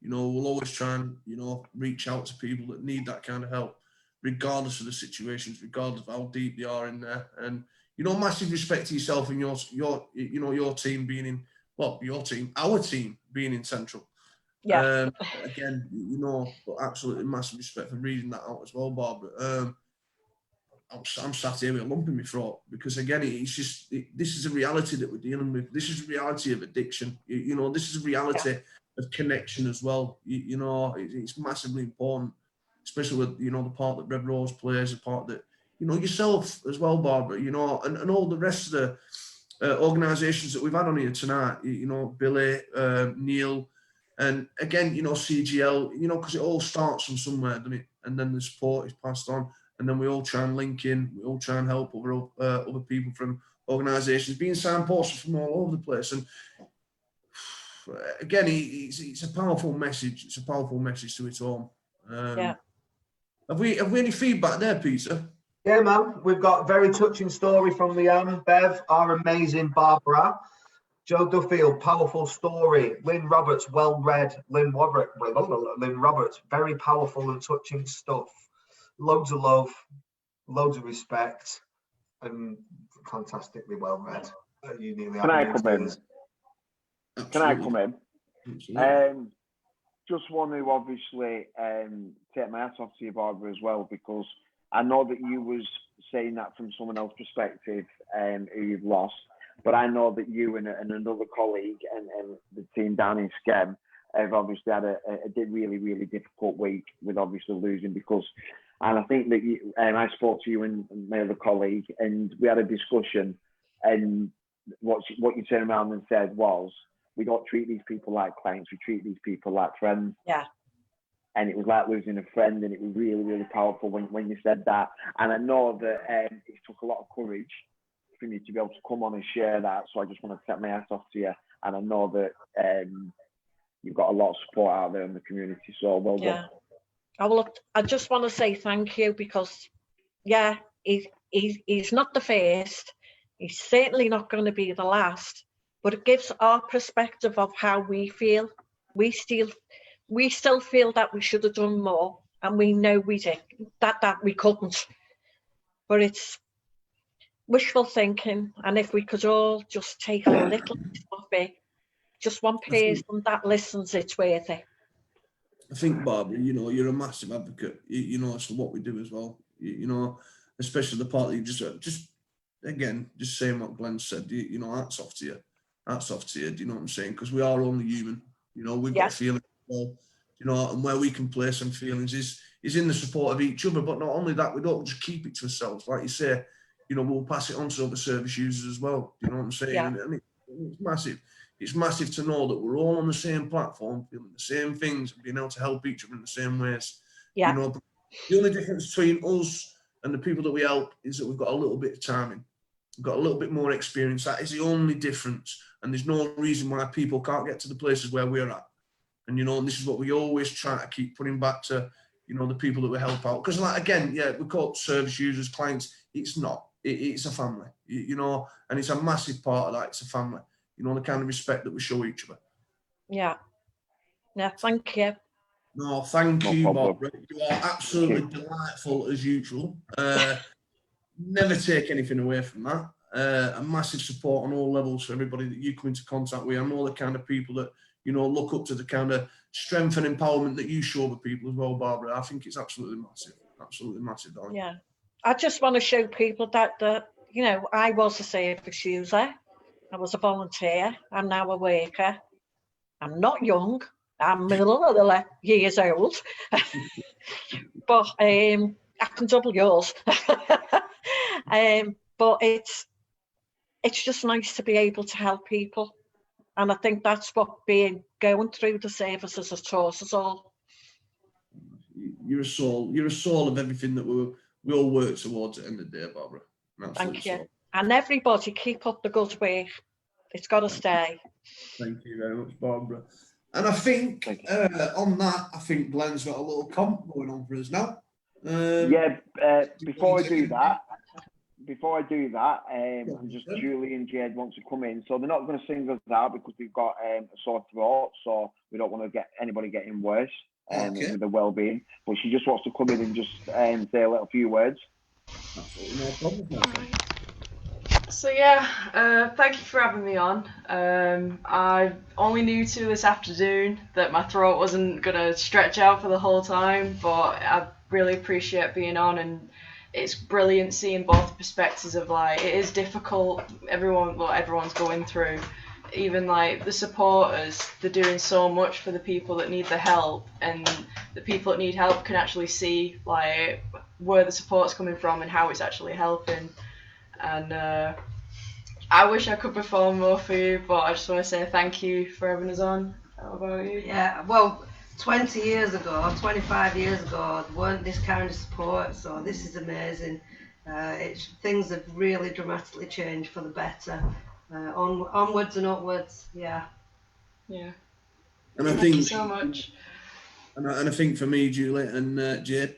You know, we'll always try and, you know, reach out to people that need that kind of help, regardless of the situations, regardless of how deep they are in there. And, you know, massive respect to yourself and your team being in, well, our team being in Central. Yeah. Again, you know, but absolutely massive respect for reading that out as well, Barbara. I'm sat here with a lump in my throat, because again, it's just, this is a reality that we're dealing with. This is a reality of addiction. You know, this is a reality of connection as well. You know, it's massively important, especially with, you know, the part that Red Rose plays, the part that, you know, yourself as well, Barbara, you know, and all the rest of the organisations that we've had on here tonight, you know, Billy, Neil, and again, you know, CGL, you know, because it all starts from somewhere, doesn't it? And then the support is passed on. And then we all try and link in, we all try and help other people from organisations, being signposted from all over the place. And again, it's a powerful message. It's a powerful message to it all. Yeah. Have we any feedback there, Peter? Yeah, man. We've got a very touching story from Leanne, Bev, our amazing Barbara. Joe Duffield, powerful story. Lynn Roberts, well read. Lynn Roberts, very powerful and touching stuff. Loads of love, loads of respect, and fantastically well read. You nearly Can I come in? Can I come in? Just want to obviously take my hat off to you, Barbara, as well, because I know that you was saying that from someone else's perspective who you've lost, but I know that you and another colleague and the team down in Skem have obviously had a really, really difficult week with obviously losing, because, and I think that I spoke to you and my other colleague, and we had a discussion, and what you turned around and said was, we don't treat these people like clients, we treat these people like friends. Yeah. And it was like losing a friend, and it was really, really powerful when you said that. And I know that it took a lot of courage for you to be able to come on and share that. So I just want to set my hat off to you. And I know that you've got a lot of support out there in the community. So well done. I just want to say thank you, because, yeah, he's not the first. He's certainly not going to be the last. But it gives our perspective of how we feel. We still feel that we should have done more, and we know we did that we couldn't. But it's wishful thinking, and if we could all just take a little bit of it, just one person that listens, it's worth it. I think, Barbara, you know, you're a massive advocate. You know, so what we do as well. You know, especially the part that you just again, just saying what Glenn said. You know, hats off to you. Hats off to you. Do you know what I'm saying? Because we are only human. You know, we've got feelings. Well, you know, and where we can place some feelings is in the support of each other. But not only that, we don't just keep it to ourselves. Like you say, you know, we'll pass it on to other service users as well. You know what I'm saying? Yeah. And it's massive. It's massive to know that we're all on the same platform, feeling the same things, and being able to help each other in the same ways. Yeah. You know, the only difference between us and the people that we help is that we've got a little bit of timing. We've got a little bit more experience. That is the only difference. And there's no reason why people can't get to the places where we're at. And, you know, and this is what we always try to keep putting back to, you know, the people that we help out. Because, like, again, yeah, we call it service users, clients. It's not. It's a family, you know, and it's a massive part of that. It's a family. You know, the kind of respect that we show each other. Yeah. Yeah, thank you. No, thank you, Barbara. You are absolutely delightful as usual. Never take anything away from that. A massive support on all levels for everybody that you come into contact with. I know the kind of people that, you know, look up to the kind of strength and empowerment that you show the people as well, Barbara. I think it's absolutely massive. Absolutely massive, darling. Yeah. I just want to show people that, you know, I was a service user. I was a volunteer. I'm now a worker. I'm not young. I'm middle years old. But I can double yours. But it's just nice to be able to help people. And I think that's what going through the services has taught us all. You're a soul of everything that we all work towards at the end of the day, Barbara. Thank you. And everybody, keep up the good work. It's got to stay. Thank you very much, Barbara. And I think on that, I think Glenn's got a little comp going on for us now. Before I do that, just Julie and Jade want to come in. So they're not going to sing us out because we've got a sore throat, so we don't want to get anybody getting worse with their well-being. But she just wants to come in and just say a little few words. Absolutely no problem. So yeah, thank you for having me on. I only knew to this afternoon that my throat wasn't gonna stretch out for the whole time, but I really appreciate being on, and it's brilliant seeing both perspectives of, like, it is difficult. Everyone's going through. Even like the supporters, they're doing so much for the people that need the help, and the people that need help can actually see like where the support's coming from and how it's actually helping. And I wish I could perform more for you, but I just want to say thank you for having us on. How about you? Yeah, well, 20 years ago, 25 years ago, there weren't this kind of support, so this is amazing. Things have really dramatically changed for the better. Onwards and upwards, yeah. Yeah. And I thank think you so much. And I think for me, Julie and Jade,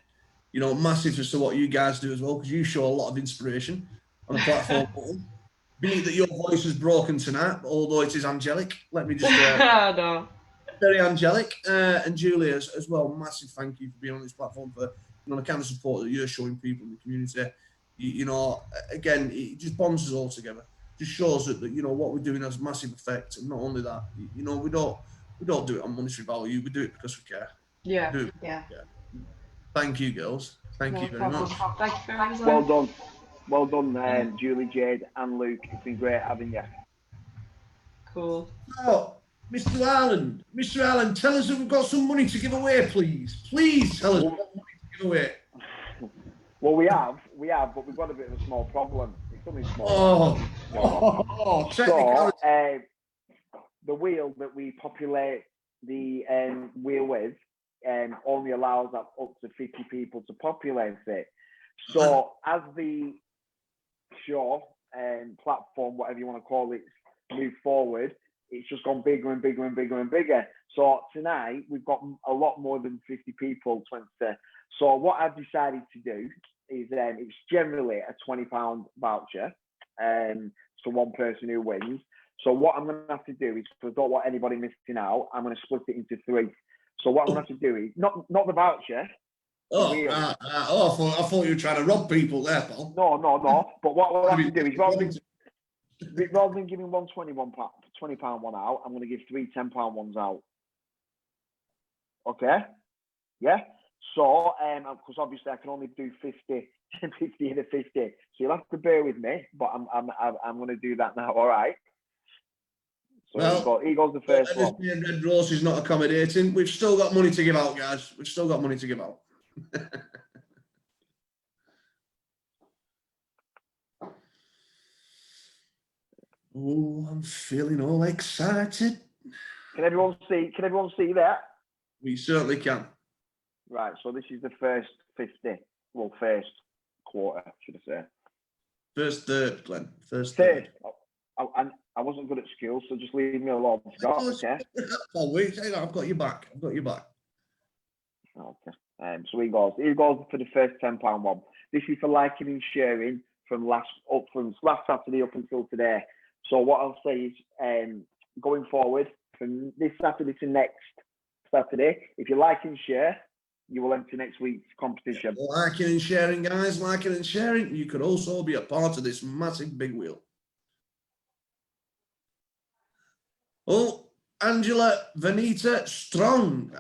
you know, massive as to what you guys do as well, because you show a lot of inspiration on the platform. Be it that your voice is broken tonight, although it is angelic. Let me just no. Very angelic. And Julie as well, massive thank you for being on this platform, for, you know, the kind of support that you're showing people in the community. You know, again, it just bonds us all together. Just shows that, you know, what we're doing has massive effect. And not only that, you know, we don't do it on monetary value. We do it because we care. Yeah. Yeah. Thank you, girls. Thank you very much. Thank you very much. Well done, Julie, Jade, and Luke. It's been great having you. Cool. Oh, Mr. Allen, tell us if we've got some money to give away, please. Please tell us we've got money to give away. Well, we have, but we've got a bit of a small problem. It's Something small. Technical. So, the wheel that we populate the wheel with only allows up to 50 people to populate it. So as the show platform, whatever you want to call it, move forward, it's just gone bigger and bigger and bigger and bigger. So tonight we've got a lot more than 50 people. 20. So what I've decided to do is it's generally a £20 voucher to one person who wins. So what I'm going to have to do is, because I don't want anybody missing out, I'm going to split it into 3. So what I'm going to have to do is not the voucher. I thought you were trying to rob people there, Paul. No. But what I'll have to do is rather than giving one £20 one out, I'm going to give 3 £10 ones out. Okay? Yeah. So, because obviously I can only do 50 and a 50. So you'll have to bear with me, but I'm going to do that now. All right. So well, here goes the first one. Red Rose is not accommodating. We've still got money to give out, guys. We've still got money to give out. Oh, I'm feeling all excited. Can everyone see that? We certainly can. Right, so this is the first 50. Well, first quarter, should I say. First third, Glenn. First third. I wasn't good at school, so just leave me alone, Scott, okay? Oh, wait, I've got your back. Okay. So here goes. Here goes for the first £10 one. This is for liking and sharing from last Saturday up until today. So what I'll say is, going forward from this Saturday to next Saturday, if you like and share, you will enter next week's competition. Liking and sharing, guys. Liking and sharing. You could also be a part of this massive big wheel. Oh, Angela Venita Strong.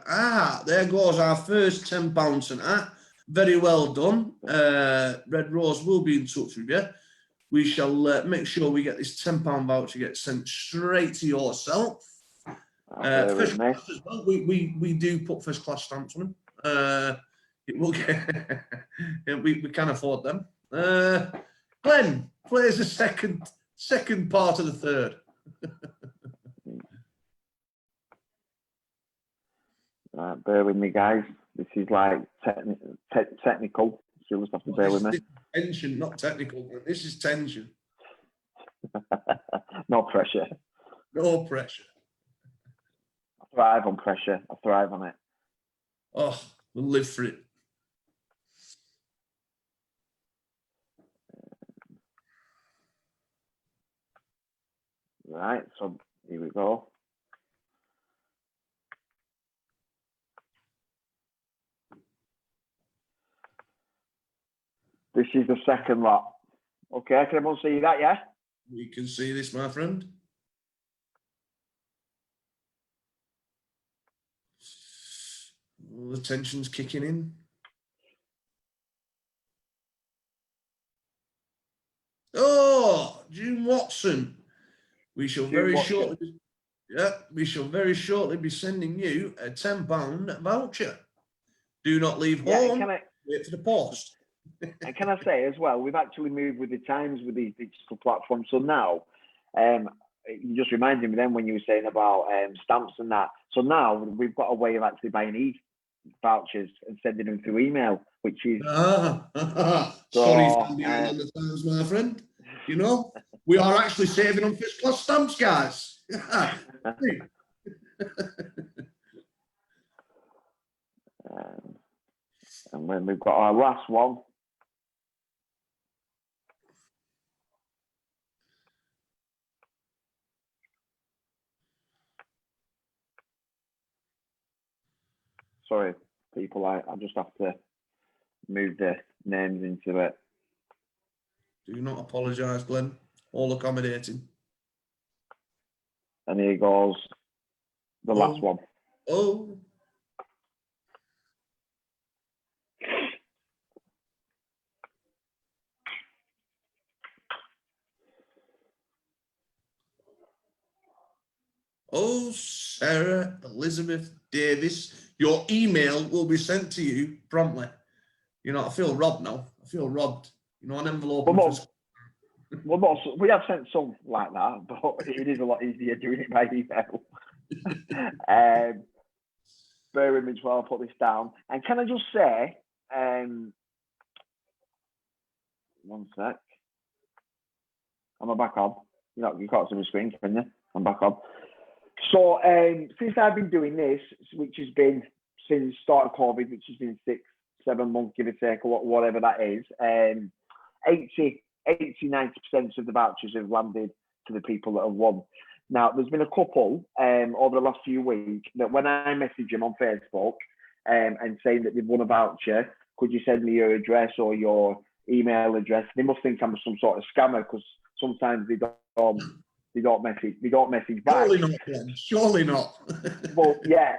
There goes our first £10 tonight. Very well done. Red Rose will be in touch with you. We shall make sure we get this £10 voucher get sent straight to yourself. First class as well. We do put first class stamps on them. It will get, we can afford them. Glenn plays the second part of the third. Right, bear with me, guys. This is like technical. So you'll just have to bear with me. Tension, not technical. This is tension. No pressure. No pressure. I thrive on pressure. I thrive on it. Oh, we'll live for it. Right, so here we go. This is the second lot. Okay, can everyone see that, yeah? We can see this, my friend. All the tension's kicking in. Oh, June Watson. We shall very shortly be sending you a £10 voucher. Do not leave home. Wait for the post. And can I say as well, we've actually moved with the times with these digital platforms. So now, you just reminded me then when you were saying about stamps and that. So now we've got a way of actually buying e-vouchers and sending them through email, which is... Sorry for behind on the times, my friend. You know, we are actually saving on first class stamps, guys. And when we've got our last one. Sorry, people, I just have to move the names into it. Do not apologise, Glenn. All accommodating. And here goes the last one. Oh. Oh, Sarah Elizabeth Davis, your email will be sent to you promptly. You know, I feel robbed now. I feel robbed. You know, an envelope. Well, we have sent some like that, but it is a lot easier doing it by email. Bear with me as well, I'll put this down. And can I just say, one sec. Am I back on? You can't see my screen, can you? I'm back on. So since I've been doing this, which has been since start of COVID, which has been 6-7 months, give or take, or whatever that is, 80-90% of the vouchers have landed to the people that have won. Now, there's been a couple over the last few weeks that when I message them on Facebook and saying that they've won a voucher, could you send me your address or your email address? They must think I'm some sort of scammer because sometimes they don't message back. Surely not, Glenn. Surely not. Well, yeah.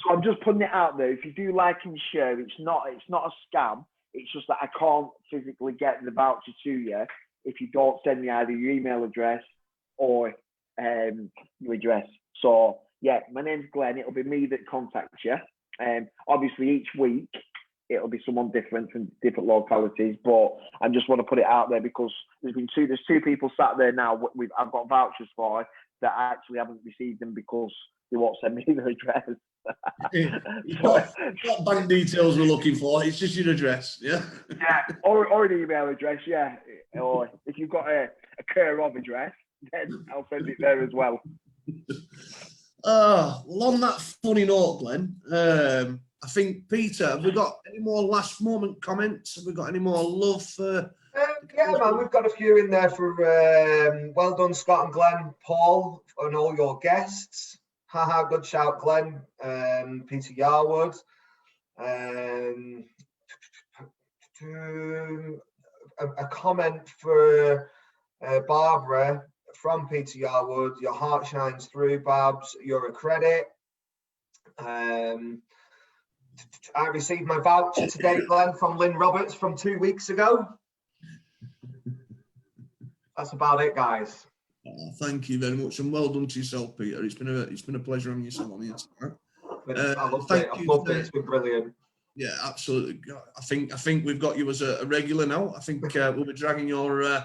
So I'm just putting it out there. If you do like and share, it's not a scam. It's just that I can't physically get the voucher to you if you don't send me either your email address or your address. So yeah, my name's Glenn. It'll be me that contacts you. Obviously each week it'll be someone different from different localities, but I just want to put it out there because there's two people sat there now I've got vouchers for that I actually haven't received them because they won't send me their address. What bank details we're looking for? It's just your address, yeah. Yeah, or an email address, yeah. Or if you've got a care of address, then I'll send it there as well. Well, on that funny note, Glenn, I think Peter, have we got any more last moment comments? Have we got any more love for? Yeah, man, we've got a few in there for well done, Scott and Glenn, Paul, and all your guests. Haha, good shout, Glenn. Peter Yarwood. A comment for Barbara from Peter Yarwood. Your heart shines through, Babs. You're a credit. I received my voucher today, Glenn, from Lynn Roberts from 2 weeks ago. That's about it, guys. Oh, thank you very much, and well done to yourself, Peter. It's been a pleasure having yourself on here tonight. I loved it. I've loved it. It's been brilliant. Yeah, absolutely. I think we've got you as a regular now. I think we'll be dragging your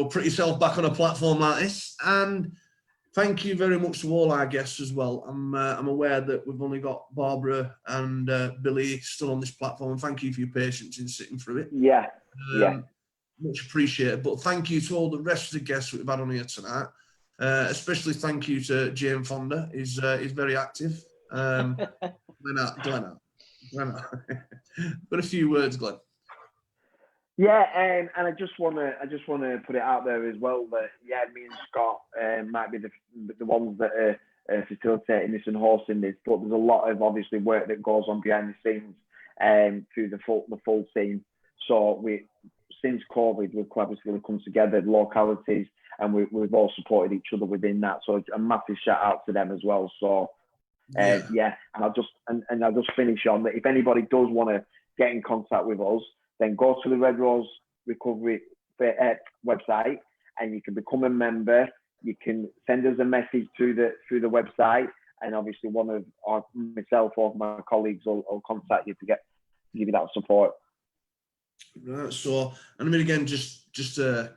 pretty self back on a platform like this. And thank you very much to all our guests as well. I'm aware that we've only got Barbara and Billy still on this platform. And thank you for your patience in sitting through it. Yeah. Much appreciated. But thank you to all the rest of the guests that we've had on here tonight. Especially thank you to Jane Fonda. He's very active. Glenn. Got a few words, Glenn. Yeah, and I just want to put it out there as well that me and Scott might be the ones that are facilitating this and hosting this, but there's a lot of obviously work that goes on behind the scenes through the full team. So since COVID, we've collaboratively come together, localities, and we've all supported each other within that. So a massive shout out to them as well. So and I'll just finish on that. If anybody does want to get in contact with us, then go to the Red Rose Recovery website, and you can become a member. You can send us a message through the website, and obviously myself or my colleagues will contact you to give you that support. Right, so, and I mean, again, just to,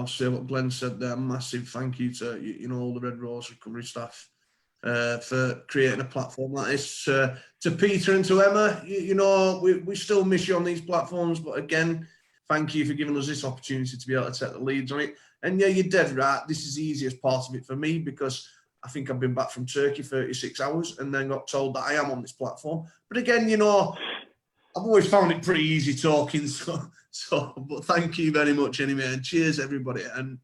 say what Glenn said there, massive thank you to, all the Red Rose Recovery staff for creating a platform like this. To Peter and to Emma, we still miss you on these platforms, but again, thank you for giving us this opportunity to be able to take the leads on it. And yeah, you're dead right, this is the easiest part of it for me because I think I've been back from Turkey 36 hours and then got told that I am on this platform. But again, I've always found it pretty easy talking, but thank you very much anyway, and cheers everybody, and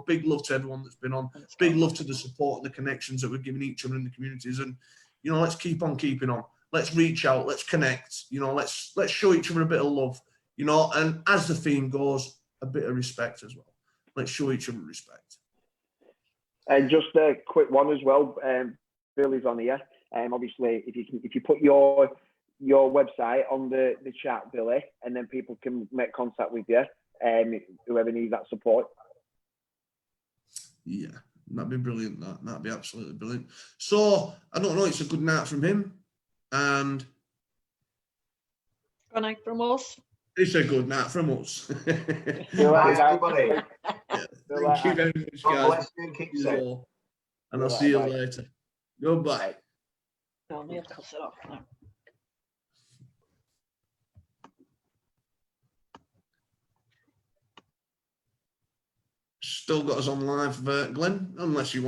big love to everyone that's been on, big love to the support and the connections that we're giving each other in the communities, and let's keep on keeping on, let's reach out, let's connect, let's show each other a bit of love, and as the theme goes, a bit of respect as well. Let's show each other respect. And just a quick one as well, Billy's on here, obviously if you put your website on the chat, Billy, and then people can make contact with you, whoever needs that support. Yeah, that'd be brilliant. That'd be absolutely brilliant. So I don't know, it's a good night from him, and good night from us. It's a good night from us. Bye, everybody. Thank you very much, God guys. bless you and keep safe. And I'll see you later. Goodbye. I'll need to cut it off now. Still got us on live, Glenn, unless you want.